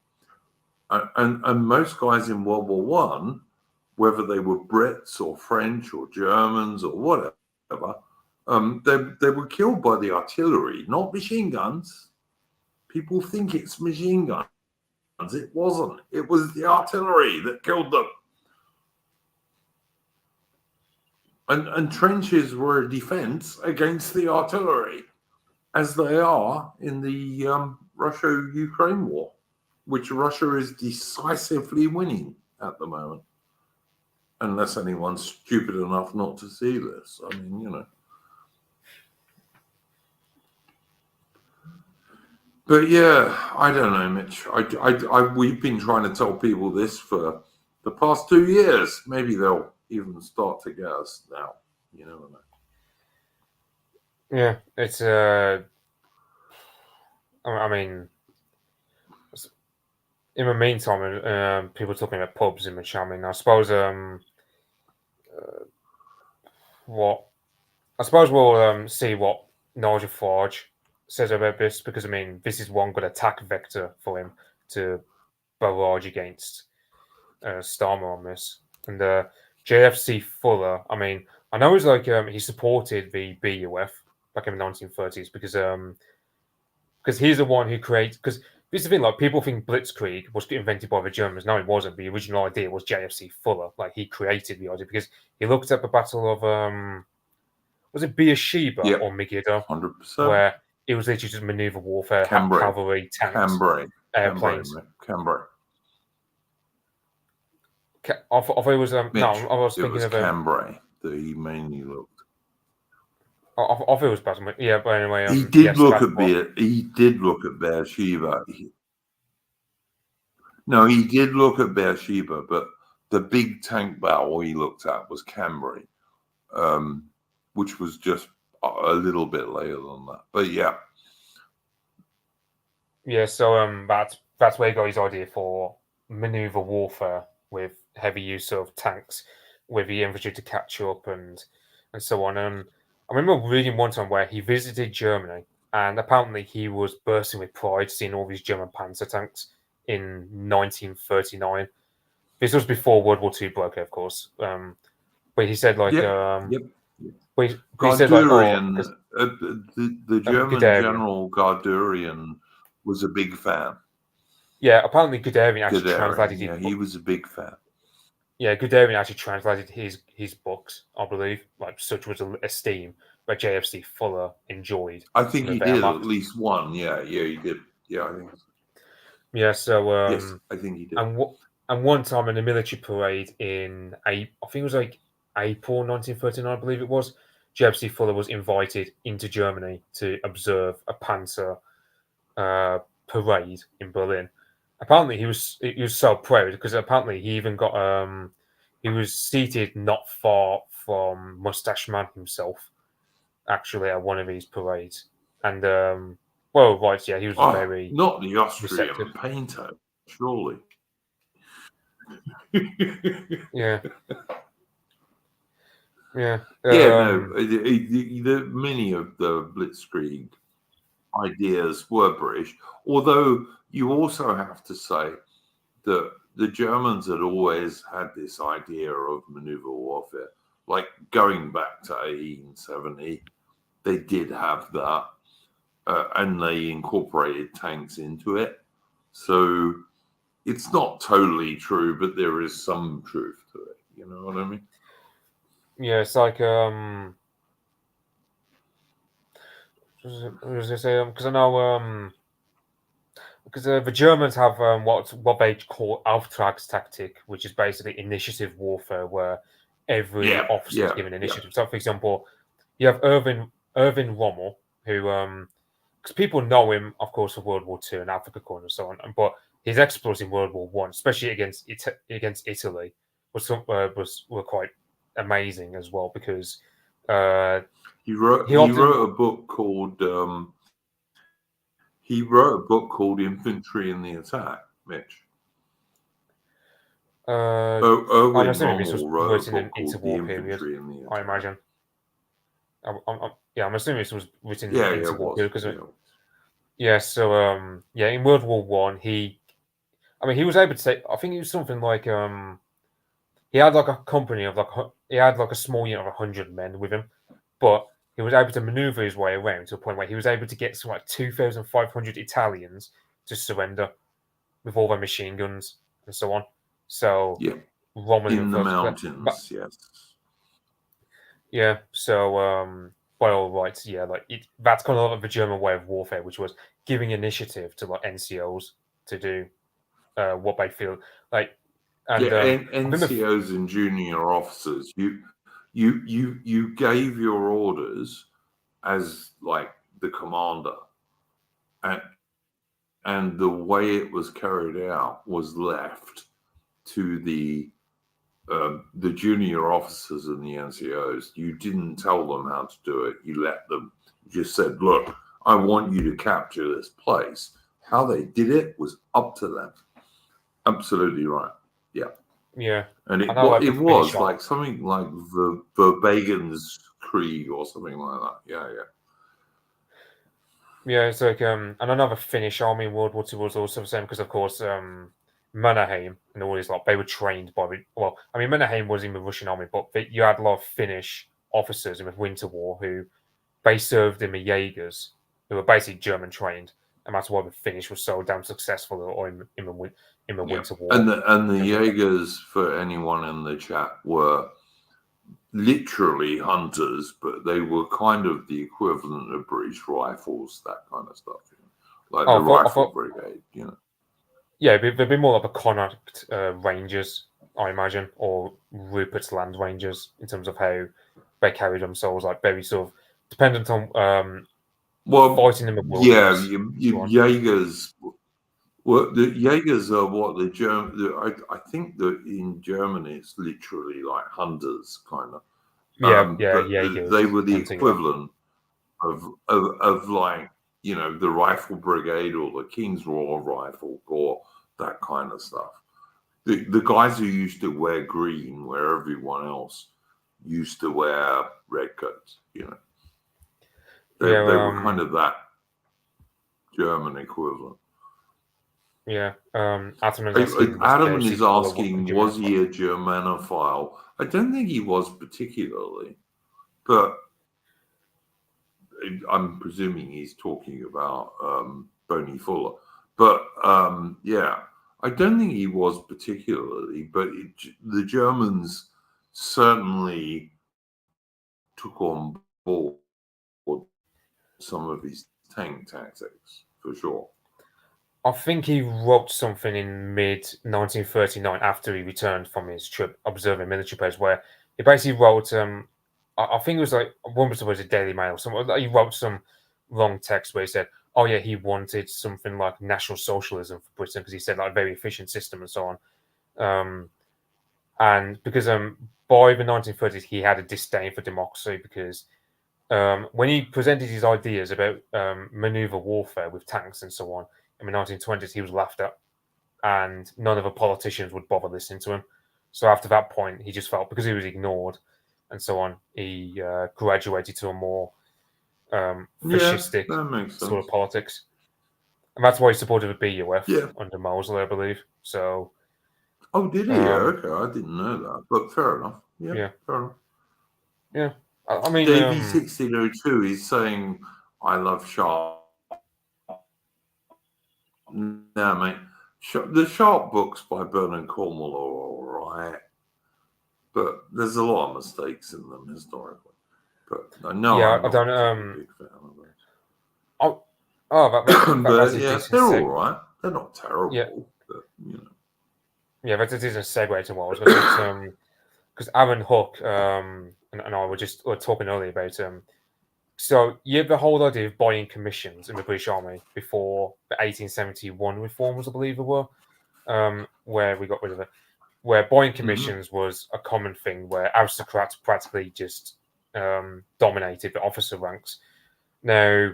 And most guys in World War One, whether they were Brits or French or Germans or whatever, they were killed by the artillery, not machine guns. People think it's machine guns. It wasn't. It was the artillery that killed them. And trenches were a defense against the artillery, as they are in the Russia-Ukraine war, which Russia is decisively winning at the moment. Unless anyone's stupid enough not to see this. I mean, you know. But yeah, I don't know, Mitch. We've been trying to tell people this for the past 2 years. Maybe they'll even start to get us now. You never know. Yeah, it's I mean, in the meantime, people talking about pubs in which, I mean, I suppose what I suppose we'll see what Nigel Farage says about this, because I mean, this is one good attack vector for him to barrage against Starmer on this. And JFC Fuller, I mean, I know he's like he supported the BUF back in the 1930s because he's the one who created. Because this is the thing, like people think Blitzkrieg was invented by the Germans. No, it wasn't. The original idea was JFC Fuller. Like he created the idea because he looked at the Battle of was it Beersheba Yep, or Megiddo, 100%. where it was literally just maneuver warfare, Cambrai. cavalry, tanks, Cambrai. airplanes. Cambrai. I thought it was Mitch, no. I was it thinking was of Cambrai that he mainly looked. I thought it was Batman. Yeah, but anyway, He did yes, look at Beersheba. No, he did look at Beersheba, but the big tank battle he looked at was Cambrai, which was just a little bit later than that. But yeah. Yeah, so that's where he got his idea for maneuver warfare with heavy use of tanks, with the infantry to catch up and so on. I remember reading one time where he visited Germany, and apparently he was bursting with pride seeing all these German panzer tanks in 1939. This was before World War II broke out, of course. But he said like, Yep. but he said like, Guderian, the German Guderian. general Guderian was a big fan. Yeah, apparently Guderian actually translated his he was a big fan. Yeah, Guderian actually translated his books, I believe. Like such was esteem that JFC Fuller enjoyed. I think he did at least one. Yeah, he did. Yeah, I think. Yeah, so yes, I think he did. And one time in a military parade in I think it was like April 1939, I believe it was. JFC Fuller was invited into Germany to observe a Panzer parade in Berlin. Apparently, he was so proud because apparently he even got he was seated not far from Mustache Man himself, actually at one of these parades, and well, right, yeah, he was very not the Austrian receptive. painter, surely. Yeah. Yeah. No. Many of the Blitzkrieg ideas were British, although you also have to say that the Germans had always had this idea of maneuver warfare. Like going back to 1870, they did have that, and they incorporated tanks into it. So it's not totally true, but there is some truth to it. You know what I mean? Yeah, it's like what was I say? Because I know because the Germans have what they call Auftrags tactic, which is basically initiative warfare, where every officer is given initiative. So, for example, you have Irvin Rommel, who because people know him, of course, for World War II and Africa Corps and so on, but his exploits in World War One, especially against Italy, were quite amazing as well because he wrote a book called Infantry in the Attack, Mitch. I'm assuming this was written in interwar period. I imagine. I'm assuming this was written in interwar period because so in World War One he was able to say, I think it was something like he had like a company of he had like a small unit of 100 men with him, but he was able to maneuver his way around to a point where he was able to get something like 2,500 Italians to surrender with all their machine guns and so on. So Rommel in the mountains, yes. Yeah, so by all rights, yeah, like that's kind of like the German way of warfare, which was giving initiative to like NCOs to do what they feel like. And NCOs and junior officers, you gave your orders as like the commander, and the way it was carried out was left to the junior officers and the NCOs. You didn't tell them how to do it. You let them. You just said, "Look, I want you to capture this place. How they did it was up to them. Absolutely right. Yeah. Yeah. And I know, like, the it finish was like off. something like Verbagen's Krieg or something like that. Yeah, yeah. Yeah, it's like and another Finnish army in World War II was also the same because, of course, Mannerheim and all these lot, they were trained by well, I mean, Mannerheim was in the Russian army, but you had a lot of Finnish officers in the Winter War who they served in the Jaegers, who were basically German trained, and that's why the Finnish was so damn successful in the Yeah. Winter War. And the Jaegers, for anyone in the chat, were literally hunters, but they were kind of the equivalent of British rifles, that kind of stuff. You know? Like the rifle brigade, you know. Yeah, they'd be more like the Connacht Rangers, I imagine, or Rupert's Land Rangers in terms of how they carry themselves, like very sort of dependent on well, fighting in the yeah, wilderness. Jaegers. Well, the Jaegers are what the German. I think that in Germany it's literally like hunters, kind of. Yeah, But they Jaegers, were the hunting, yeah. equivalent of like, you know, the Rifle Brigade or the King's Royal Rifle Corps, that kind of stuff. The guys who used to wear green, where everyone else used to wear red coats, you know, they were kind of that German equivalent. Yeah, Adam is asking, was Adam there is sequel of asking, was he a Germanophile? I don't think he was particularly, but I'm presuming he's talking about Boney Fuller. But yeah, I don't think he was particularly, but the Germans certainly took on board some of his tank tactics, for sure. I think he wrote something in mid 1939 after he returned from his trip observing military posts, where he basically wrote, I think it was like one was a Daily Mail. He wrote some long text where he said, "Oh yeah, he wanted something like National Socialism for Britain because he said like a very efficient system and so on." And because by the 1930s he had a disdain for democracy because when he presented his ideas about maneuver warfare with tanks and so on in the 1920s, he was laughed at, and none of the politicians would bother listening to him. So after that point, he just felt because he was ignored and so on, he graduated to a more fascistic that makes sort sense. of politics, and that's why he supported the BUF Yeah. under Mosley, I believe. So. Oh, did he? Okay, I didn't know that, but fair enough. Yeah. Fair enough. Yeah, I mean, Davey 1602 is saying, "I love Sharp." No, mate. The Sharp books by Bernard Cornwell are all right, but there's a lot of mistakes in them historically. But I know I'm I not don't a big fan of those. that's But a yeah, decent they're all right. They're not terrible, Yeah, but you know. yeah, but it is a segue to what I was going to say. Because Aaron Hook and I were talking earlier about so you have the whole idea of buying commissions in the British Army before the 1871 reforms, I believe it were, where we got rid of it, where buying commissions was a common thing where aristocrats practically just dominated the officer ranks. Now,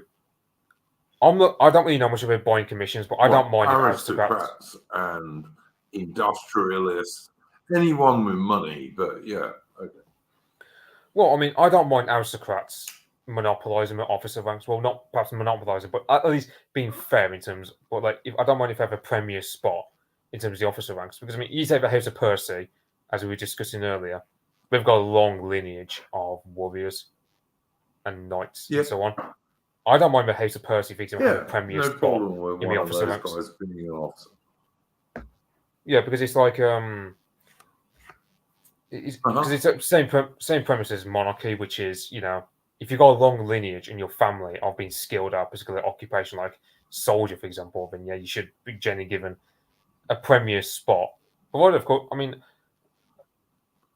I don't really know much about buying commissions, but I don't mind if aristocrats and industrialists, anyone with money, but yeah, okay. Well, I mean, I don't mind aristocrats monopolizing the officer ranks. Well, not perhaps monopolizing, but at least being fair in terms. But like, if I don't mind if they have a premier spot in terms of the officer ranks, because I mean, you take the House of Percy, as we were discussing earlier, they've got a long lineage of warriors and knights and so on. I don't mind the House of Percy if they have a premier no spot problem with in one the of officer those ranks. guys being an officer. Yeah, because it's like because it's the same premise as monarchy, which is, you know, if you've got a long lineage in your family of being skilled at a particular occupation, like soldier, for example, then yeah, you should be generally given a premier spot. But what, of course, I mean,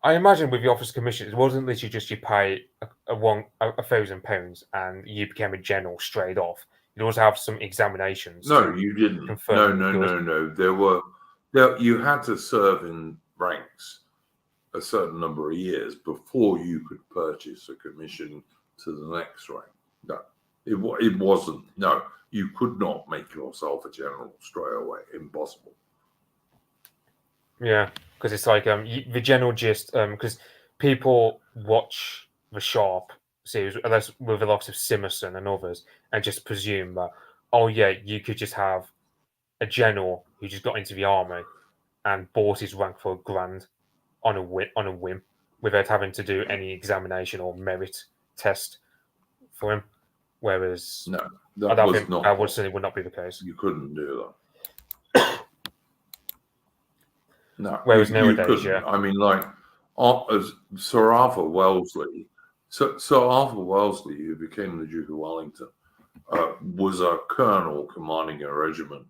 I imagine with the officer commission, it wasn't literally just you pay £1,000 and you became a general straight off. You'd also have some examinations. No, you didn't. Confirm that you're good. No. You had to serve in ranks a certain number of years before you could purchase a commission to the next rank. No. It wasn't. No, you could not make yourself a general straight away. Impossible. Yeah, because it's like the general gist. Because people watch the Sharp series, unless with the likes of Simerson and others, and just presume that, oh yeah, you could just have a general who just got into the army and bought his rank for £1,000 on a whim, without having to do any examination or merit test for him. Whereas No, I that don't was think not. that would certainly would not be the case. You couldn't do that. No, Whereas you nowadays, couldn't. yeah, I mean, like as Sir Arthur Wellesley, Sir Arthur Wellesley, who became the Duke of Wellington, was a colonel commanding a regiment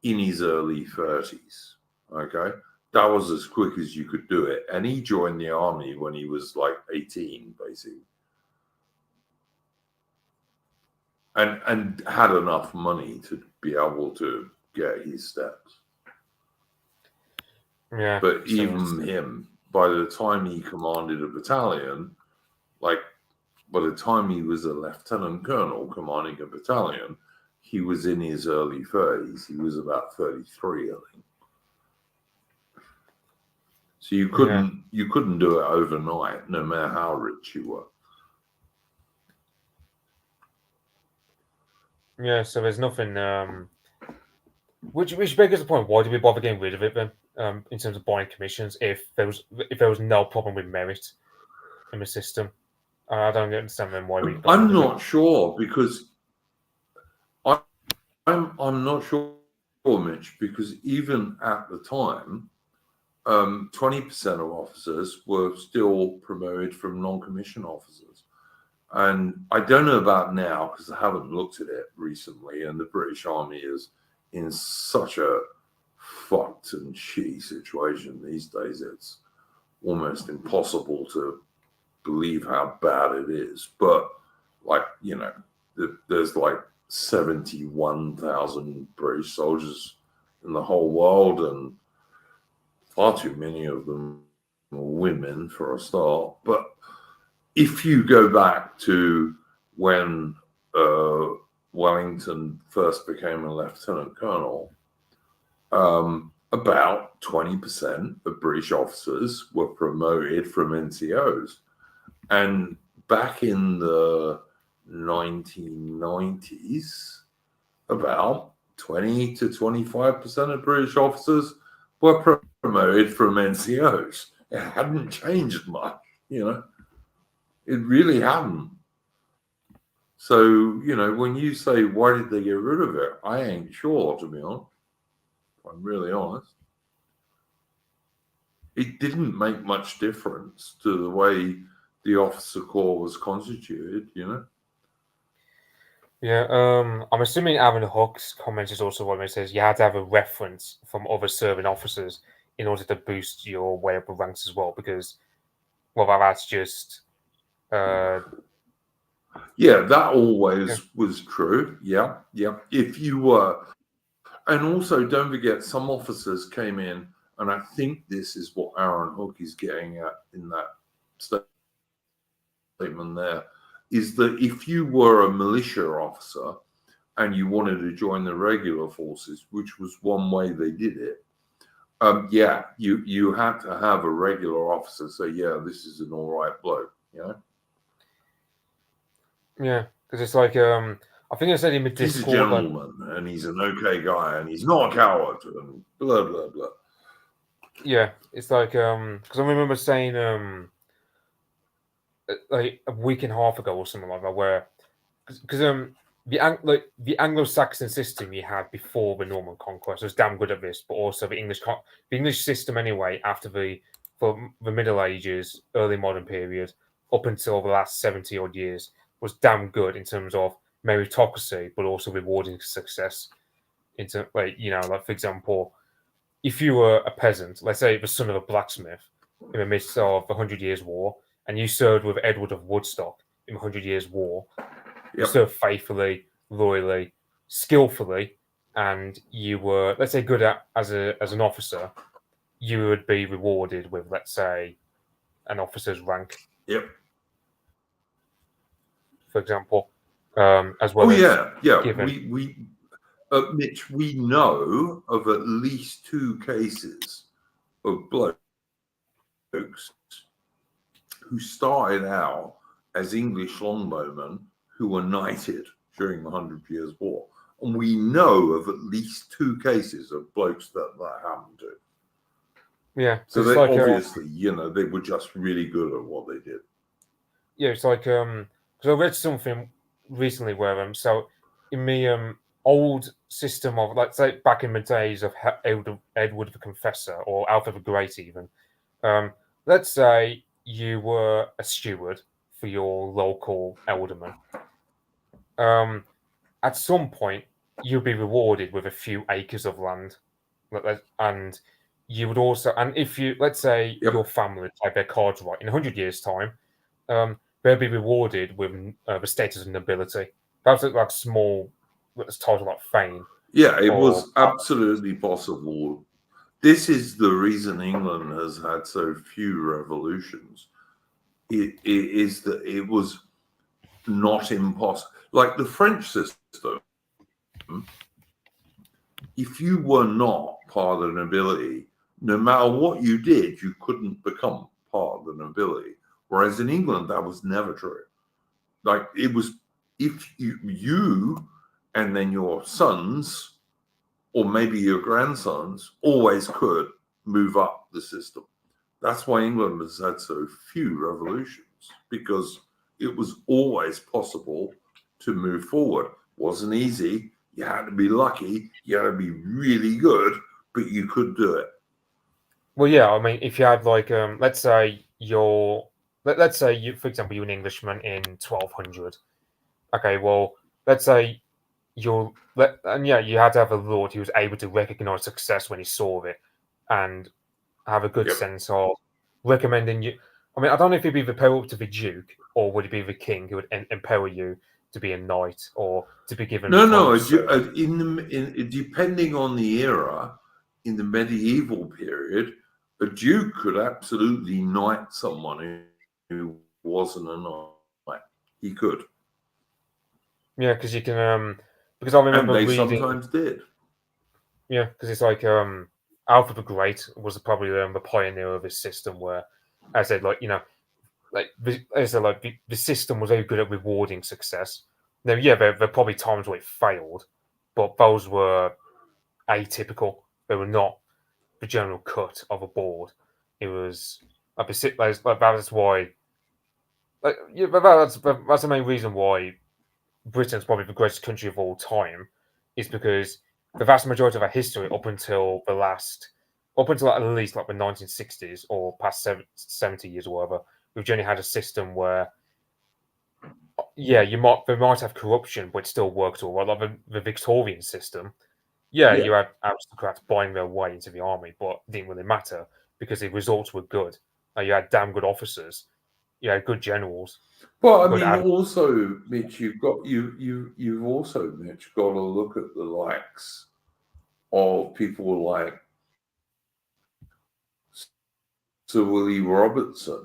in his early 30s. Okay, that was as quick as you could do it, and he joined the army when he was like 18, basically, and had enough money to be able to get his steps. yeah. But So even him, by the time he commanded a battalion, like by the time he was a lieutenant colonel commanding a battalion, he was in his early 30s. He was about 33, I think. So you couldn't do it overnight, no matter how rich you were. yeah, so there's nothing. Which begs the point: why do we bother getting rid of it then? In terms of buying commissions, if there was no problem with merit in the system, I don't understand then why we got rid I'm of it. not sure because I'm not sure, Mitch, because even at the time, 20% of officers were still promoted from non-commissioned officers. And I don't know about now because I haven't looked at it recently. And the British Army is in such a fucked and shitty situation these days. It's almost impossible to believe how bad it is. But, like, there's like 71,000 British soldiers in the whole world, and far too many of them are women for a start. But if you go back to when Wellington first became a lieutenant colonel, about 20% of British officers were promoted from NCOs. And back in the 1990s, about 20 to 25% of British officers were promoted from NCOs. It hadn't changed much, It really hadn't. So, when you say, why did they get rid of it? I ain't sure, to be honest. If I'm really honest. It didn't make much difference to the way the officer corps was constituted, Yeah, I'm assuming Aaron Hook's comment is also what it says you had to have a reference from other serving officers in order to boost your way up the ranks as well, because that's just Yeah, that always was true. Yeah. If you were, and also don't forget, some officers came in, and I think this is what Aaron Hook is getting at in that statement there, is that if you were a militia officer and you wanted to join the regular forces, which was one way they did it, you had to have a regular officer say, yeah, this is an all right bloke, Yeah, because it's like I think I said in the He's a Discord, like, gentleman and he's an okay guy and he's not a coward and blah blah blah. yeah, it's like because I remember saying like a week and a half ago or something like that, where because the Anglo-Saxon system you had before the Norman conquest was damn good at this, but also the English system anyway after the Middle Ages, early modern period, up until the last 70 odd years was damn good in terms of meritocracy, but also rewarding success. Into like for example, if you were a peasant, let's say the son of a blacksmith in the midst of the 100 Years' War, and you served with Edward of Woodstock in the 100 Years' War, you served faithfully, loyally, skillfully, and you were, let's say, good at as an officer, you would be rewarded with, let's say, an officer's rank. Yep. For example. as well as given. Mitch, we know of at least 2 cases of blokes who started out as English longbowmen who were knighted during the 100 Years' War. And we know of at least 2 cases of blokes that happened to. Yeah. So they obviously, they were just really good at what they did. Yeah, it's like because I read something recently where so in the old system of, let's say, back in the days of Edward the Confessor or Alfred the Great even, let's say you were a steward for your local alderman. At some point you'll be rewarded with a few acres of land, and you would also, and if you, let's say, your family played their cards right, in 100 years' time, they'll be rewarded with the status of nobility. Perhaps like small, let's title like fame. Yeah, it was absolutely possible. This is the reason England has had so few revolutions. It is that it was not impossible. Like the French system, if you were not part of the nobility, no matter what you did, you couldn't become part of the nobility. Whereas in England, that was never true. Like it was, if you and then your sons, or maybe your grandsons, always could move up the system. That's why England has had so few revolutions, because it was always possible to move forward. Wasn't easy. You had to be lucky. You had to be really good, but you could do it. Well, yeah, I mean, if you had like, let's say let's say you, for example, you're an Englishman in 1200. Okay, well, let's say you had to have a lord who was able to recognize success when he saw it, and have a good sense of recommending you. I mean, I don't know if he'd be the power up to the duke, or would it be the king who would empower you to be a knight or to be given? No. Depending on the era, in the medieval period, a duke could absolutely knight someone who wasn't a knight. He could. Yeah, because you can. Because I remember and they reading. Sometimes did. Yeah, because it's like Alfred the Great was probably the pioneer of this system where, as I said, like the system was very good at rewarding success. Now, yeah, there are probably times where it failed, but those were atypical. They were not the general cut of a board. It was that's why. That's the main reason why Britain's probably the greatest country of all time, is because the vast majority of our history up until at least like the 1960s or past 70 years or whatever, we've generally had a system where, yeah, they might have corruption, but it still worked all right. Like the Victorian system, you had aristocrats buying their way into the army, but it didn't really matter because the results were good. You had damn good officers, you had good generals. Well, I mean, also, Mitch, you've also, Mitch, got to look at the likes of people like Sir Willie Robertson,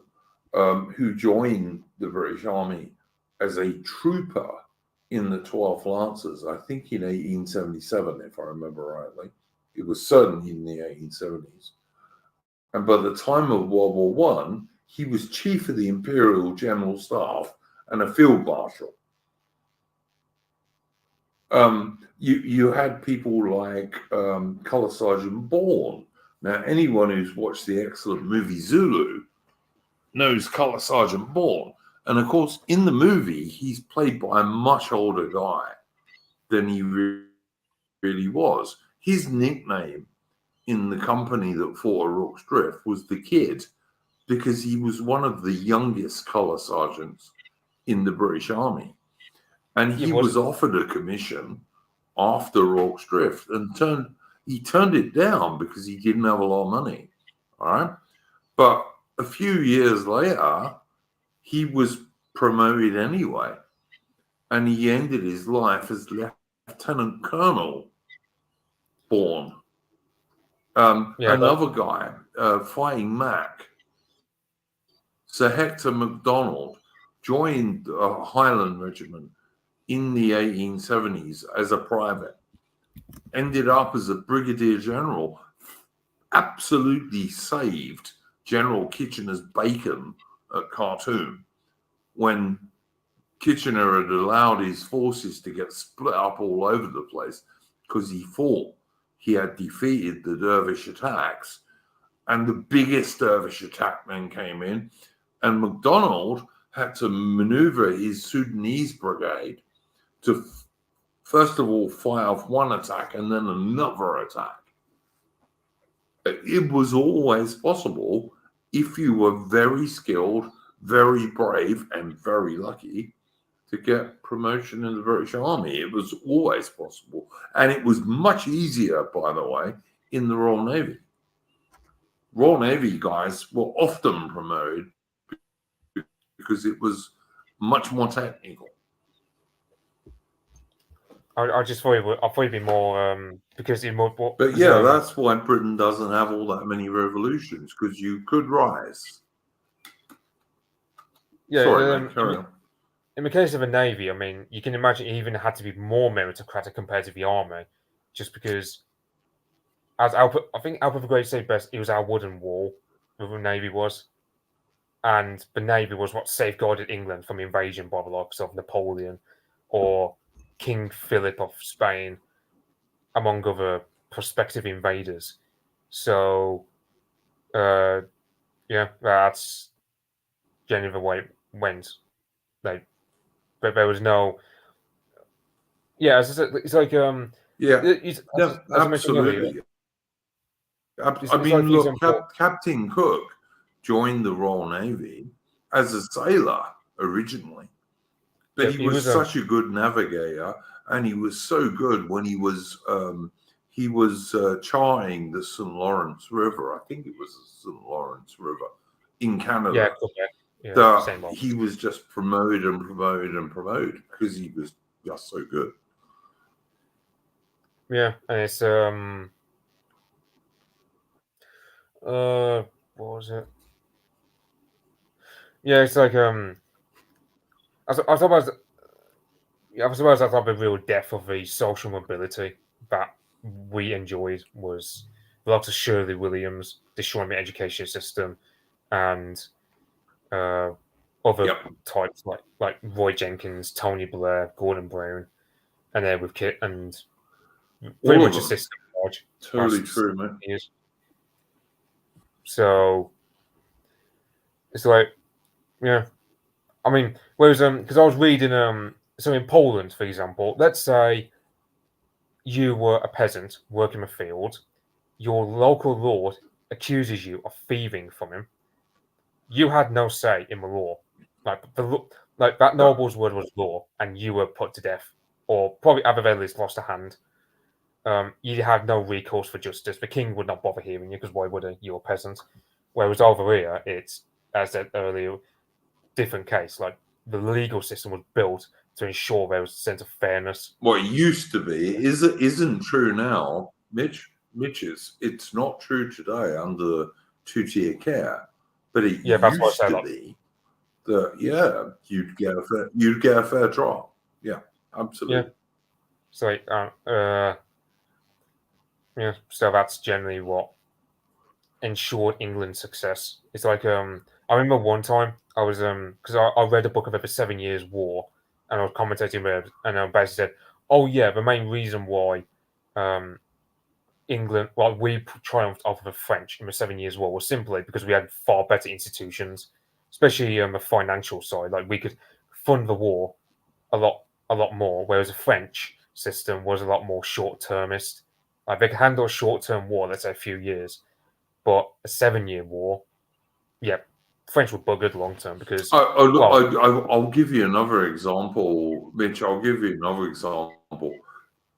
who joined the British Army as a trooper in the 12th Lancers, I think in 1877, if I remember rightly. It was certainly in the 1870s. And by the time of World War One, he was chief of the Imperial General Staff and a field marshal. You had people like Colour Sergeant Bourne. Now, anyone who's watched the excellent movie Zulu knows Colour Sergeant Bourne. And of course, in the movie, he's played by a much older guy than he really was. His nickname in the company that fought at Rorke's Drift was the Kid, because he was one of the youngest colour sergeants in the British Army. And he was offered a commission after Rorke's Drift and he turned it down because he didn't have a lot of money. All right. But a few years later, he was promoted anyway. And he ended his life as Lieutenant Colonel Bourne. Another guy, Fighting Mac, Sir Hector MacDonald, joined a Highland regiment in the 1870s as a private, ended up as a brigadier general, absolutely saved General Kitchener's bacon at Khartoum when Kitchener had allowed his forces to get split up all over the place because he thought he had defeated the dervish attacks. And the biggest dervish attack then came in, and MacDonald had to maneuver his Sudanese brigade to first of all fire off one attack and then another attack. It was always possible if you were very skilled, very brave, and very lucky to get promotion in the British Army. It was always possible. And it was much easier, by the way, in the Royal Navy. Royal Navy guys were often promoted because it was much more technical. I just thought it'd be more because it more. But yeah, that's why Britain doesn't have all that many revolutions, because you could rise. Yeah, sorry, mate, carry on. In the case of a navy, I mean, you can imagine it even had to be more meritocratic compared to the army, just because, as Alfred, I think Alfred the Great said best, it was our wooden wall, the navy was, and the navy was what safeguarded England from invasion by the likes of Napoleon or King Philip of Spain, among other prospective invaders. So, yeah, that's generally the way it went. Like, but there was no. Yeah, it's like Yeah, as absolutely. I mean, look, Captain Cook joined the Royal Navy as a sailor originally, but he was such a good navigator, and he was so good when he was charting the St. Lawrence River. I think it was the St. Lawrence River in Canada. Yeah, he was just promoted and promoted and promoted because he was just so good. Yeah, and it's what was it? Yeah, it's like I suppose the real depth of the social mobility that we enjoyed was the likes of Shirley Williams destroying the education system, and other types like Roy Jenkins, Tony Blair, Gordon Brown, and then with Kit and pretty much a system. Totally true, man. So it's like, yeah, I mean, whereas because I was reading so in Poland, for example, let's say you were a peasant working a field, your local lord accuses you of thieving from him. You had no say in the law. Like that noble's word was law, and you were put to death, or probably at the very least lost a hand. You had no recourse for justice. The king would not bother hearing you because why would he? You're a peasant. Whereas over here, it's, as I said earlier, different case. Like the legal system was built to ensure there was a sense of fairness. What it used to be isn't true now, Mitch's. It's not true today under two-tier care, but it used to be that you'd get a fair trial. Yeah, absolutely. Yeah. So yeah, so that's generally what ensured England's success. It's like I remember one time I was because I read a book about the 7 Years' War, and I was commentating with it, and I basically said, oh yeah, the main reason why England, well, we triumphed over the French in the 7 Years' War was simply because we had far better institutions, especially on the financial side. Like we could fund the war a lot more, whereas the French system was a lot more short-termist. Like they could handle a short-term war, let's say a few years, but a 7-year war, yeah, French were buggered long-term because. I'll give you another example, Mitch. I'll give you another example.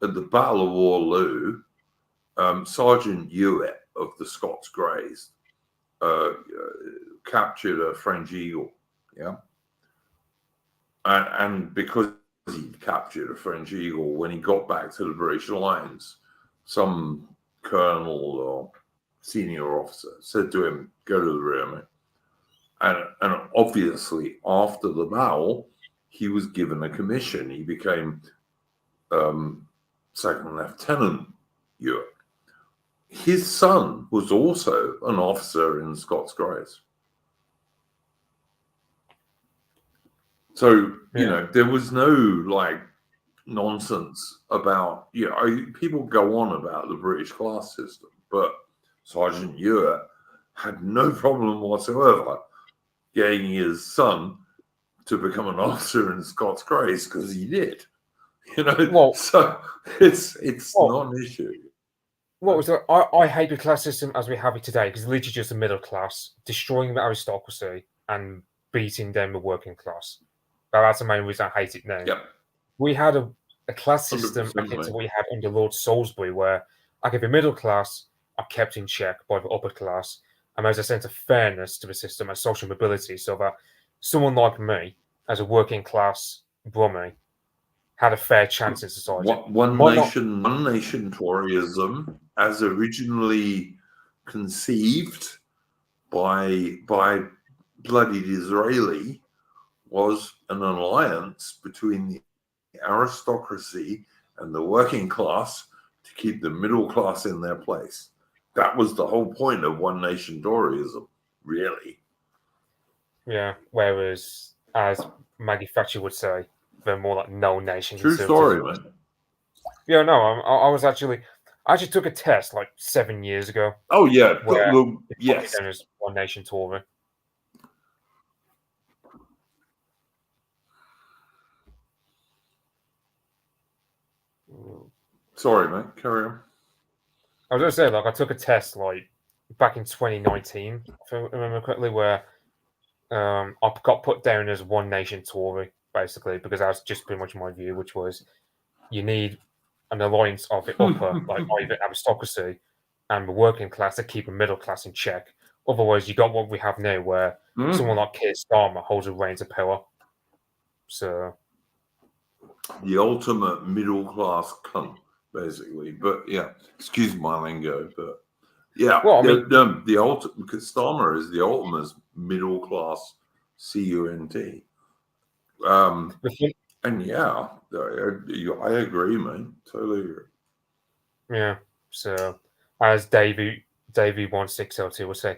At the Battle of Waterloo, Sergeant Hewitt of the Scots Greys captured a French eagle, and because he captured a French eagle, when he got back to the British lines, some colonel or senior officer said to him, "Go to the rear, mate." And obviously, after the battle, he was given a commission. He became second lieutenant Ewart. His son was also an officer in Scots Greys. So, there was no like nonsense about, people go on about the British class system, but Sergeant Ewart had no problem whatsoever getting his son to become an officer in Scots Greys because he did. So it's not an issue. What was that? I hate the class system as we have it today because it's literally just the middle class destroying the aristocracy and beating down the working class. That's the main reason I hate it now. Yep. We had a class system akin to what we had under Lord Salisbury, where the middle class are kept in check by the upper class, and there's a sense of fairness to the system and social mobility, so that someone like me, as a working class Brummie, had a fair chance in society. One nation Toryism, as originally conceived by bloody Disraeli, was an alliance between the aristocracy and the working class to keep the middle class in their place. That was the whole point of one nation Toryism, really. Yeah, whereas, as Maggie Thatcher would say, they're more like no nation. True story, man. Yeah, no, I actually took a test like 7 years ago. Oh yeah, yes. As one nation Tory. Sorry, mate. Carry on. I was going to say, I took a test back in 2019, if I remember correctly, where I got put down as one nation Tory, basically, because that's just pretty much my view, which was you need an alliance of the upper, either aristocracy and the working class to keep the middle class in check. Otherwise, you got what we have now, where someone like Keir Starmer holds the reins of power. So, the ultimate middle class cunt, basically. But yeah, excuse my lingo, but yeah, the ultimate, because Starmer is the ultimate middle class cunt. And yeah, I agree, man. Totally agree. Yeah. So, as Davey 1602 would say,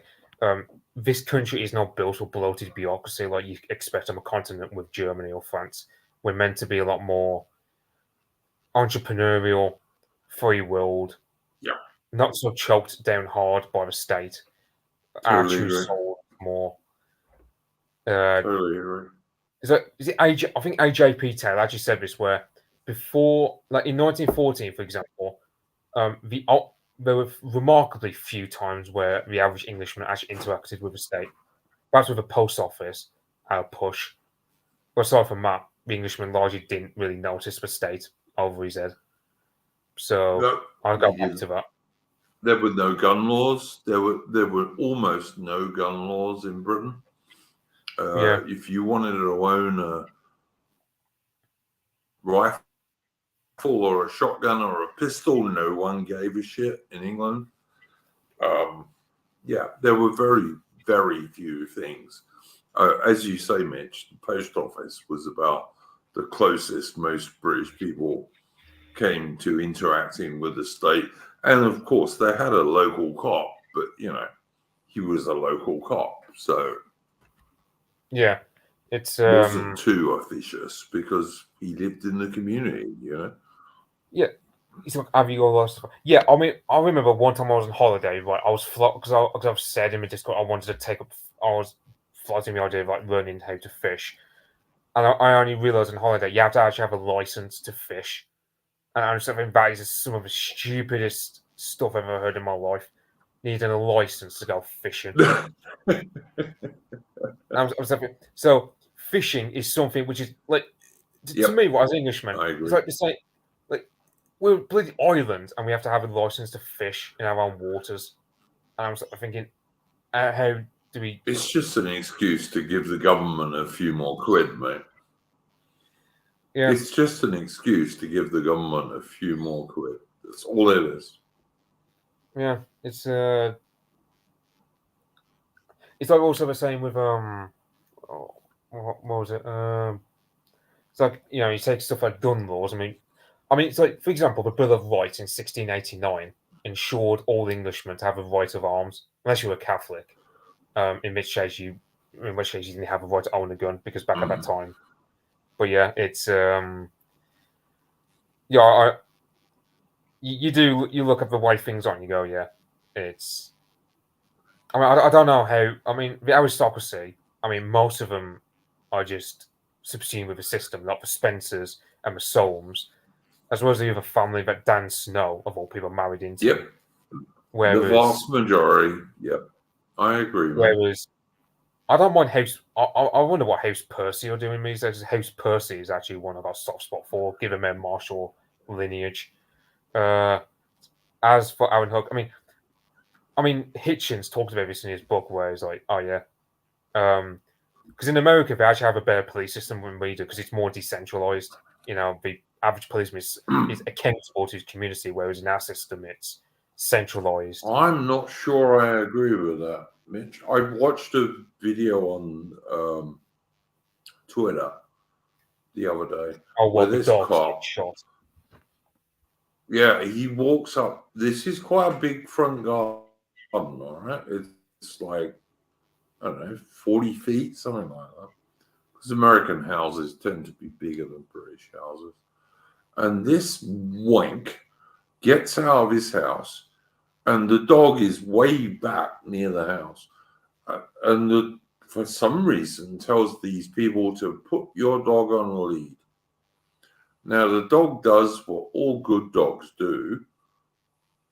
this country is not built for bloated bureaucracy like you expect on a continent with Germany or France. We're meant to be a lot more entrepreneurial, free-willed, not so choked down hard by the state. Our true soul more. Totally agree. Is it AJ? I think AJP Taylor actually said this, where before, in 1914, for example, there were remarkably few times where the average Englishman actually interacted with the state. Perhaps with a post office push. But aside from that, the Englishman largely didn't really notice the state over his head. So I'll go back to that. There were no gun laws. There were almost no gun laws in Britain. If you wanted to own a rifle or a shotgun or a pistol, no one gave a shit in England. There were very, very few things. As you say, Mitch, the post office was about the closest most British people came to interacting with the state. And of course, they had a local cop, but, he was a local cop. So, yeah, it's wasn't too officious because he lived in the community, Yeah. He's like, have you got lost? Yeah, I mean, I remember one time I was on holiday, right? I was because I've said in my Discord I wanted to take up. I was floating the idea of learning how to fish, and I only realized on holiday you have to actually have a license to fish, and I'm something that is some of the stupidest stuff I've ever heard in my life. Needing a license to go fishing. So fishing is something which is to me, what as an Englishman, it's like to say, we're a bloody island and we have to have a license to fish in our own waters. And I'm thinking, how do we? It's just an excuse to give the government a few more quid, mate. Yeah. It's just an excuse to give the government a few more quid. That's all it is. Yeah, it's like also the same with what was it? It's like, you know, you take stuff like gun laws. I mean, it's like, for example, the Bill of Rights in 1689 ensured all Englishmen to have a right of arms, unless you were Catholic, in which case you didn't have a right to own a gun because back at that time. But yeah, it's yeah, you look at the way things are and you go, yeah, it's. I mean, I don't know how. I mean, the aristocracy. I mean, most of them are just subsumed with the system, like the Spencers and the Solmes, as well as the other family that Dan Snow, of all people, married into. Yep. Whereas, the vast majority. Yep. I agree, man. Whereas, I don't mind House. I wonder what House Percy are doing these days. House Percy is actually one I've got a soft spot for, given their martial lineage. As for Aaron Hook, I mean, Hitchens talked about this in his book, where he's like, "Oh yeah, because in America they actually have a better police system than we do because it's more decentralized. You know, the average policeman is accountable to his community, whereas in our system it's centralized." I'm not sure I agree with that, Mitch. I watched a video on Twitter the other day where the this dogs cop, get shot. yeah, he walks up. This is quite a big front garden, all right? It's like, I don't know, 40 feet, something like that. Because American houses tend to be bigger than British houses. And this wank gets out of his house, and the dog is way back near the house. And for some reason, tells these people to put your dog on a lead. Now, the dog does what all good dogs do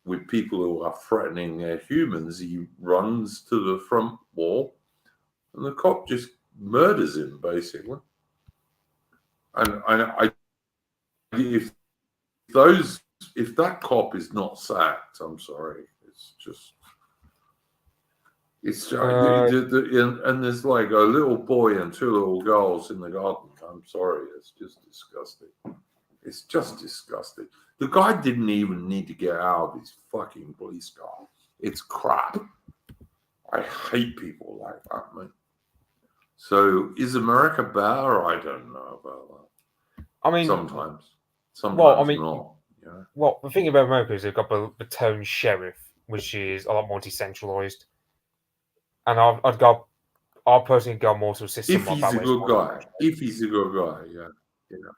with people who are threatening their humans. He runs to the front wall, and the cop just murders him, basically. And if that cop is not sacked, I'm sorry. And there's like a little boy and two little girls in the garden. I'm sorry, it's just disgusting. It's just disgusting. The guy didn't even need to get out of his fucking police car. It's crap. I hate people like that, man. So is America better? I don't know about that. I mean, sometimes well, I mean, not. Yeah. Well, the thing about America is they've got the town sheriff, which is a lot more decentralized. And I personally go more to a system If like he's that. a good guy. If he's a good guy, yeah. Yeah.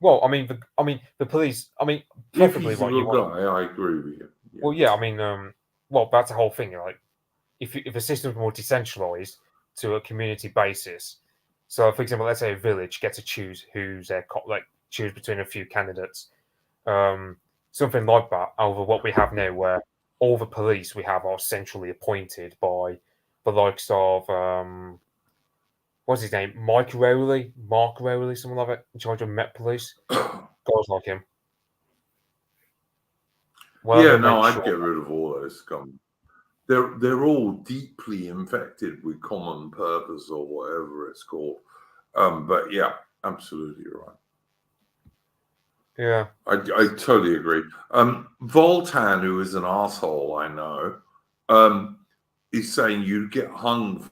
Well, I mean, the police. I mean, If preferably he's a what you good want. guy, I agree with you. Yeah. Well, yeah, I mean, well, that's the whole thing. Like, if a system's more decentralized to a community basis. So, for example, let's say a village gets to choose who's their choose between a few candidates. Something like that over what we have now, where all the police we have are centrally appointed by the likes of what's his name, Mark Rowley, something like that, in charge of Met Police. Guys like him. Well, yeah, no, I'd get rid of all those scum. They're all deeply infected with common purpose or whatever it's called. But yeah, absolutely right. Yeah, I totally agree. Voltan, who is an asshole, I know, is saying you get hung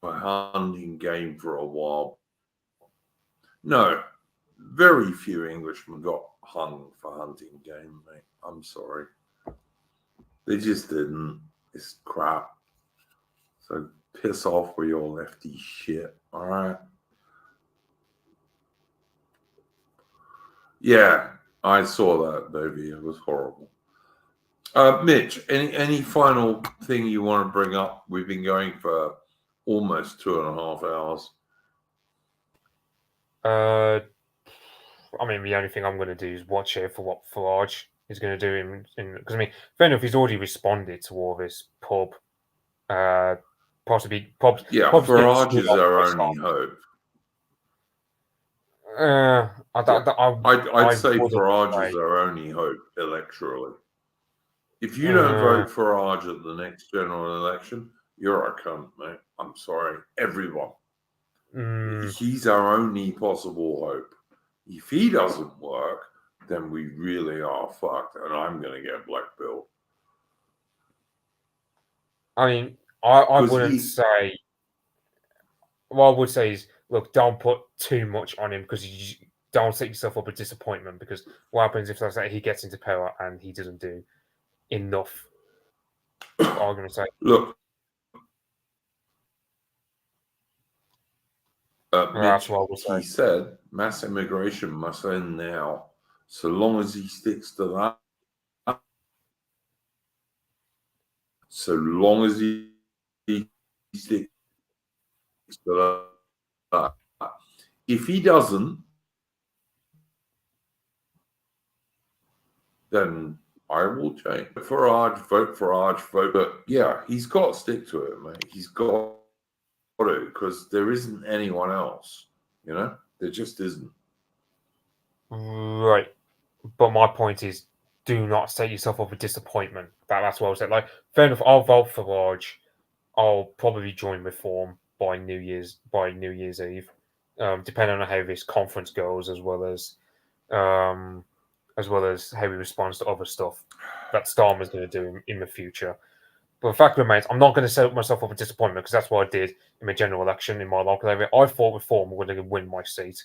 for hunting game for a while. No, very few Englishmen got hung for hunting game, mate. I'm sorry. They just didn't. It's crap. So piss off with your lefty shit, all right? Yeah, I saw that, baby. It was horrible. Mitch, any final thing you want to bring up? We've been going for almost 2.5 hours. I mean, the only thing I'm going to do is watch here for what Farage is going to do because I mean, fair enough, he's already responded to all this pub. Possibly, yeah, Farage is our only hope. I'd say Farage is our only hope electorally. If you don't vote Farage at the next general election, you're a cunt, mate. I'm sorry, everyone. He's our only possible hope. If he doesn't work, then we really are fucked, and I'm going to get blackballed. I mean, I wouldn't say. What I would say is look, don't put too much on him because you don't set yourself up a disappointment. Because what happens if, let's say, he gets into power and he doesn't do enough, for argument's sake? Look, That's Mitch, what I would he say. said mass immigration must end now. So long as he sticks to that, so long as he sticks to that. If he doesn't, then I will change. Vote for Farage, vote. But yeah, he's got to stick to it, mate. He's got to, because there isn't anyone else. You know, there just isn't. Right. But my point is, do not set yourself up for disappointment. That's what I was saying. Like, fair enough, I'll vote for Farage. I'll probably join Reform by New Year's Eve, depending on how this conference goes, as well as how he responds to other stuff that Starmer's going to do in the future. But the fact remains, I'm not going to set myself up for disappointment because that's what I did in the general election in my local area. I thought Reform were going to win my seat,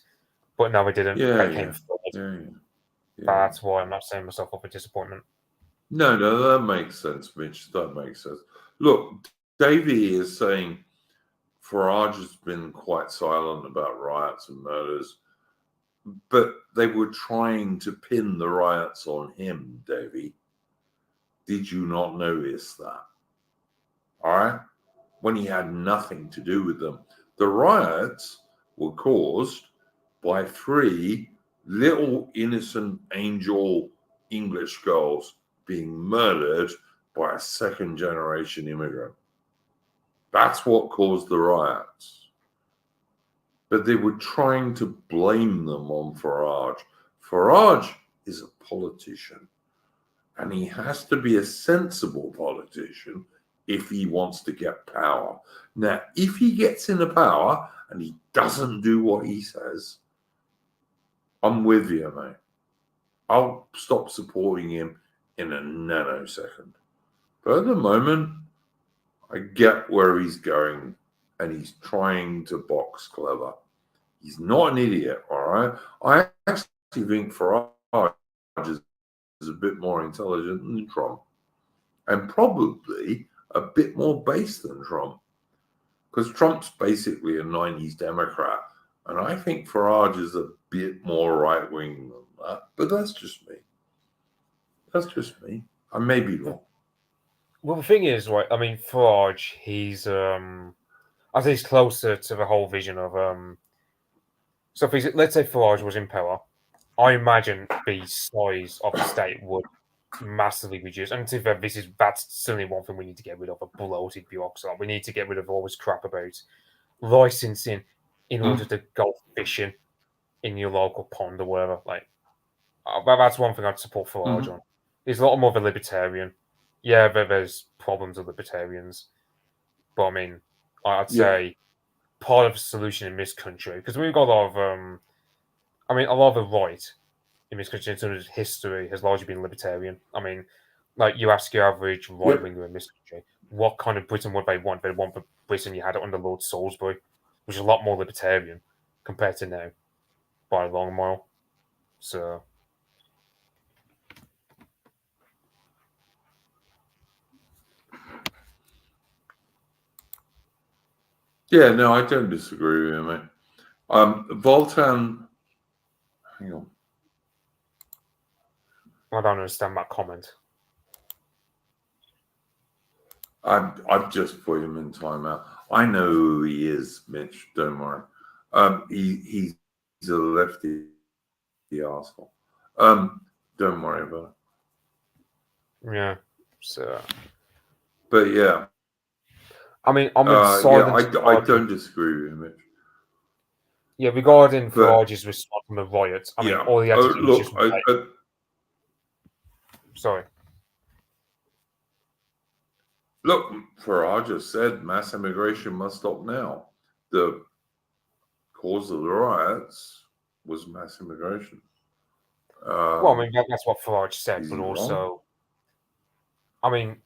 but no, they didn't. Yeah, They came forward. yeah. That's why I'm not setting myself up for disappointment. No, that makes sense, Mitch. That makes sense. Look, Davey is saying Farage has been quite silent about riots and murders, but they were trying to pin the riots on him, Davey. Did you not notice that? All right? When he had nothing to do with them. The riots were caused by 3 little innocent angel English girls being murdered by a second generation immigrant. That's what caused the riots. But they were trying to blame them on Farage. Farage is a politician, and he has to be a sensible politician if he wants to get power. Now, if he gets into power and he doesn't do what he says, I'm with you, mate. I'll stop supporting him in a nanosecond. But at the moment, I get where he's going, and he's trying to box clever. He's not an idiot, all right? I actually think Farage is a bit more intelligent than Trump, and probably a bit more base than Trump, because Trump's basically a 90s Democrat, and I think Farage is a bit more right-wing than that, but that's just me. That's just me. I may be wrong. Well, the thing is, right, I mean, Farage, he's I think he's closer to the whole vision of so if he's, let's say Farage was in power, I imagine the size of the state would massively reduce. And to be fair, that's certainly one thing we need to get rid of, a bloated bureaucracy. We need to get rid of all this crap about licensing in order to go fishing in your local pond or whatever. Like, that's one thing I'd support Farage on. He's a lot more of a libertarian. Yeah, there's problems with libertarians, but I mean, I'd say part of the solution in this country, because we've got a lot of, a lot of the right in this country in terms of history has largely been libertarian. I mean, like, you ask your average right winger in this country, what kind of Britain would they want? They want the Britain you had it under Lord Salisbury, which is a lot more libertarian compared to now by a long mile. So. Yeah, no, I don't disagree with you, mate. Voltan, hang on. I don't understand that comment. I've just put him in timeout. I know who he is, Mitch. Don't worry. He's a lefty asshole. Don't worry about it. Yeah. So. But yeah. I mean, I'm in silence. Yeah, I don't disagree with him, Mitch. Yeah, regarding Farage's response from the riots, I mean, all he had to do was just wait. Sorry. Look, Farage just said mass immigration must stop now. The cause of the riots was mass immigration. Well, I mean, that's what Farage said, but also, I mean,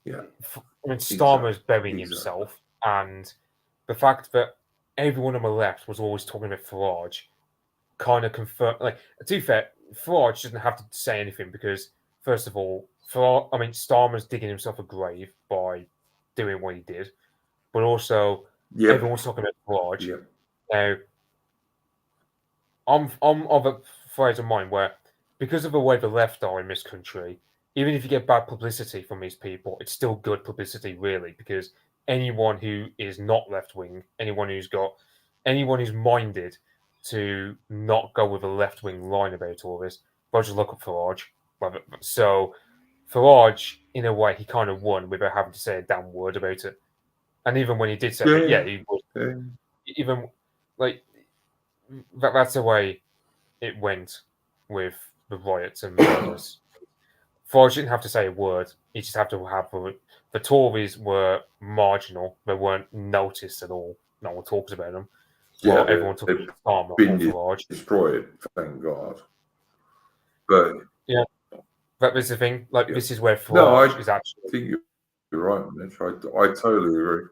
Starmer's burying himself, and the fact that everyone on the left was always talking about Farage, kind of confirm. Like, to be fair, Farage doesn't have to say anything because, first of all, Starmer's digging himself a grave by doing what he did, but also Yep. everyone's talking about Farage. Yep. Now, I'm of a phrase of mine where, because of the way the left are in this country, even if you get bad publicity from these people, it's still good publicity, really, because anyone who is not left wing, anyone who's minded to not go with a left wing line about all this, they'll just look up Farage. So Farage, in a way, he kind of won without having to say a damn word about it. And even when he did say it, he was even like that's the way it went with the riots and murders. Farage didn't have to say a word. He just had to have the Tories were marginal. They weren't noticed at all. No one talks about them. Well, everyone took they've Palmer been or Farage. destroyed, thank God. But yeah, that is the thing. Like this is where Farage no, I is actually. I think you're right, Mitch. I totally agree.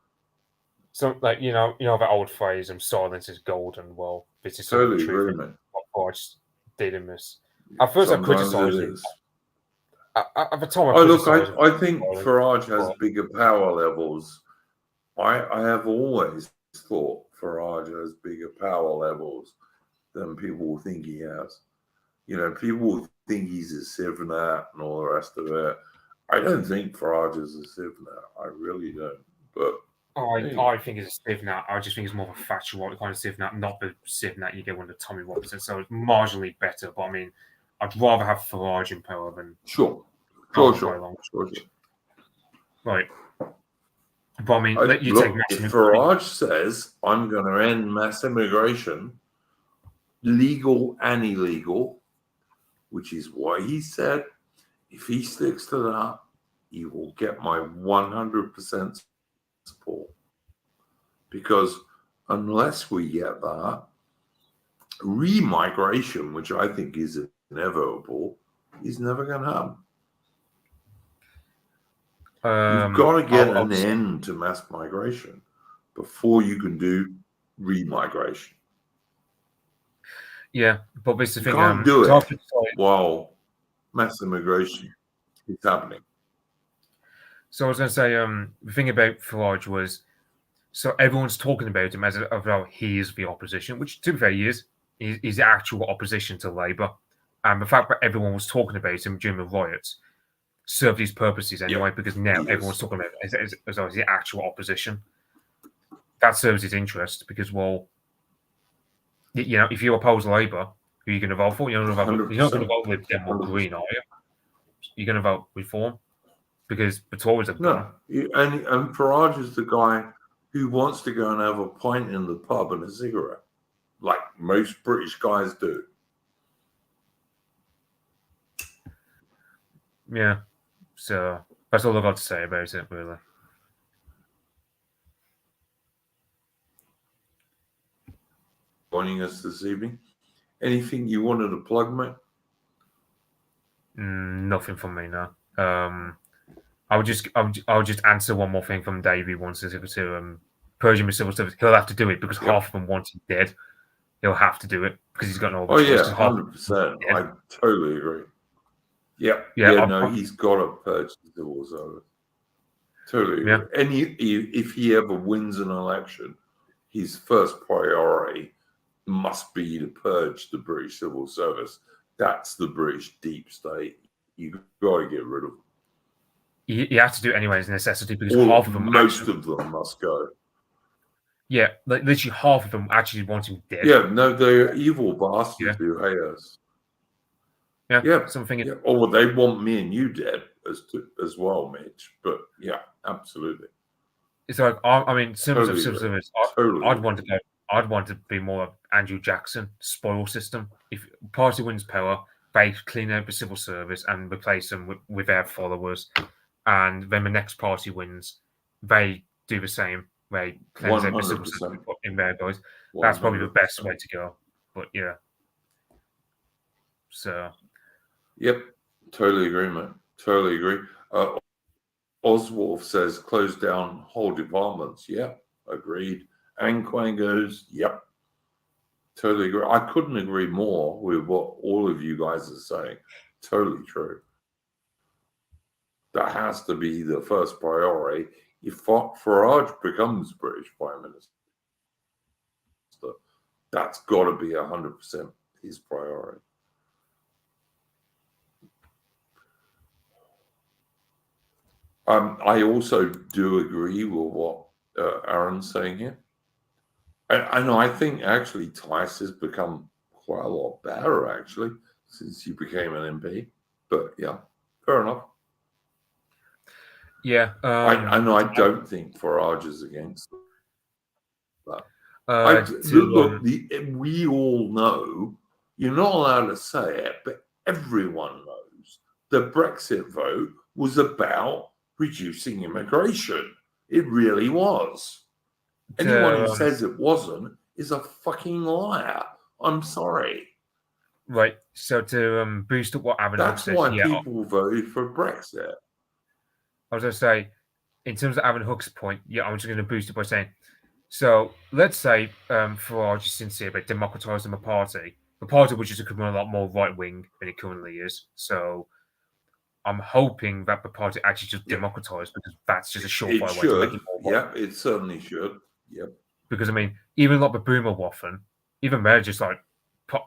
So, like you know that old phrase, "Silence is golden." Well, this is some of the Totally truth agree, in man. what Farage did in this. At first, Sometimes I criticised it him. is. At the time, I Oh, look, criticised him. I think Farage has bigger power levels. I have always thought Farage has bigger power levels than people think he has. You know, people think he's a civ-nat and all the rest of it. I don't think Farage is a civ-nat. I really don't. But I think it's a civ-nat. I just think it's more of a factual kind of civ-nat, not the civ-nat you get under Tommy Robinson. So it's marginally better. But I mean, I'd rather have Farage in power than sure. Right. But I mean, Look, if Farage says, I'm going to end mass immigration, legal and illegal, which is why he said, if he sticks to that, he will get my 100% support. Because unless we get that, remigration, which I think is inevitable, is never going to happen. You've got to get an end to mass migration before you can do remigration. Yeah, but this is the thing. You can't do it while mass immigration is happening. So I was going to say, the thing about Farage was, so everyone's talking about him as though he is the opposition, which, to be fair, he is. He's the actual opposition to Labour. And the fact that everyone was talking about him during the riots served these purposes anyway, because now everyone's talking about him as though he's the actual opposition. That serves his interest because, well, you know, if you oppose Labour, who are you going to vote for? You're not going to vote Lib Dem or Green, are you? You're going to vote Reform because the Tories have gone. And Farage is the guy who wants to go and have a pint in the pub and a cigarette, like most British guys do. Yeah, so that's all I've got to say about it, really. Joining us this evening. Anything you wanted to plug, mate? Nothing from me now. I'll just answer one more thing from Davey once to purging the civil service. He'll have to do it because half of them want him dead. He'll have to do it because he's got no other choice. 100%. I totally agree. No, he's got to purge the civil service. Totally agree. And if he ever wins an election, his first priority must be to purge the British civil service. That's the British deep state. You've got to get rid of them. You have to do it anyway as a necessity because half of them... Most of them must go. Yeah, like literally half of them actually want him dead. Yeah, no, they're evil bastards who hate us. Something. Or they want me and you dead as well, Mitch. But yeah, absolutely. It's like I mean, civil service. I'd want to go. I'd want to be more of Andrew Jackson spoil system. If party wins power, they clean out the civil service and replace them with their followers, and then the next party wins, they do the same. They cleanse out the civil service in their guys. That's probably the best way to go. But yeah. So. Yep, totally agree, mate. Totally agree. Oswald says close down whole departments. Yeah, agreed. And Quang goes, yep, totally agree. I couldn't agree more with what all of you guys are saying. Totally true. That has to be the first priority. If Farage becomes British Prime Minister, that's got to be 100% his priority. I also do agree with what Aaron's saying here. And I think actually Tice has become quite a lot better, actually, since he became an MP. But yeah, fair enough. Yeah. I don't think Farage is against that. We all know, you're not allowed to say it, but everyone knows the Brexit vote was about reducing immigration. It really was. Anyone who says it wasn't is a fucking liar. I'm sorry. Right. So to boost up what Aaron That's said, why people voted for Brexit. I was going to say, in terms of Aaron Hook's point, I'm just going to boost it by saying, so let's say Farage is sincere about democratising a party which is becoming a lot more right wing than it currently is. So I'm hoping that the party actually just democratised, because that's just a surefire way to make it more right. Yeah, it certainly should. Yep. Because I mean, even like the Boomer Waffen, even they're just like,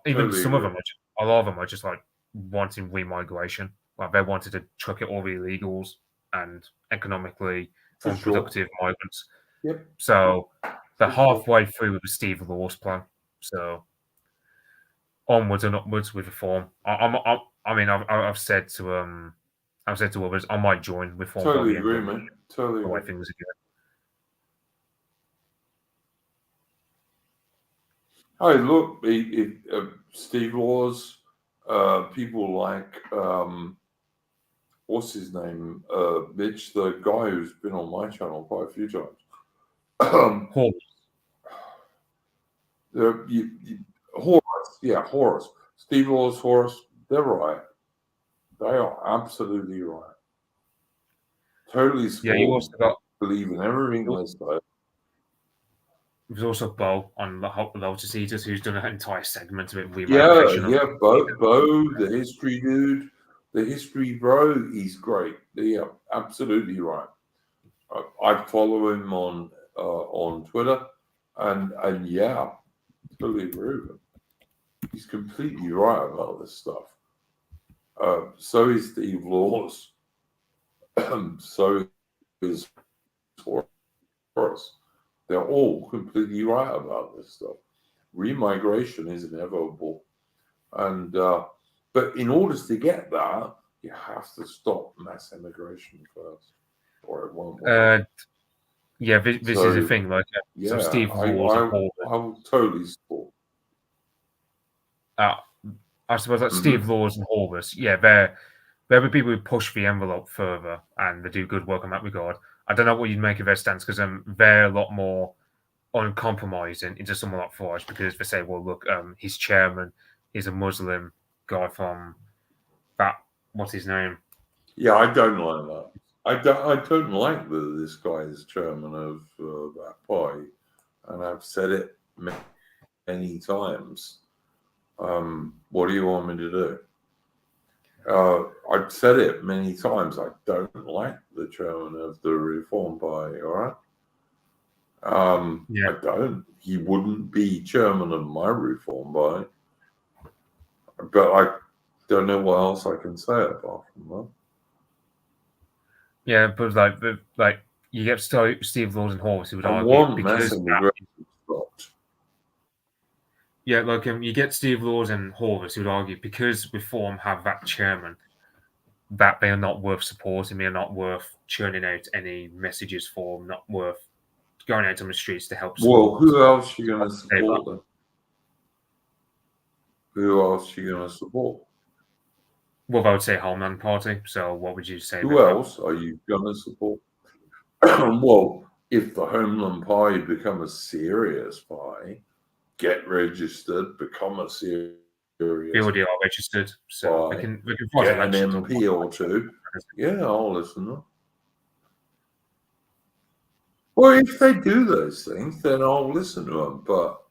even some of them, a lot of them are just like wanting remigration. Like they wanted to chuck it all the illegals and economically unproductive migrants. Yep. So they're halfway through with the Steve Law's plan. So onwards and upwards with reform. I've said to others, I might join reform. Totally agree, man. Totally the way agree. things are going. Hey, look, Steve Laws, people like what's his name, Mitch, the guy who's been on my channel quite a few times. Horace. Steve Laws, Horace, they're right. They are absolutely right. Totally support. You also got believe in everything they say. There's also Bo on the Lotus Eaters, who's done an entire segment of it. Bo, the history dude, the history bro, he's great. Yeah, absolutely right. I follow him on Twitter, and yeah, totally agree with him. He's completely right about this stuff. So is Steve Laws. So is Horace. They're all completely right about this stuff. Remigration is inevitable, and but in order to get that, you have to stop mass immigration first, or it won't work. This is a thing. Like, so Steve Laws and Horvath. I will totally support. I suppose like Steve Laws and Horvath. Yeah, they're the people who push the envelope further, and they do good work in that regard. I don't know what you'd make of their stance, because they're a lot more uncompromising into someone like Farage, because they say, well, look, his chairman is a Muslim guy from that. What's his name? Yeah, I don't like that. I don't like that this guy is chairman of that party, and I've said it many times. What do you want me to do? I've said it many times. I don't like the chairman of the Reform Party. All right. I don't. He wouldn't be chairman of my Reform Party. But I don't know what else I can say apart from that. Yeah, but like you get Steve Laws and Horvath who would argue because you get Steve Laws and Horvath who would argue because Reform have that chairman, that they are not worth supporting, they are not worth churning out any messages for, not worth going out on the streets to help support. Well, who else are you going to support then? Who else are you going to support? Well, I would say Homeland Party. So what would you say? Who else are you going to support? Well, if the Homeland Party become a serious party, get registered, become a serious. They already are registered, so we can get an MP or two. Yeah, I'll listen. Well, if they do those things, then I'll listen to them. But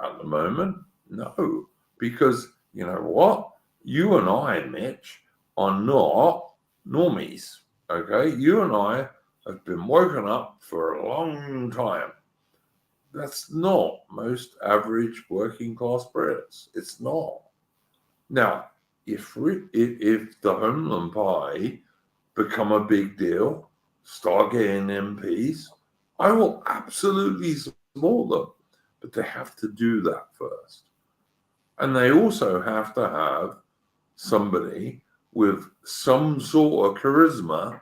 at the moment, no, because you know what? You and I, Mitch, are not normies. Okay, you and I have been woken up for a long time. That's not most average working class Brits. It's not. Now, if the Homeland Pie become a big deal, start getting MPs, I will absolutely support them. But they have to do that first. And they also have to have somebody with some sort of charisma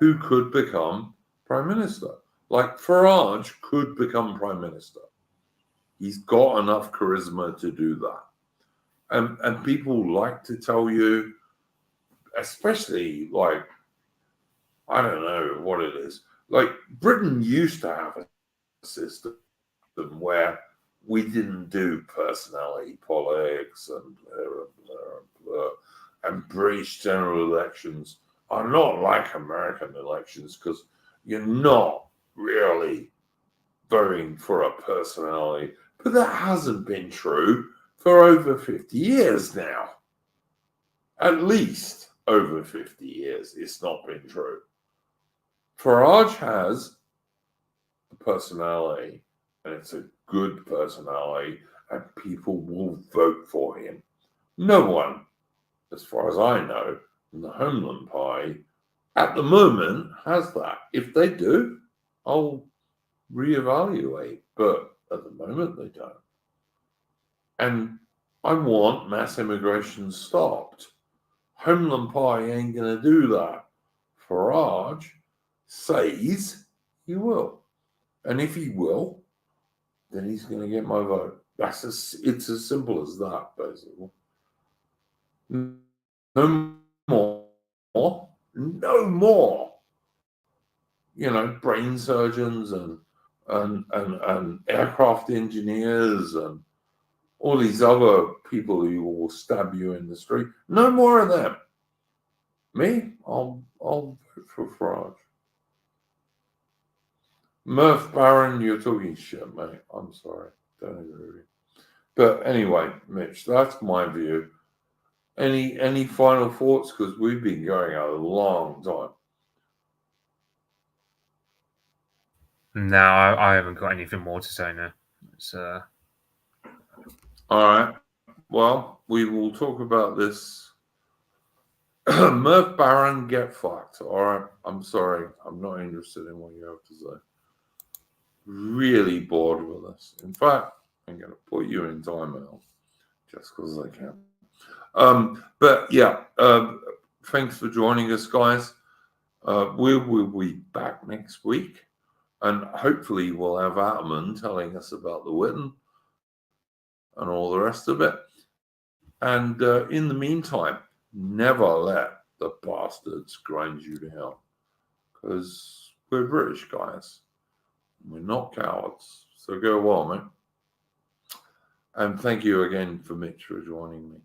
who could become prime minister. Like Farage could become prime minister. He's got enough charisma to do that. And people like to tell you, especially like, I don't know what it is. Like Britain used to have a system where we didn't do personality politics and British general elections are not like American elections because you're not really voting for a personality. But that hasn't been true for over 50 years now. At least over 50 years, it's not been true. Farage has a personality, and it's a good personality, and people will vote for him. No one, as far as I know, in the Homeland Pie at the moment has that. If they do, I'll reevaluate, but at the moment they don't. And I want mass immigration stopped. Homeland Pie ain't going to do that. Farage says he will. And if he will, then he's going to get my vote. It's as simple as that, basically. No more. No more. You know, brain surgeons and aircraft engineers and all these other people who will stab you in the street. No more of them. Me, I'll vote for Farage. Murph Barron, you're talking shit, mate. I'm sorry. Don't agree with you. But anyway, Mitch, that's my view. Any final thoughts? Because we've been going a long time. No, I haven't got anything more to say now. It's All right. Well, we will talk about this. Murph Barron, get fucked. All right. I'm sorry. I'm not interested in what you have to say. Really bored with this. In fact, I'm going to put you in timeout just because I can. But yeah, thanks for joining us, guys. We will be back next week, and hopefully we'll have Atman telling us about the Witten and all the rest of it. And in the meantime, never let the bastards grind you down, because we're British guys. We're not cowards. So go well, mate. And thank you again for Mitch for joining me.